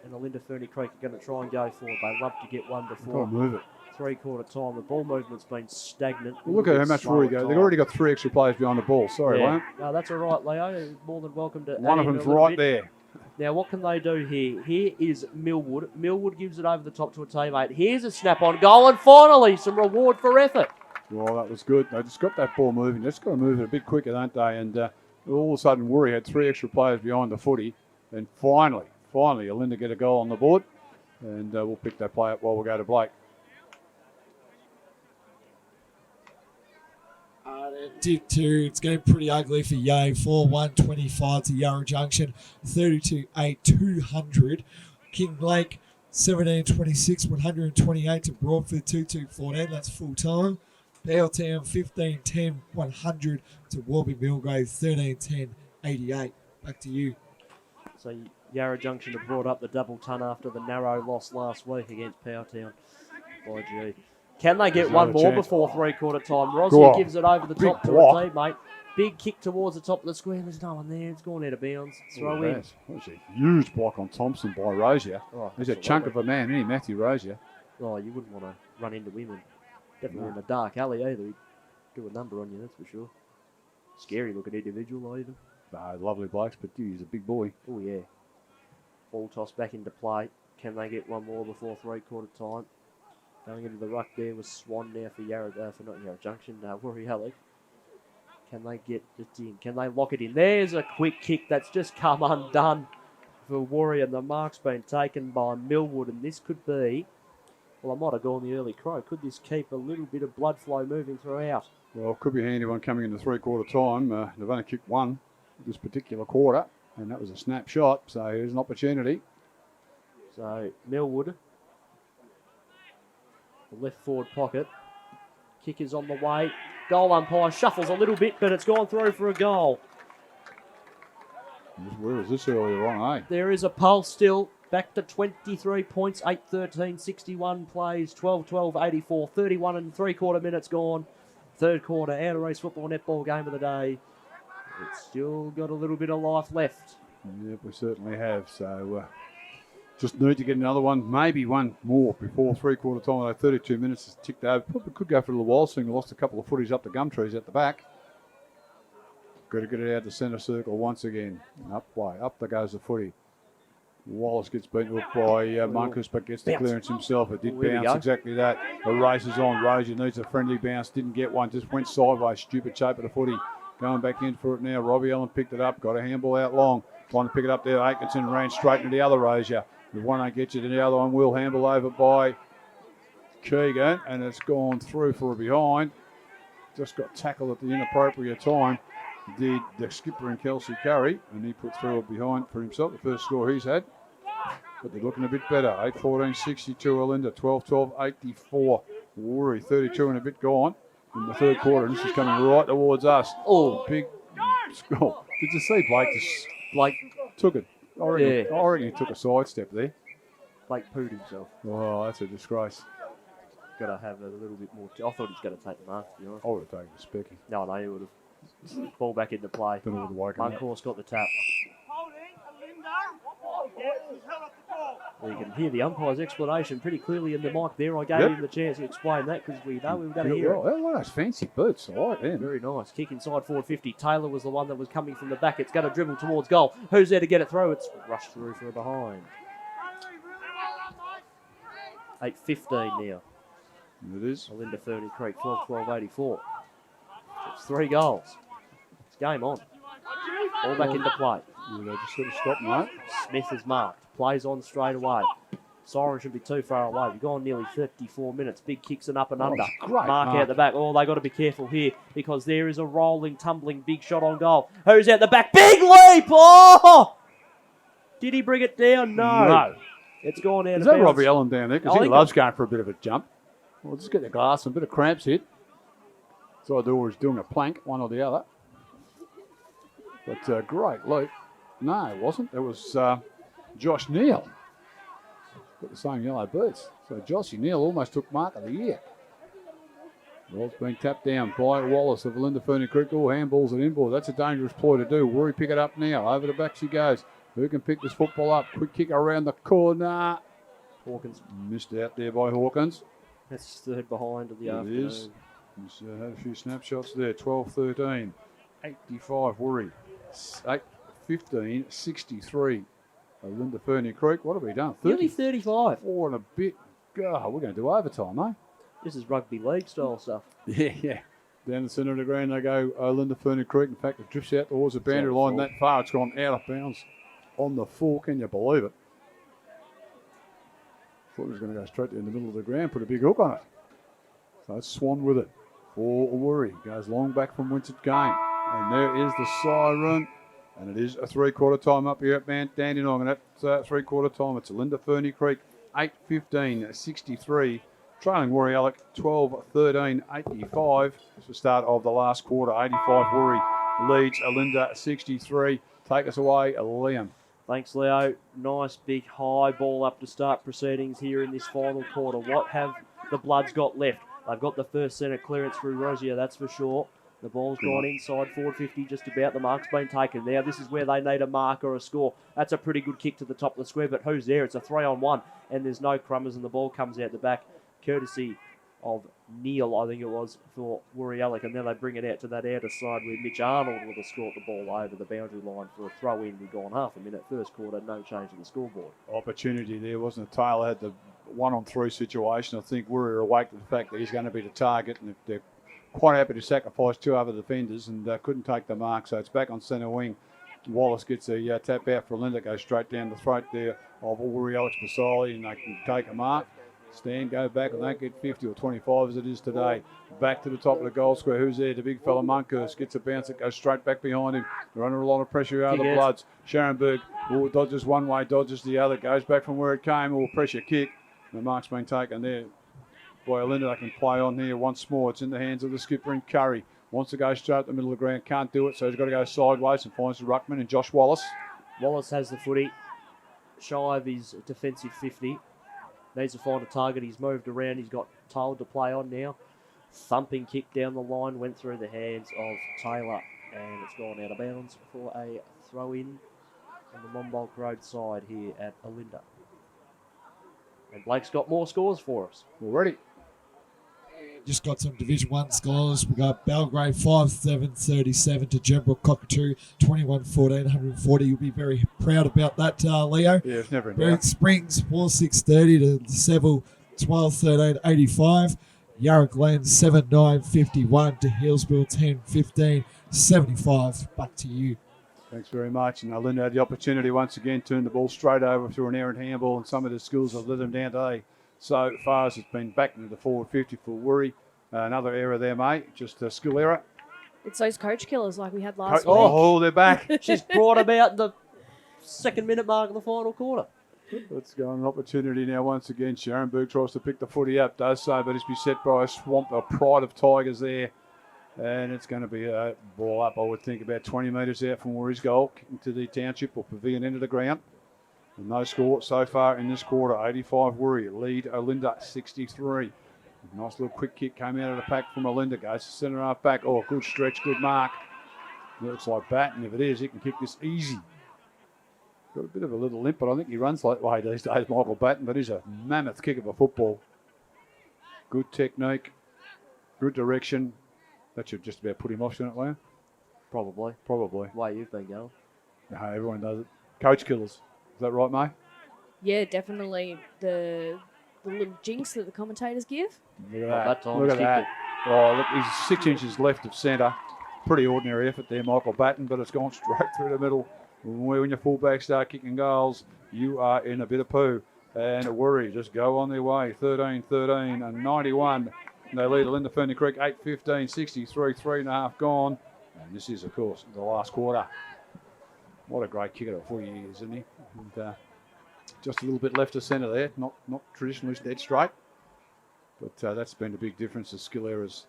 and Olinda Ferny Creek are going to try and go for it. They love to get one before Move it. three-quarter time. The ball movement's been stagnant. Well, look at how much Woori goes. They've already got 3 extra players behind the ball. Sorry, Liam. No, that's all right, Leo. You're more than welcome to One of them's right there. Now, what can they do here? Here is Millwood. Millwood gives it over the top to a teammate. Here's a snap-on goal, and finally, some reward for effort. Well, that was good. They just got that ball moving. Just got to move it a bit quicker, don't they? And all of a sudden, Woori had 3 extra players behind the footy. And finally, Olinda get a goal on the board. And we'll pick that play up while we go to Blake. Dip 2, it's getting pretty ugly for Yay. 4-1-25 to Yarra Junction. 32-8, 200. King Lake, 17-26, 128 to Broadford, 2-2-14. That's full time. Belltown, 15-10, 100 to Warby Millgrave, 13-10, 88. Back to you. So Yarra Junction have brought up the double ton after the narrow loss last week against Powertown. By G. Can they get There's one another more chance. before three-quarter time? Go Rossi on. gives it over the Big top to block. a teammate. Big kick towards the top of the square. There's no one there. It's gone out of bounds. Throw in. That was a huge block on Thompson by Rozier. Oh, He's a chunk of a man, isn't he, Matthew Rozier? Oh, you wouldn't want to run into him and definitely in a dark alley either. He'd do a number on you, that's for sure. Scary looking individual either. Lovely blokes, but he's a big boy. Oh, yeah. Ball toss back into play. Can they get one more before three-quarter time? Going into the ruck there was Swan now for not Yarra Junction, Woori Yallock. Can they get it in? Can they lock it in? There's a quick kick that's just come undone for Woori, and the mark's been taken by Millwood, and this could be, well, I might have gone the early crow. Could this keep a little bit of blood flow moving throughout? Well, it could be a handy one coming into three-quarter time. They've only kicked one this particular quarter, and that was a snapshot, so there's an opportunity. So, Millwood, the left forward pocket. Kick is on the way. Goal umpire shuffles a little bit, but it's gone through for a goal. Where was this earlier on, eh? There is a pulse still. Back to 23 points, 8-13, 61 plays, 12-12, 84, 31 and three-quarter minutes gone. Third quarter, outer race football netball game of the day. It's still got a little bit of life left. Yep, we certainly have. So just need to get another one, maybe one more before three-quarter time. Although 32 minutes has ticked over. Probably could go for a little while, seeing we lost a couple of footies up the gum trees at the back. Got to get it out the centre circle once again. Up there goes the footy. Wallace gets beaten up by Munkus, but gets the Bounce. clearance himself. It did Oh, here we bounce, go. exactly that. The race is on. Rozier needs a friendly bounce. Didn't get one. Just went sideways. Stupid shape of the footy. Going back in for it now. Robbie Allen picked it up. Got a handball out long. Trying to pick it up there. Atkinson ran straight into the other Rozier. If one don't get you to the other one, will handball over by Keegan. And it's gone through for a behind. Just got tackled at the inappropriate time. Did the skipper and Kelsey Curry. And he put through a behind for himself. The first score he's had. But they're looking a bit better. 8-14, 62 Olinda, 12-12, 84. Woori, 32 and a bit gone in the third quarter. And this is coming right towards us. Oh, Big score. Did you see Blake just Blake took it? I reckon he took a sidestep there. pooed himself. Oh, that's a disgrace. Got to have a little bit more. I thought he was going to take the mark, to be honest. I would have taken the specky. No, he would have. Ball back into play. Then I would have woken up. Munkhorst got the tap. Well, you can hear the umpire's explanation pretty clearly in the mic there. I gave him the chance to explain that because we know we were going to hear it. Well, one of those fancy boots. I like them. Very nice. Kick inside forward 50. Taylor was the one that was coming from the back. It's going to dribble towards goal. Who's there to get it through? It's rushed through for a behind. 8:15 now. It is. Olinda Ferny Creek 12-12, 84. It's 3 goals. It's game on. All back into play. Yeah, they just sort of stopped, mate. Smith is marked. Plays on straight away. Siren shouldn't be too far away. We've gone nearly 54 minutes. Big kicks and up and under. Great Mark out the back. Oh, they got to be careful here because there is a rolling, tumbling, big shot on goal. Who's out the back? Big leap! Oh! Did he bring it down? No. It's gone out Is of that bounds. Robbie Allen down there? I Because he think loves going for a bit of a jump. Well, just get the glass and a bit of cramps hit. So I do is doing a plank, one or the other. But great leap. No, it wasn't. It was Josh Neal. Got the same yellow boots. So Joshy Neal almost took mark of the year. Ball's been tapped down by Wallace of Olinda Ferny Creek. All handballs at inboard. That's a dangerous ploy to do. Woori pick it up now. Over the back she goes. Who can pick this football up? Quick kick around the corner. Hawkins. Missed out there by Hawkins. That's his third behind of the It afternoon. is. He's had a few snapshots there. 12-13. 85 Woori. 8-15, 63. Olinda Ferny Creek, what have we done? Nearly 35. 34 and a bit. God, we're going to do overtime, eh? This is rugby league style stuff. Yeah. Down the centre of the ground they go, Olinda Ferny Creek. In fact, it drifts out towards the boundary line that far. It's gone out of bounds on the 4. Can you believe it? Thought it was going to go straight in the middle of the ground, put a big hook on it. So it's Swan with it for Woori. Goes long back from Winsett Game. And there is the siren. And it is a 3/4 time up here at Mount Dandenong. And that's 3/4 time. It's Olinda Ferny Creek, 8:15.63. Trailing Woori Yallock, 12:13.85. It's the start of the last quarter. 85 Woori leads Olinda 63. Take us away, Liam. Thanks, Leo. Nice big high ball up to start proceedings here in this final quarter. What have the Bloods got left? They've got the first centre clearance through Rosier, that's for sure. The ball's gone inside forward 50, just about. The mark's been taken. Now this is where they need a mark or a score. That's a pretty good kick to the top of the square, but who's there? It's a 3-on-1, and there's no crummers, and the ball comes out the back, courtesy of Neil, I think it was, for Woori Yallock, and then they bring it out to that outer side where Mitch Arnold would have scored the ball over the boundary line for a throw-in. We've gone half a minute, first quarter, no change to the scoreboard. Opportunity there, wasn't it? Taylor had the 1-on-3 situation. I think Woori are awake to the fact that he's going to be the target, and they're quite happy to sacrifice 2 other defenders and couldn't take the mark, so it's back on centre wing. Wallace gets a tap out for Olinda, goes straight down the throat there of Woori Yallock Basali, and they can take a mark. Stand, go back, and don't get 50 or 25 as it is today. Back to the top of the goal square. Who's there? The big fella, Monkhurst, gets a bounce that goes straight back behind him. They're under a lot of pressure out of the Bloods. Scharenberg dodges one way, dodges the other, goes back from where it came. All pressure kick. The mark's been taken there by Olinda. They can play on here once more. It's in the hands of the skipper and Curry. Wants to go straight up the middle of the ground, can't do it, so he's got to go sideways and finds the ruckman and Josh Wallace. Wallace has the footy, shy of his defensive 50. Needs to find a target. He's moved around. He's got Taylor to play on now. Thumping kick down the line, went through the hands of Taylor, and it's gone out of bounds for a throw-in on the Monbulk Road side here at Olinda. And Blake's got more scores for us. Already. Just got some Division 1 scores. We got Belgrave 5-7-37 to Gembrook Cockatoo 21-14, 140. You'll be very proud about that, Leo. Yeah, it's never in Berwick doubt. Springs 4-6-30 to Seville 12-13, 85. Yarra Glen 7-9-51 to Hillsville 10-15, 75. Back to you. Thanks very much. And Olinda had the opportunity once again, turned the ball straight over through an errant handball, and some of the skills have let them down today. So far as it's been back into the forward 50 for Woori. Another error there, mate. Just a skill error. It's those coach killers like we had last week. Oh, they're back. She's brought about the 2nd minute mark of the final quarter. Let's go on an opportunity now once again. Scharenberg tries to pick the footy up, does so, but it's beset by a swamp, a pride of Tigers there. And it's going to be a ball up, I would think, about 20 metres out from Woori's goal, kicking to the township or pavilion end of the ground. And no score so far in this quarter. 85 Woori lead Olinda 63. Nice little quick kick came out of the pack from Olinda. Goes to centre half back. Oh, good stretch, good mark. Looks like Batten. If it is, he can kick this easy. Got a bit of a little limp, but I think he runs that way these days, Michael Batten. But he's a mammoth kick of a football. Good technique, good direction. That should just about put him off, shouldn't it, Leo? Probably. Probably. The way you've been going. No, everyone does it. Coach killers. Is that right, mate? Yeah, definitely the little jinx that the commentators give. Look at That time Look he's at kicked that. Oh, look, he's 6 inches left of centre. Pretty ordinary effort there, Michael Batten, but it's gone straight through the middle. When your fullbacks start kicking goals, you are in a bit of poo. And Woori just go on their way. 13-13 and 91. And they lead Olinda Ferny Creek 8-15, 63, 3.5 gone. And this is, of course, the last quarter. What a great kicker for you is, isn't he? And just a little bit left of centre there. Not traditionally dead straight. But that's been a big difference. The skill errors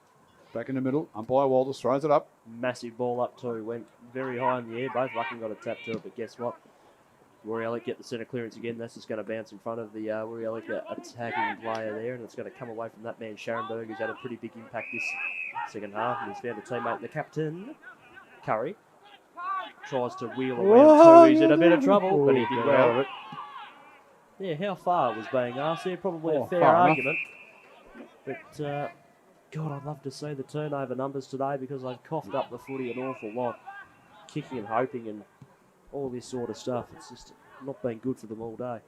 back in the middle. Umpire Walters throws it up. Massive ball up too. Went very high in the air. Both Rucken got a tap to it, but guess what? Woori Yallock get the centre clearance again. That's just going to bounce in front of the Woori Yallock attacking player there, and it's going to come away from that man, Scharenberg, who's had a pretty big impact this second half, and he's found a teammate, the captain, Curry. Tries to wheel around too. He's in a bit of trouble, but he did well. Yeah, how far was being asked there? Probably a fair argument. But, God, I'd love to see the turnover numbers today because I've coughed up the footy an awful lot. Kicking and hoping and all this sort of stuff. It's just not been good for them all day.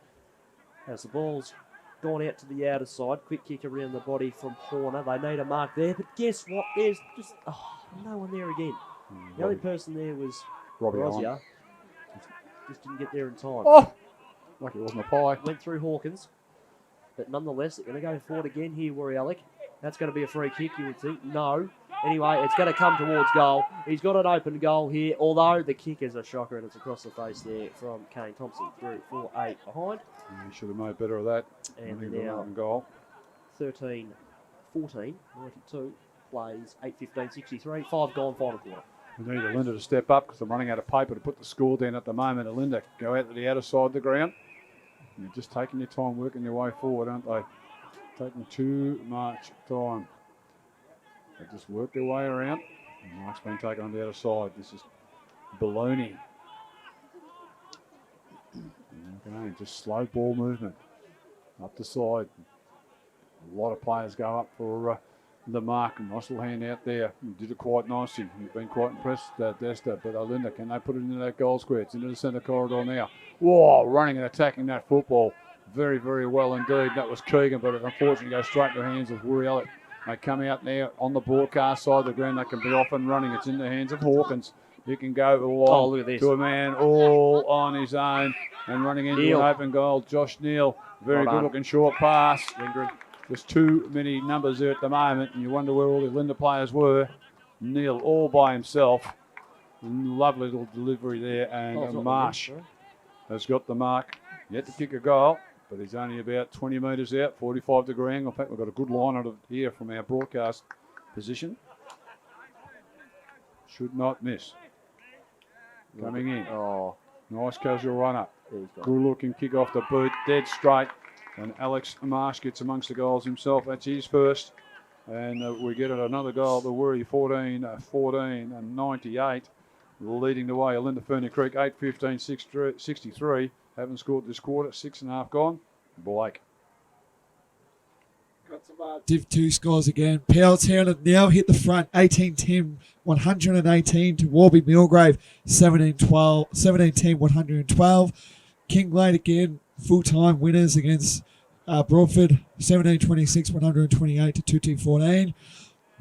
As the ball's gone out to the outer side, quick kick around the body from Horner. They need a mark there, but guess what? There's just no one there again. The only person there was Robbie Rozier. Just didn't get there in time. Oh! Like it wasn't a pie. Went through Hawkins, but nonetheless, they're going to go forward again here, Yallock. That's going to be a free kick, you would think. No. Anyway, it's going to come towards goal. He's got an open goal here, although the kick is a shocker and it's across the face there from Kane Thompson through 4-8 behind. He should have made better of that. And now now goal. 13-14, 92, plays 8-15, 63, 5 gone, final quarter. We need Olinda to step up because I'm running out of paper to put the score down at the moment. Olinda go out to the outer side of the ground. You're just taking your time, working your way forward, aren't they? Taking too much time. They just work their way around. And Mark's been taken on the outer side. This is baloney. Again, just slow ball movement. Up the side. A lot of players go up for the mark. Nice little hand out there. You did it quite nicely. You've been quite impressed, Desta. But Olinda, can they put it into that goal square? It's into the centre corridor now. Whoa, running and attacking that football. Very, very well indeed. That was Keegan, but it unfortunately goes straight into the hands of Woori. They come out now on the broadcast side of the ground. They can be off and running. It's in the hands of Hawkins. He can go along look at this. to a man all on his own and running into Neil. an open goal. Josh Neal, very Well done. good looking short pass. Lingering. There's too many numbers there at the moment, and you wonder where all the Olinda players were. Neil all by himself. Lovely little delivery there, and Oh, it's not Marsh Lingering, has got the mark. Yet to kick a goal, but he's only about 20 metres out, 45-degree angle. In fact, we've got a good line on it here from our broadcast position. Should not miss. Coming in. Oh, Nice casual run-up. there he's got it. Good looking kick off the boot, dead straight. And Alex Marsh gets amongst the goals himself. That's his first. And we get another goal. The Woori 14 and 98. Leading the way. Olinda Ferny Creek 8-15, 63. Haven't scored this quarter. 6.5 gone. Blake. Div 2 scores again. Powelltown have now hit the front. 18-10, 118 to Warby Millgrave. 17-10, 112. Kinglade again, full-time winners against Broadford. 17-26, 128 to 2T14.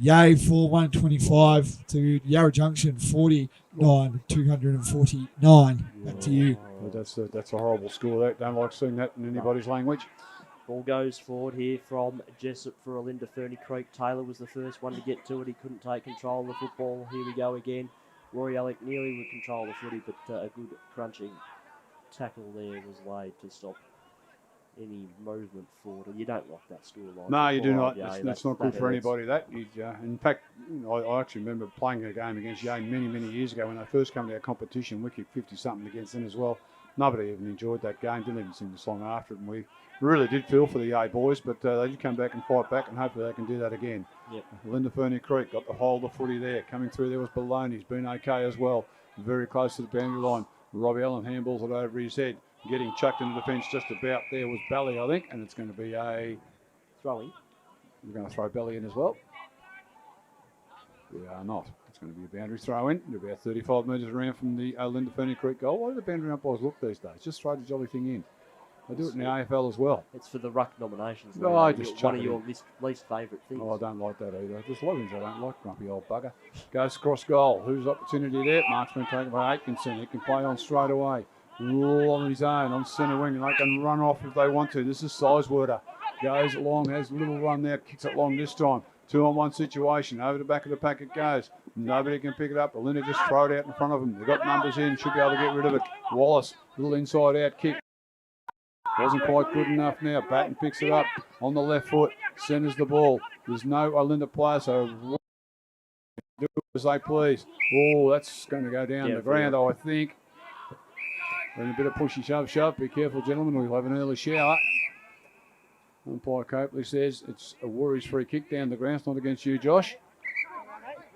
Yay for 125 to Yarra Junction. 49, 249. Back to you. Well, that's a horrible score. That don't like seeing that in anybody's language. Ball goes forward here from Jessup for Olinda Ferny Creek. Taylor was the first one to get to it. He couldn't take control of the football. Here we go again. Yallock nearly would control the footy, but a good crunching tackle there was laid to stop any movement forward. You don't like that scoreline. No, you do not. Yeah, That's not good for anybody. In fact, I actually remember playing a game against Yale many years ago when they first came to our competition. We kicked 50-something against them as well. Nobody even enjoyed that game. Didn't even sing the song after it. And we really did feel for the Yale boys, but they did come back and fight back, and hopefully they can do that again. Yep. Olinda Ferny Creek got the hold of footy there. Coming through there was Baloney. He's been okay as well. Very close to the boundary line. Robbie Allen handballs it over his head. Getting chucked into defence just about there was Belly, I think, and it's going to be a Throwing. We're going to throw Belly in as well. We are not. It's going to be a boundary throw in. You're about 35 metres around from the Olinda Ferny Creek goal. Why do the boundary umpires look these days? Just throw the jolly thing in. They do it in the AFL as well. It's for the ruck nominations. No, I just one chuck of it your in. least favourite things. Oh, I don't like that either. There's a lot of things I don't like, grumpy old bugger. Goes cross goal. Whose opportunity there? Mark's been taken by Atkinson. He can play on straight away. All on his own on centre wing, and they can run off if they want to. This is Sizewater. Goes along, has a little run there, kicks it long this time. 2-on-1 situation. Over the back of the pack it goes. Nobody can pick it up. Olinda just throw it out in front of them. They've got numbers in, should be able to get rid of it. Wallace, little inside out kick. Wasn't quite good enough now. Batten picks it up on the left foot, centres the ball. There's no Olinda player, so do as they please. Oh, that's going to go down the ground, I think. And a bit of pushy shove. Be careful, gentlemen. We'll have an early shower. Umpire Copley says it's a Woori's free kick down the ground. It's not against you, Josh.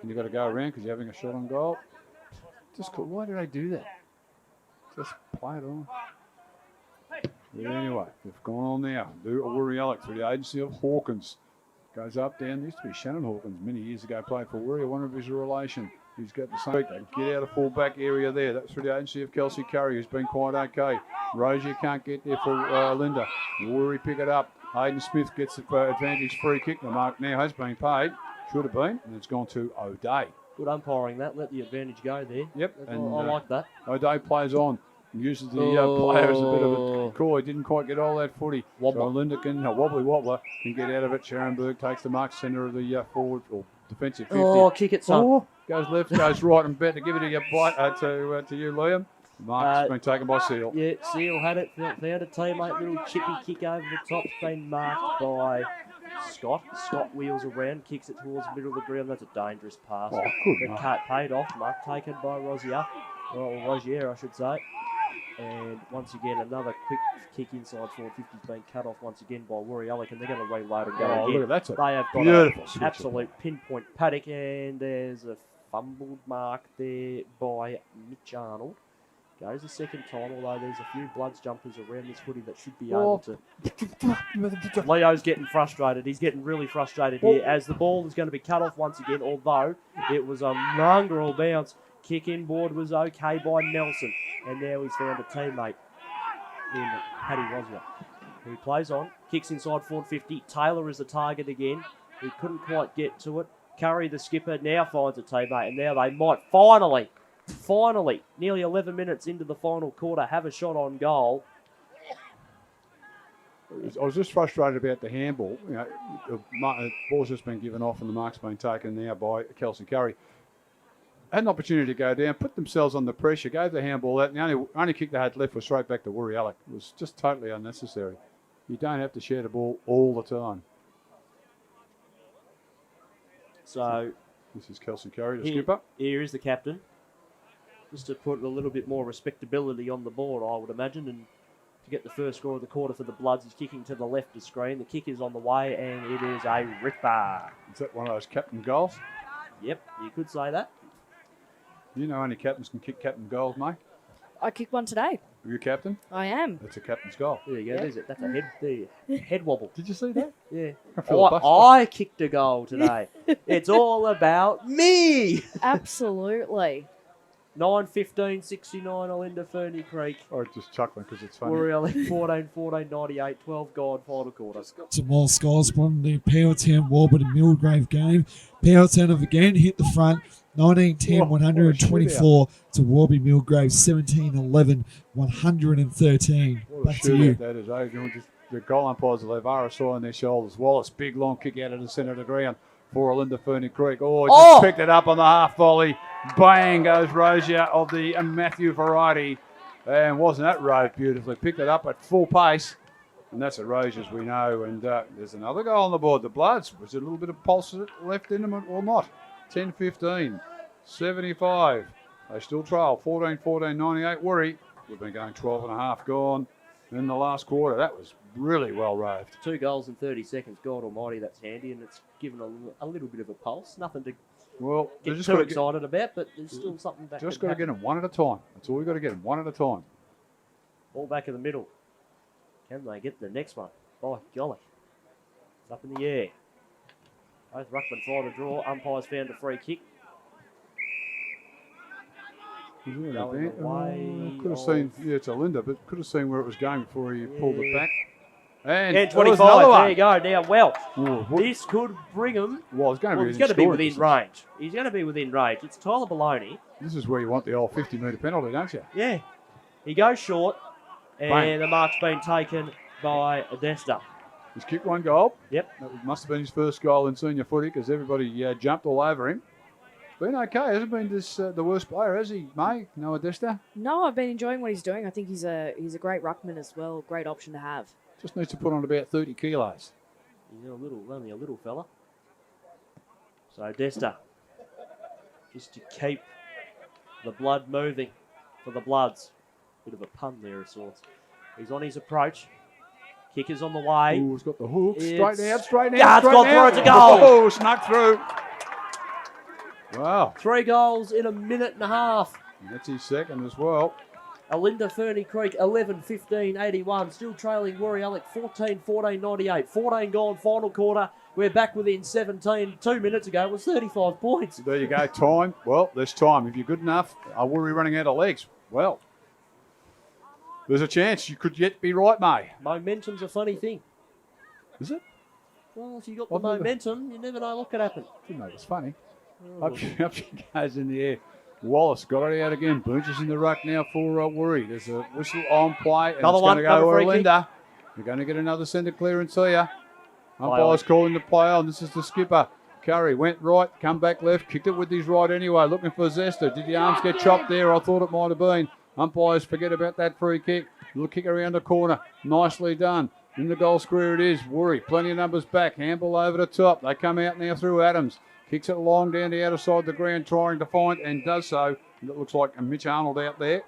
And you've got to go around because you're having a shot on goal. Just cool. Why do they do that? Just play it on. But anyway, they've gone on now. Do a Woori Yallock through the agency of Hawkins. Goes up, down. Used to be Shannon Hawkins many years ago. Played for Woori. I wonder if he's a relation. He's got the same. They can get out of full back area there. That's through the agency of Kelsey Curry, who's been quite okay. Rozier can't get there for Olinda. Woori pick it up. Hayden Smith gets the advantage free kick. The mark now has been paid. Should have been, and it's gone to O'Day. Good umpiring that. Let the advantage go there. Yep. I like that. O'Day plays on. Uses the player as a bit of a decoy. Didn't quite get all that footy. Wobbler. So Olinda can, wobbler, can get out of it. Sharonberg takes the mark centre of the forward or defensive 50. Oh, kick it, son. Oh, goes left, goes right, and better give it to you, to you, Liam. Mark's been taken by Seal. Yeah, Seal had it. Found a teammate. Little chippy kick over the top. Been marked by Scott. Scott wheels around, kicks it towards the middle of the ground. That's a dangerous pass. Oh, good The mark. cut paid off. Mark taken by Rozier. Or Rozier, I should say. And once again, another quick kick inside 450 has been cut off once again by Woori Yallock, and they're going to reload and go Oh, again. look, that's a They have got beautiful an switch. absolute pinpoint paddock, and there's a fumbled mark there by Mitch Arnold. Goes the second time, although there's a few Bloods jumpers around this footy that should be able to. Leo's getting frustrated. He's getting really frustrated here as the ball is going to be cut off once again, although it was a mongrel bounce. Kick inboard was okay by Nelson, and now he's found a teammate in Paddy Rozier, who plays on, kicks inside 450. Taylor is the target again. He couldn't quite get to it. Curry, the skipper, now finds a teammate, and now they might finally, nearly 11 minutes into the final quarter, have a shot on goal. I was just frustrated about the handball. You know, the ball's just been given off, and the mark's been taken now by Kelsey Curry. Had an opportunity to go down, put themselves under pressure, gave the handball out, and the only kick they had left was straight back to Woori Yallock. It was just totally unnecessary. You don't have to share the ball all the time. So This is Kelsey Curry, the skipper. here is the captain. Just to put a little bit more respectability on the board, I would imagine, and to get the first score of the quarter for the Bloods. He's kicking to the left of screen. The kick is on the way, and it is a ripper. Is that one of those captain goals? Yep, you could say that. You know only captains can kick captain goals, mate. I kicked one today. Are you captain? I am. That's a captain's goal. There you go. Yeah. There's it. That's a head there. Head wobble. Did you see that? Yeah. I feel I kicked a goal today. It's all about me. Absolutely. 9:15:69 Olinda Ferny Creek. I'm just chuckling because it's funny. Woori 14 98 12 gone final quarter. Some more scores from the Powertown Warburton Millgrave game. Powertown have again hit the front. 19-10, 124 to Warby Millgrave, 17-11, 113. What a Back to you. shootout that is, Adrian. Just the goal umpires will have RSI on their shoulders. Wallace, big long kick out of the centre of the ground for Olinda Ferny Creek. Oh, he just picked it up on the half volley. Bang goes Rozier of the Matthew variety. And wasn't that rode beautifully? Picked it up at full pace. And that's a Rozier, as we know. And there's another goal on the board. The Bloods, was there a little bit of pulse left in them or not? 10-15, 75. They still trail 14-14, 98. Woori, we've been going 12 and a half gone in the last quarter. That was really well roved. 2 goals in 30 seconds. God almighty, that's handy, and it's given a little bit of a pulse. Nothing to Well, get just too got excited about, but there's still something back. to get them one at a time. That's all we got to get them, one at a time. All back in the middle. Can they get the next one? By golly. It's up in the air. Both ruckmen try to draw. Umpires found a free kick. Going away Could have seen, it's Olinda, but could have seen where it was going before he pulled it back. And And there was 25. another one. There you go. Now, well, Oh, what- this could bring him. well, it's going to Well, be he's going to be scoring within distance. range. He's going to be within range. It's Tyler Baloney. This is where you want the old 50-metre penalty, don't you? Yeah. He goes short, and Bang. the mark's been taken by Adesta. He's kicked one goal. Yep. That must have been his first goal in senior footy because everybody jumped all over him. Been okay. Hasn't been this the worst player, has he, May? No Adesta? No, I've been enjoying what he's doing. I think he's a great ruckman as well. Great option to have. Just needs to put on about 30 kilos. He's only a little fella. So Adesta, just to keep the blood moving for the Bloods. Bit of a pun there of sorts. He's on his approach. Kick is on the way. Ooh, he's got the hook. It's- Straight out. Yeah, it's gone through. It's a goal. Oh, snuck through. Wow. 3 goals in a minute and a half. That's his second as well. Olinda Ferny Creek 11-15-81. Still trailing Woori Yallock 14-14-98. 14 gone final quarter. We're back within 17. 2 minutes ago, it was 35 points. There you go, time. Well, there's time. If you're good enough, are we running out of legs? Well, there's a chance you could yet be right, mate. Momentum's a funny thing. Is it? Well, if you got the I've never- momentum, you never know what could happen. Didn't know it was funny. Up she goes in the air. Wallace got it out again. Bunches in the ruck now for Woori. There's a whistle on play. And Another it's one, going to go another to free kick. Olinda. You're going to get another centre clearance here. Umpire's calling the play on. This is the skipper. Curry went right, come back left, kicked it with his right anyway, looking for Zester. Did the arms get chopped there? I thought it might have been. Umpires forget about that free kick. Little kick around the corner. Nicely done. In the goal square it is. Woori, plenty of numbers back. Handball over the top. They come out now through Adams. Kicks it long down the outer side of the ground, trying to find, and does so. And it looks like a Mitch Arnold out there.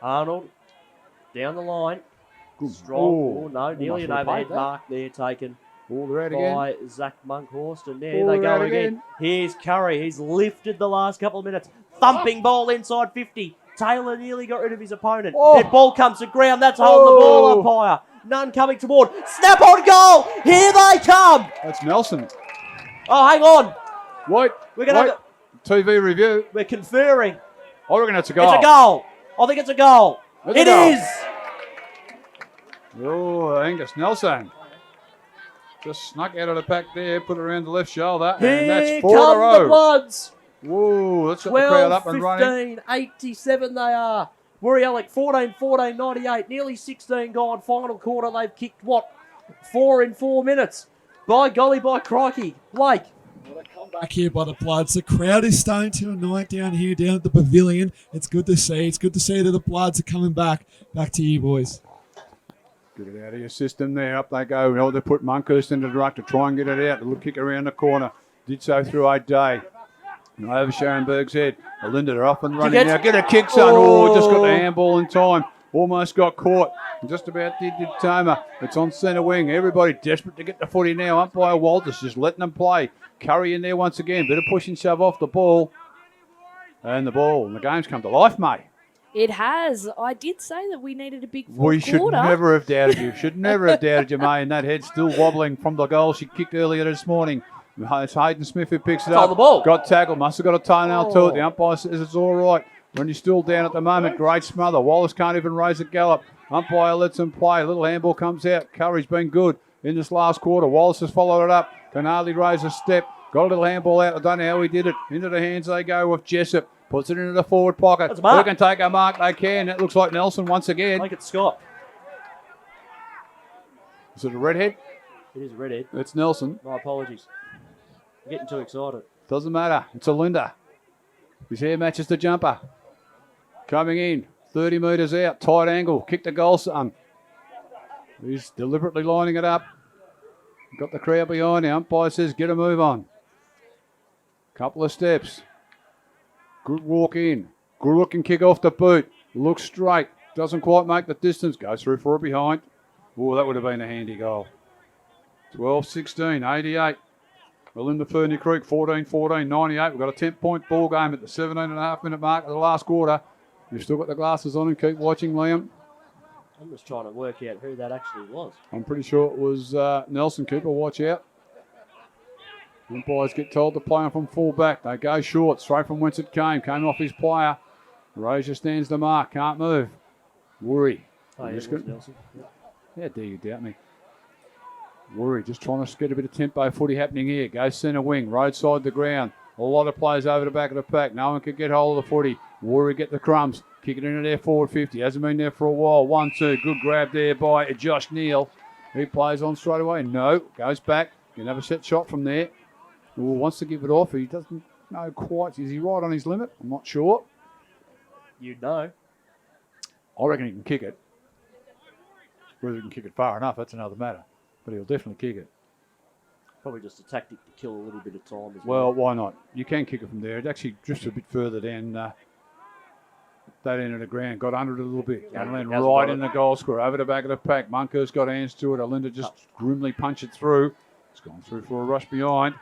Arnold down the line. Good. Strong. Oh, no, nearly an almost overhead replayed that. mark there taken Ball they're out again. by Zach Monkhorst. And there Ball they they're out go again. again. Here's Curry. He's lifted the last couple of minutes. Thumping ball inside 50. Taylor nearly got rid of his opponent. Oh. That ball comes to ground. That's holding the ball, Oh. umpire. None coming toward. Snap on goal. Here they come. That's Nelson. Oh, hang on. Wait. We're gonna wait. have TV review. We're conferring. I reckon that's a goal. It's a goal. I think it's a goal. It's a It goal. is. Oh, Angus Nelson. Just snuck out of the pack there, put it around the left shoulder, and Here that's come 4 in a the row. Bloods. Whoa, let's get the crowd 12, up and running. 15, 87 they are. Woori Yallock 14, 14, 98. Nearly 16 gone. Final quarter, they've kicked, what, 4 in 4 minutes. By golly, by crikey. Blake. Back here by the Bloods. The crowd is starting to unite down here, down at the pavilion. It's good to see. It's good to see that the Bloods are coming back. Back to you, boys. Get it out of your system there. Up they go. Now they put Monkhorst into the ruck to try and get it out. A little kick around the corner. Did so through a day. And over Schoenberg's head. Olinda, they're up and running now. Get a kick, son. Oh, just got the handball in time. Almost got caught. Just about did Toma. It's on centre wing. Everybody desperate to get the footy now. Umpire Walters just letting them play. Curry in there once again. Bit of push and shove off the ball. And the ball. And the game's come to life, mate. It has. I did say that we needed a big fourth We should quarter. never have doubted you. Should never have doubted you, mate. And that head still wobbling from the goal she kicked earlier this morning. It's Hayden Smith who picks it It's on up. the ball. Got tackled. Must have got a toenail to it. The umpire says it's all right. When he's still down at the moment, great smother. Wallace can't even raise a gallop. Umpire lets him play. A little handball comes out. Curry's been good in this last quarter. Wallace has followed it up. Can hardly raise a step. Got a little handball out. I don't know how he did it. Into the hands they go with Jessup. Puts it into the forward pocket. That's a mark. Who can take a mark? They can. That looks like Nelson once again. Make it Scott. Is it a redhead? It is a redhead. It's Nelson. My apologies. I'm getting too excited. Doesn't matter. It's Olinda. His hair matches the jumper. Coming in. 30 metres out. Tight angle. Kick the goal, son. He's deliberately lining it up. Got the crowd behind him. Umpire says get a move on. Couple of steps. Good walk in. Good looking kick off the boot. Looks straight. Doesn't quite make the distance. Goes through for a behind. Oh, that would have been a handy goal. 12-16, 88. Olinda Ferny Creek, 14-14, 98. We've got a 10-point ball game at the 17.5-minute mark of the last quarter. You've still got the glasses on and keep watching, Liam. I'm just trying to work out who that actually was. I'm pretty sure it was Nelson Cooper. Watch out. Umpires get told to play on from full back. They go short, straight from whence it came. Came off his player. Rozier stands the mark, can't move. Woori. Oh, yeah, Just it was got- Nelson. How dare you doubt me? Woori just trying to get a bit of tempo footy happening here. Goes centre wing, roadside the ground. A lot of players over the back of the pack. No one can get hold of the footy. Woori get the crumbs. Kick it into there forward 50. Hasn't been there for a while. 1-2. Good grab there by Josh Neal. He plays on straight away. No. Goes back. Can have a set shot from there. Ooh, wants to give it off. He doesn't know quite. Is he right on his limit? I'm not sure. You'd know. I reckon he can kick it. Whether he can kick it far enough, that's another matter. But he'll definitely kick it. Probably just a tactic to kill a little bit of time as Well, why not? You can kick it from there. It actually drifts a bit further down that end of the ground. Got under it a little bit. And then Hasn't right got in it. the goal square. Over the back of the pack. Monkhorst got hands to it. Olinda just grimly punched it through. It's gone through for a rush behind.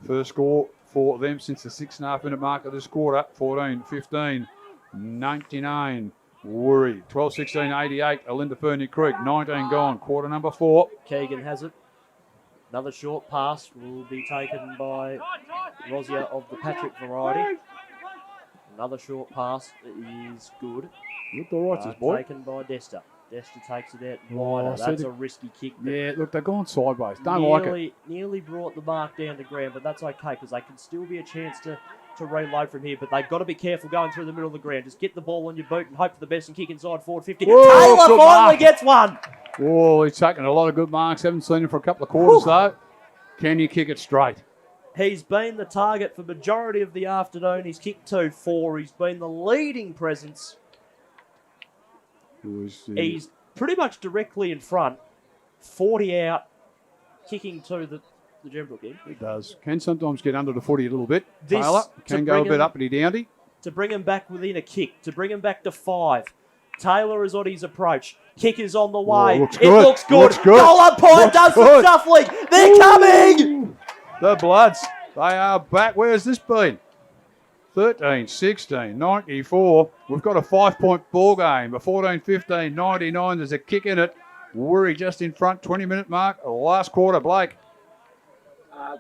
First score for them since the 6.5-minute mark of this quarter. 14-15, 99. Woori. 12-16, 88. Olinda Ferny Creek. 19 gone. Quarter number 4. Keegan has it. Another short pass will be taken by Rosier of the Patrick variety. Another short pass is good. Look the rights, this boy. Taken by Desta. Desta takes it out wider. That's a risky kick. Yeah, look, they're going sideways. Don't like it. Nearly brought the mark down to ground, but that's okay because they can still be a chance to reload from here. But they've got to be careful going through the middle of the ground. Just get the ball on your boot and hope for the best and kick inside forward 50. Whoa, Taylor finally gets one. Oh, he's taken a lot of good marks. Haven't seen him for a couple of quarters, though. Can you kick it straight? He's been the target for majority of the afternoon. He's kicked 2-4. He's been the leading presence. He's pretty much directly in front. 40 out, kicking to the general kick. He does. Can sometimes get under the footy a little bit. This Taylor can go a bit uppity downy. To bring him back within a kick, to bring him back to 5. Taylor is on his approach. Kick is on the way. Looks it good. looks good. Looks good. Goal umpire does some shuffling. They're coming. The Bloods, they are back. Where's this been? 13, 16, 94. We've got a 5-point ball game. A 14, 15, 99. There's a kick in it. Woori just in front. 20-minute mark. Last quarter, Blake.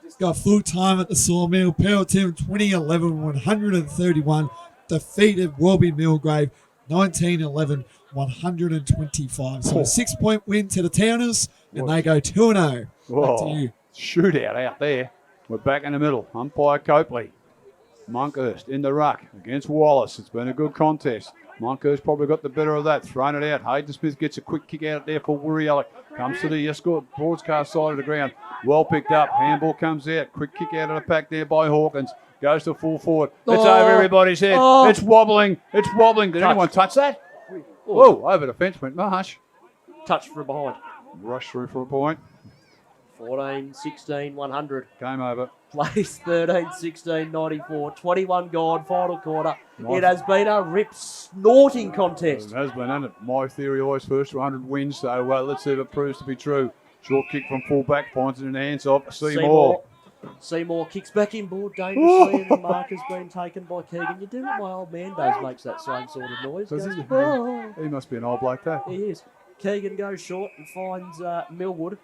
Just got full time at the Sawmill. Pendleton 2011 131. Defeated Welby Millgrave 1911 125. So a 6-point win to the Towners, and they go 2-0. Back to you. Shootout out there. We're back in the middle. Umpire Copley. Monkhurst in the ruck against Wallace. It's been a good contest. Monkhurst probably got the better of that. Thrown it out. Hayden Smith gets a quick kick out there for Woori Yallock. Comes to the broadcast side of the ground. Well picked up. Handball comes out. Quick kick out of the pack there by Hawkins. Goes to full forward. It's over everybody's head. It's wobbling. It's wobbling. Did anyone touch that? Whoa, over the fence went Marsh. Touch from behind. Rush through for a point. 14, 16, 100. Game over. Plays 13, 16, 94. 21 gone, final quarter. It has been a rip snorting contest. It has been, hasn't it? My theory always first to 100 wins, so let's see if it proves to be true. Short kick from full back, finds it in the hands of Seymour. Seymour kicks back in board dangerously, and the mark has been taken by Keegan. You do what my old man does, makes that same sort of noise. He must be an old bloke, though. He is. Keegan goes short and finds Millwood.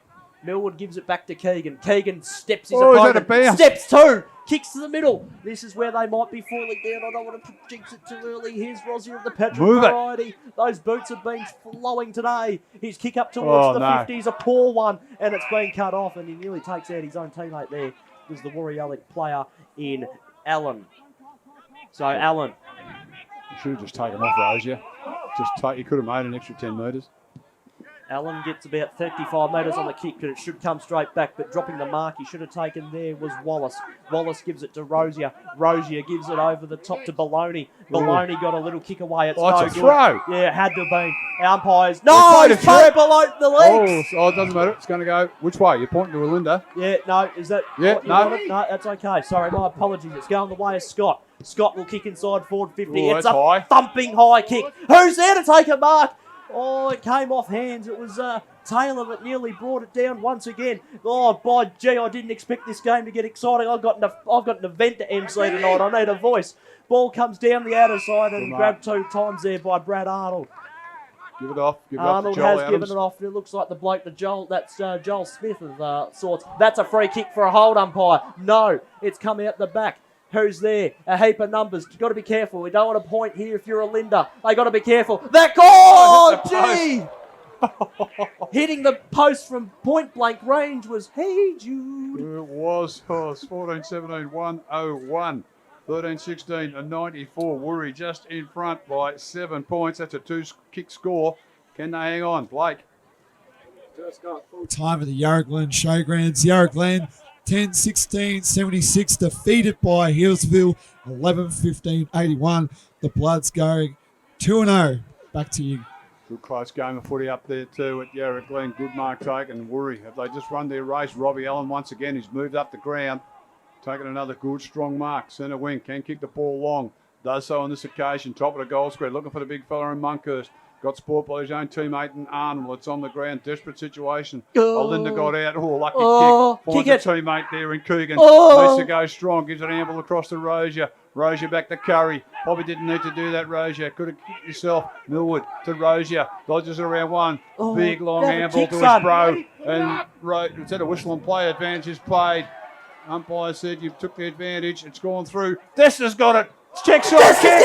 Millwood gives it back to Keegan. Keegan steps his opponent. Steps 2. Kicks to the middle. This is where they might be falling down. I don't want to jinx it too early. Here's Rosier of the Patrick variety. Those boots have been flowing today. His kick up towards the 50 is a poor one, and it's been cut off, and he nearly takes out his own teammate there. There's the Woori Yallock player in Allen. So Allen. You should have just taken off Rosier. He could have made an extra 10 metres. Allen gets about 35 metres on the kick, but it should come straight back. But dropping the mark he should have taken there was Wallace. Wallace gives it to Rosier. Rosier gives it over the top to Baloney. Baloney got a little kick away. It's no a good. Throw. Yeah, it had to have been. Umpires. No, it's put below the legs. Oh, it doesn't matter. It's going to go which way? You're pointing to Olinda. Yeah, no, is that what you wanted? No, that's okay. Sorry, my apologies. It's going the way of Scott. Scott will kick inside forward 50. It's a high. thumping high kick. Who's there to take a mark? Oh, it came off hands. It was Taylor that nearly brought it down once again. Oh, by gee, I didn't expect this game to get exciting. I've got an event to MC tonight. I need a voice. Ball comes down the outer side and grabbed 2 times there by Brad Arnold. Give it off. Arnold has given it off. It looks like the bloke to Joel. That's Joel Smith of sorts. That's a free kick for a hold umpire. No, it's come out the back. Who's there? A heap of numbers. You've got to be careful. We don't want to point here if you're Olinda. They got to be careful. That goal! Gee! Hitting the post from point blank range was Hey Jude. It was 14, 17, 101. 13, 16 and 94. Woori just in front by 7 points. That's a 2-kick score. Can they hang on? Blake. Just got full time at the Yarra Glen Showgrounds. Yarra Glen 10-16, 76, defeated by Hillsville, 11-15, 81. The Bloods going 2-0. Back to you. Good close game of footy up there too at Yarra Glen. Good mark taken. Woori, have they just run their race? Robbie Allen once again, he's moved up the ground. Taking another good, strong mark. Centre wing, can kick the ball long. Does so on this occasion. Top of the goal square, looking for the big fella in Monkhurst. Got sport by his own teammate in Arnold. It's on the ground. Desperate situation. Olinda got out. Oh, lucky kick. Finds a teammate there in Coogan. Needs to go strong. Gives it an amble across to Rosier. Rozier back to Curry. Probably didn't need to do that, Rozier. Could have kicked yourself. Millwood to Rozier. Dodges it around one. Big long handball to his bro. And instead of whistle and play, advantage is played. Umpire said you took the advantage. It's gone through. Desta's got it. Check shot. Kick.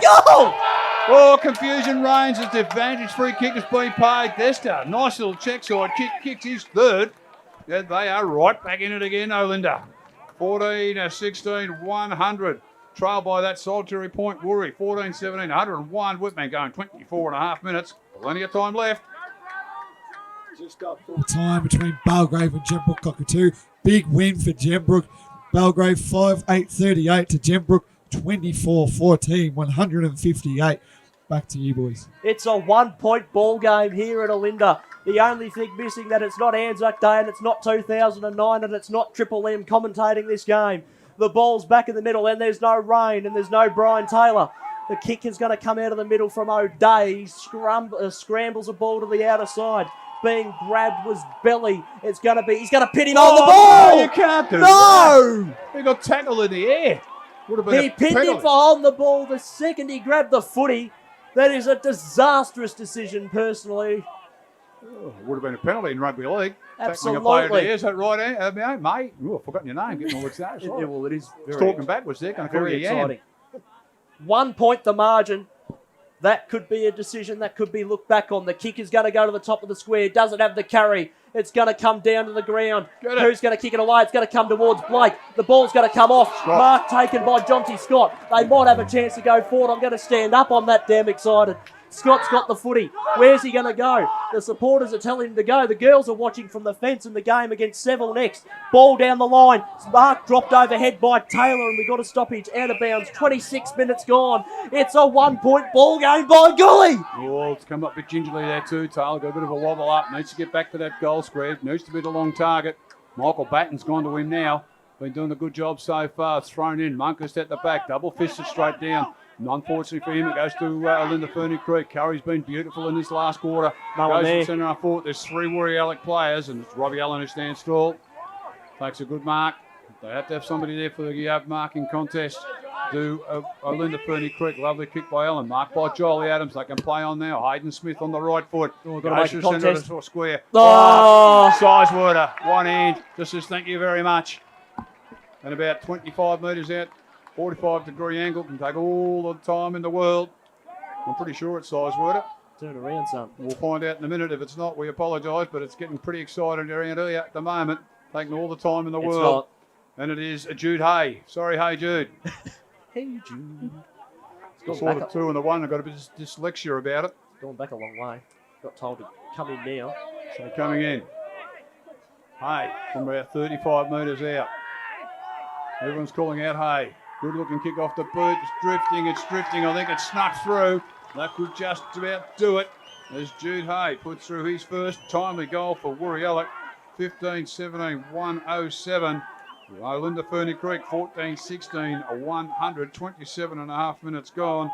Goal! Oh, confusion reigns as the advantage free kick has been paid. Desta, nice little check side kick, kicks his third. Yeah, they are right back in it again, Olinda. 14-16, 100. Trail by that solitary point, Woori. 14-17, 101. Whitman going 24 and a half minutes. Plenty of time left. Just up full time between Belgrave and Gembrook Cockatoo. Big win for Gembrook. Belgrave 5-8-38 to Gembrook 24-14, 158. Back to you, boys. It's a 1 point ball game here at Olinda. The only thing missing that it's not Anzac Day and it's not 2009 and it's not Triple M commentating this game. The ball's back in the middle and there's no rain and there's no Brian Taylor. The kick is going to come out of the middle from O'Day. He scrambles the ball to the outer side. Being grabbed was Belly. He's going to pin him on the ball. No, you can't do that. He got tackled in the air. Would have been He a pinned penalty. him for holding the ball the second he grabbed the footy. That is a disastrous decision, personally. Oh, would have been a penalty in rugby league. Tackling a Absolutely. player in the air. Is that right, mate? Oh, I've forgotten your name. Getting all excited. Yeah, well, it is It's very, talking backwards there. Going to call very you Yan. exciting. 1 point the margin. That could be a decision that could be looked back on. The kick is going to go to the top of the square. Doesn't have the carry. It's going to come down to the ground. Get it. Who's going to kick it away? It's going to come towards Blake. The ball's going to come off. Scott. Mark taken by Jonty Scott. They might have a chance to go forward. I'm going to stand up. I'm that damn excited. Scott's got the footy. Where's he going to go? The supporters are telling him to go. The girls are watching from the fence in the game against Seville next. Ball down the line. Mark dropped overhead by Taylor and we got a stoppage out of bounds. 26 minutes gone. It's a 1 point ball game by golly. Oh, it's come up a bit gingerly there too, Taylor. Got a bit of a wobble up. Needs to get back to that goal square. Needs to be the long target. Michael Batten's gone to him now. Been doing a good job so far. It's thrown in. Monkus at the back. Double fisted straight down. Unfortunately for him, it goes to Olinda Ferny Creek. Curry's been beautiful in this last quarter. No one goes there. to centre half forward. There's 3 Woori Yallock players, and it's Robbie Allen who stands tall. Takes a good mark. They have to have somebody there for the marking contest. Olinda Ferny Creek. Lovely kick by Allen. Marked by Jolie Adams. They can play on now. Hayden Smith on the right foot. Oh, Goes gotta make to a the centre of contest. the square. Oh. Size water. One hand. Just says thank you very much. And about 25 metres out. 45-degree angle, can take all the time in the world. I'm pretty sure it's size water. Turn around, son. We'll find out in a minute. If it's not, we apologise, but it's getting pretty exciting around here at the moment. Taking all the time in the It's world. And it is Jude Hay. Sorry, Hey Jude. Hey, Jude. I Gone saw back the 2 and the 1. I've got a bit of dyslexia about it. Gone back a long way. Got told to come in now. So coming in. Hay from about 35 metres out. Everyone's calling out Hay. Good looking kick off the boot. It's drifting. I think it snuck through. That could just about do it. As Jude Hay puts through his first timely goal for Woori Yallock. 15-17, 107. Olinda Ferny Creek 14-16, 127 and a half minutes gone.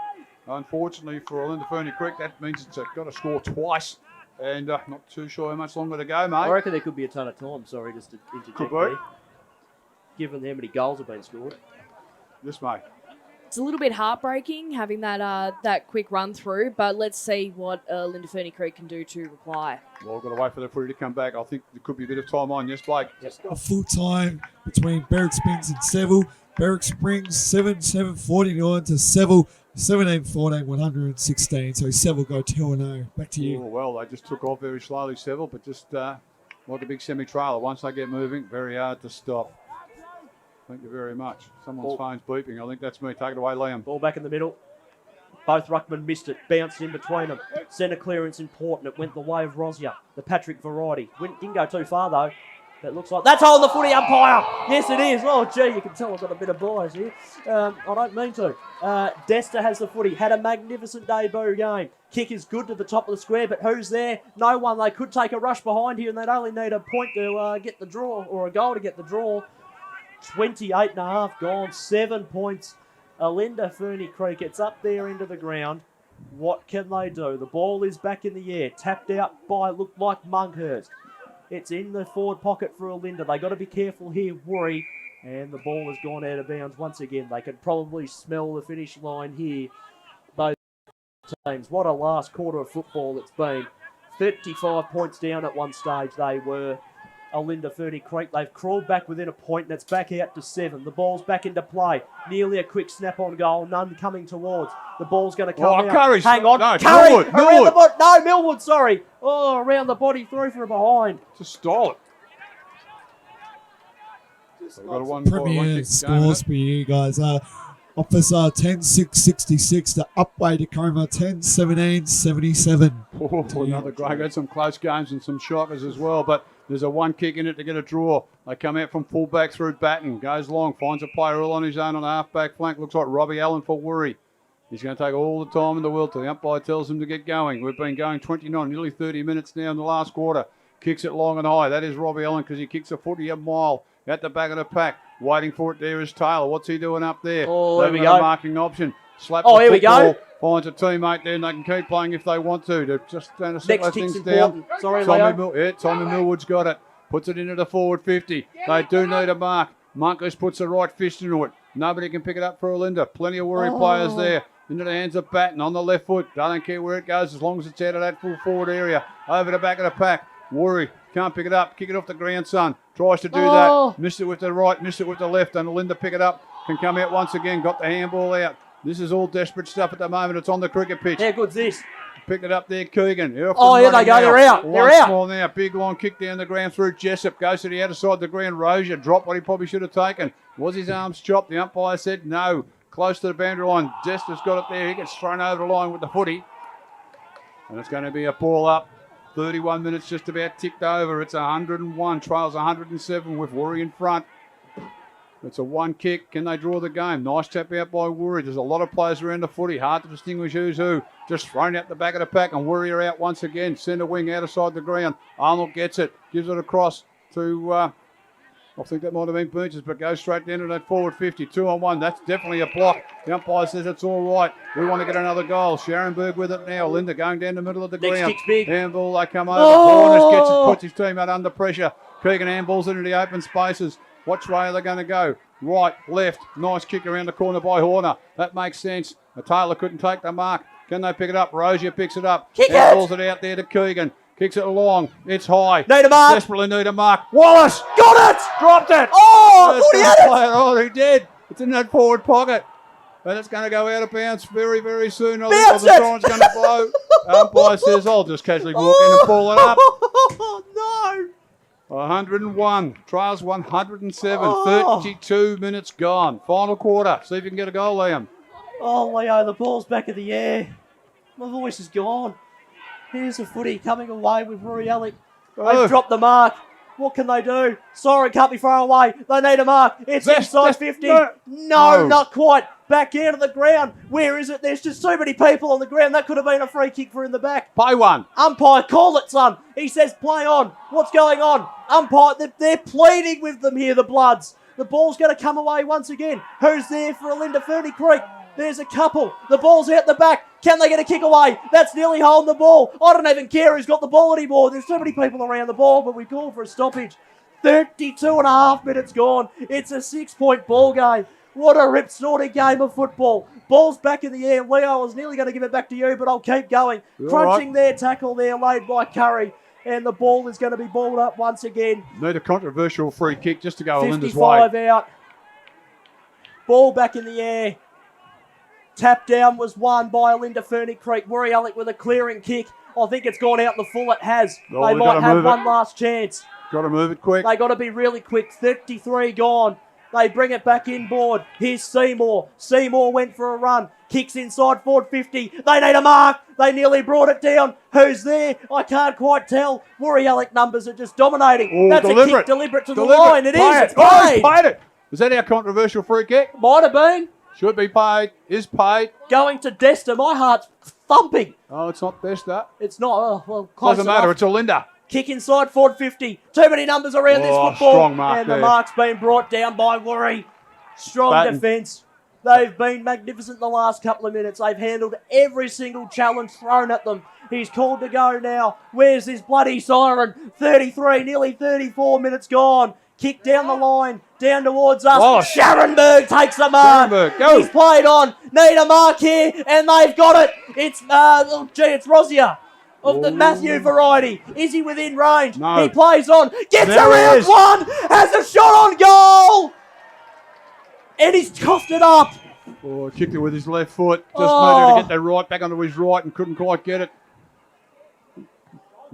Unfortunately for Olinda Ferny Creek, that means it's got to score twice. And not too sure how much longer to go, mate. I reckon there could be a ton of time. Sorry, just to interject Could be. there. Given how many goals have been scored. Yes, mate. It's a little bit heartbreaking having that quick run through, but let's see what Linda Ferny Creek can do to reply. Well, we've got to wait for the footy to come back. I think there could be a bit of time on. Yes, Blake. A full time between Berwick Springs and Seville. Berwick Springs 7-7-49 to Seville 17-14, 116. So Seville go 2-0. Back to you. Oh, well, they just took off very slowly, Seville, but just like a big semi-trailer. Once they get moving, very hard to stop. Thank you very much. Someone's phone's beeping. I think that's me. Take it away, Liam. Ball back in the middle. Both ruckmen missed it. Bounced in between them. Centre clearance important. It went the way of Rozier. The Patrick variety. Didn't go too far though. It looks like that's holding the footy, umpire. Yes, it is. Oh, gee, you can tell I've got a bit of bias here. I don't mean to. Desta has the footy. Had a magnificent debut game. Kick is good to the top of the square, but who's there? No one. They could take a rush behind here, and they'd only need a point to get the draw, or a goal to get the draw. 28 and a half gone, 7 points. Olinda Ferny Creek, it's up there into the ground. What can they do? The ball is back in the air, tapped out by, looked like Monkhurst. It's in the forward pocket for Olinda. They got to be careful here, Woori. And the ball has gone out of bounds once again. They could probably smell the finish line here. Both teams. What a last quarter of football it's been. 35 points down at one stage they were. Olinda Ferny Creek, they've crawled back within a point and it's back out to 7. The ball's back into play. Nearly a quick snap on goal. None coming towards. The ball's going to come out. Curry's, hang on. no, Curry Millwood, around the body. No, Millwood, sorry. Oh, around the body through from behind. Just stole it. So we've got a one Premier kick scores for you guys. Officer 10-6-66 to Upway Tacoma 10-17-77. Oh, another great. Had some close games and some shockers as well, but there's a one kick in it to get a draw. They come out from fullback through Batten, goes long, finds a player all on his own on the half-back flank. Looks like Robbie Allen for Woori. He's going to take all the time in the world till the umpire tells him to get going. We've been going 29, nearly 30 minutes now in the last quarter. Kicks it long and high. That is Robbie Allen because he kicks a footy a mile at the back of the pack. Waiting for it there is Taylor. What's he doing up there? Oh, there we got a go. marking option. Slap Oh, the here we go. football, finds a teammate there and they can keep playing if they want to. They're just going to Next settle kick's things down. important. Sorry, Leo. Tommy Millwood's got it. Puts it into the forward 50. They do need a mark. Monkus puts the right fist into it. Nobody can pick it up for Olinda. Plenty of Woori players there. Into the hands of Batten on the left foot. Don't care where it goes as long as it's out of that full forward area. Over the back of the pack. Woori can't pick it up. Kick it off the ground, son. Tries to do that. Missed it with the right, missed it with the left. And Olinda pick it up. Can come out once again. Got the handball out. This is all desperate stuff at the moment. It's on the cricket pitch. How good's this? Picked it up there, Coogan. Oh, here they go. They're out. They're out. Small now. Big long kick down the ground through Jessup. Goes to the outer side of the ground. Rozier dropped what he probably should have taken. Was his arms chopped? The umpire said no. Close to the boundary line. Dester's got it there. He gets thrown over the line with the footy. And it's going to be a ball up. 31 minutes just about ticked over. It's 101. Trails 107 with Woori in front. It's a one kick. Can they draw the game? Nice tap out by Woori. There's a lot of players around the footy. Hard to distinguish who's who. Just thrown out the back of the pack and Woori are out once again. Centre wing out of side the ground. Arnold gets it. Gives it across to, I think that might have been Burgess, but goes straight down to that forward 50. 2-on-1. That's definitely a block. The umpire says it's all right. We want to get another goal. Scharenberg with it now. Linda going down the middle of the Next ground. kick's big. Handball, they come over. Horners gets it, puts his team out under pressure. Keegan handballs into the open spaces. Which way are they going to go? Right, left. Nice kick around the corner by Horner. That makes sense. Taylor couldn't take the mark. Can they pick it up? Rozier picks it up. Kick handballs it out there to Keegan. Kicks it along. It's high. Need a mark. Desperately need a mark. Wallace! Got it! Dropped it! Oh, I thought he had it! Oh, he did. It's in that forward pocket. And it's going to go out of bounds very, very soon. I Bounce think it! the siren's going to blow. Umpire says, I'll just casually walk in and pull it up. Oh, no! 101. Trails 107. Oh. 32 minutes gone. Final quarter. See if you can get a goal, Liam. Oh, Leo, the ball's back in the air. My voice is gone. Here's the footy coming away with Woori Yallock. Oh. They've dropped the mark. What can they do? Sorry, can't be far away. They need a mark. It's inside 50. No, not quite. Back out of the ground. Where is it? There's just so many people on the ground. That could have been a free kick for in the back. Play one. Umpire, call it, son. He says play on. What's going on? Umpire, they're pleading with them here, the Bloods. The ball's going to come away once again. Who's there for Olinda Ferny Creek? There's a couple. The ball's out the back. Can they get a kick away? That's nearly holding the ball. I don't even care who's got the ball anymore. There's so many people around the ball, but we call for a stoppage. 32 and a half minutes gone. It's a 6-point ball game. What a rip snorting game of football. Ball's back in the air. Leo, I was nearly going to give it back to you, but I'll keep going. You're Crunching right. their tackle there, laid by Curry. And the ball is going to be balled up once again. Need a controversial free kick just to go Olinda's way. 55 out. Ball back in the air. Tap down was won by Olinda Ferny Creek. Woori Yallock with a clearing kick. I think it's gone out the full. It has. Oh, they we might gotta have move it. one last chance. Got to move it quick. They got to be really quick. 33 gone. They bring it back inboard. Here's Seymour. Seymour went for a run. Kicks inside forward 50. They need a mark. They nearly brought it down. Who's there? I can't quite tell. Woori Yallock numbers are just dominating. Oh, That's deliberate. a kick deliberate to the line. It is. Play It's Oh, he's paid. paid it. Is that our controversial free kick? Might have been. Should be paid. Is paid. Going to Dester. My heart's thumping. Oh, it's not best, that. It's not. Oh, well, close Doesn't enough. matter. It's Olinda. Kick inside forward 50. Too many numbers around this Oh, football. strong mark and there. the mark's been brought down by Woori. Strong Batten. defence. They've been magnificent the last couple of minutes. They've handled every single challenge thrown at them. He's called to go now. Where's his bloody siren? 33, nearly 34 minutes gone. Kick down the line, down towards us. Oh, Scharenberg takes the mark. Scharenberg, go. He's played on. Need a mark here, and they've got it. It's it's Rosier of the Matthew variety. Is he within range? No. He plays on. Gets There he around is. one. Has a shot on goal. And he's coughed it up. Oh, kicked it with his left foot. Just Oh. needed to get that right back onto his right and couldn't quite get it.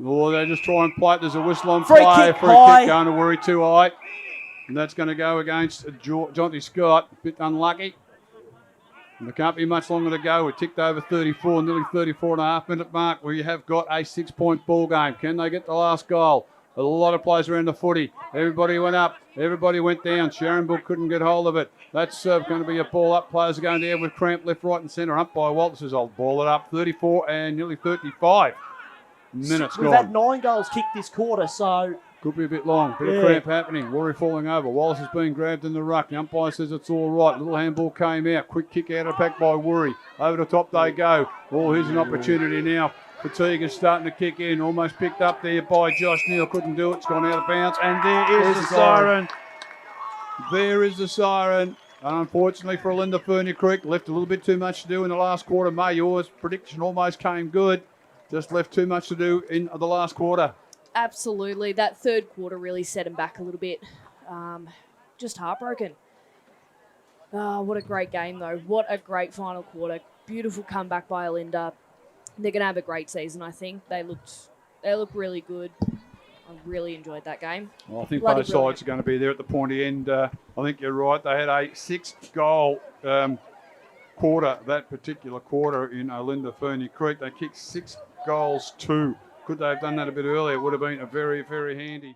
Oh, they just try and play it. There's a whistle on Free play. kick Free high. kick going to Woori too high. And that's going to go against Jonty Scott. A bit unlucky. And there can't be much longer to go. We're ticked over 34, nearly 34 and a half minute mark. We have got a 6-point ball game. Can they get the last goal? A lot of players around the footy. Everybody went up. Everybody went down. Scharenberg couldn't get hold of it. That's going to be a ball up. Players are going down with cramp left, right and centre. Up by Walters says, I'll ball it up. 34 and nearly 35 minutes We've gone. had 9 goals kicked this quarter, so Could be a bit long. Bit of cramp happening. Woori falling over. Wallace is being grabbed in the ruck. The umpire says it's all right. Little handball came out. Quick kick out of the pack by Woori. Over the top they go. Oh, here's an opportunity now. Fatigue is starting to kick in. Almost picked up there by Josh Neal. Couldn't do it. It's gone out of bounds. And there is the siren. There is the siren. And unfortunately for Olinda Ferny Creek, left a little bit too much to do in the last quarter. May, yours prediction almost came good. Just left too much to do in the last quarter. Absolutely. That third quarter really set him back a little bit. Just heartbroken. What a great game, though. What a great final quarter. Beautiful comeback by Olinda. They're going to have a great season, I think. They looked really good. I really enjoyed that game. Well, I think Bloody both brilliant. sides are going to be there at the pointy end. I think you're right. They had a 6-goal quarter, that particular quarter in Olinda Ferny Creek. They kicked 6 goals, 2. Could they have done that a bit earlier? It would have been a very, very handy.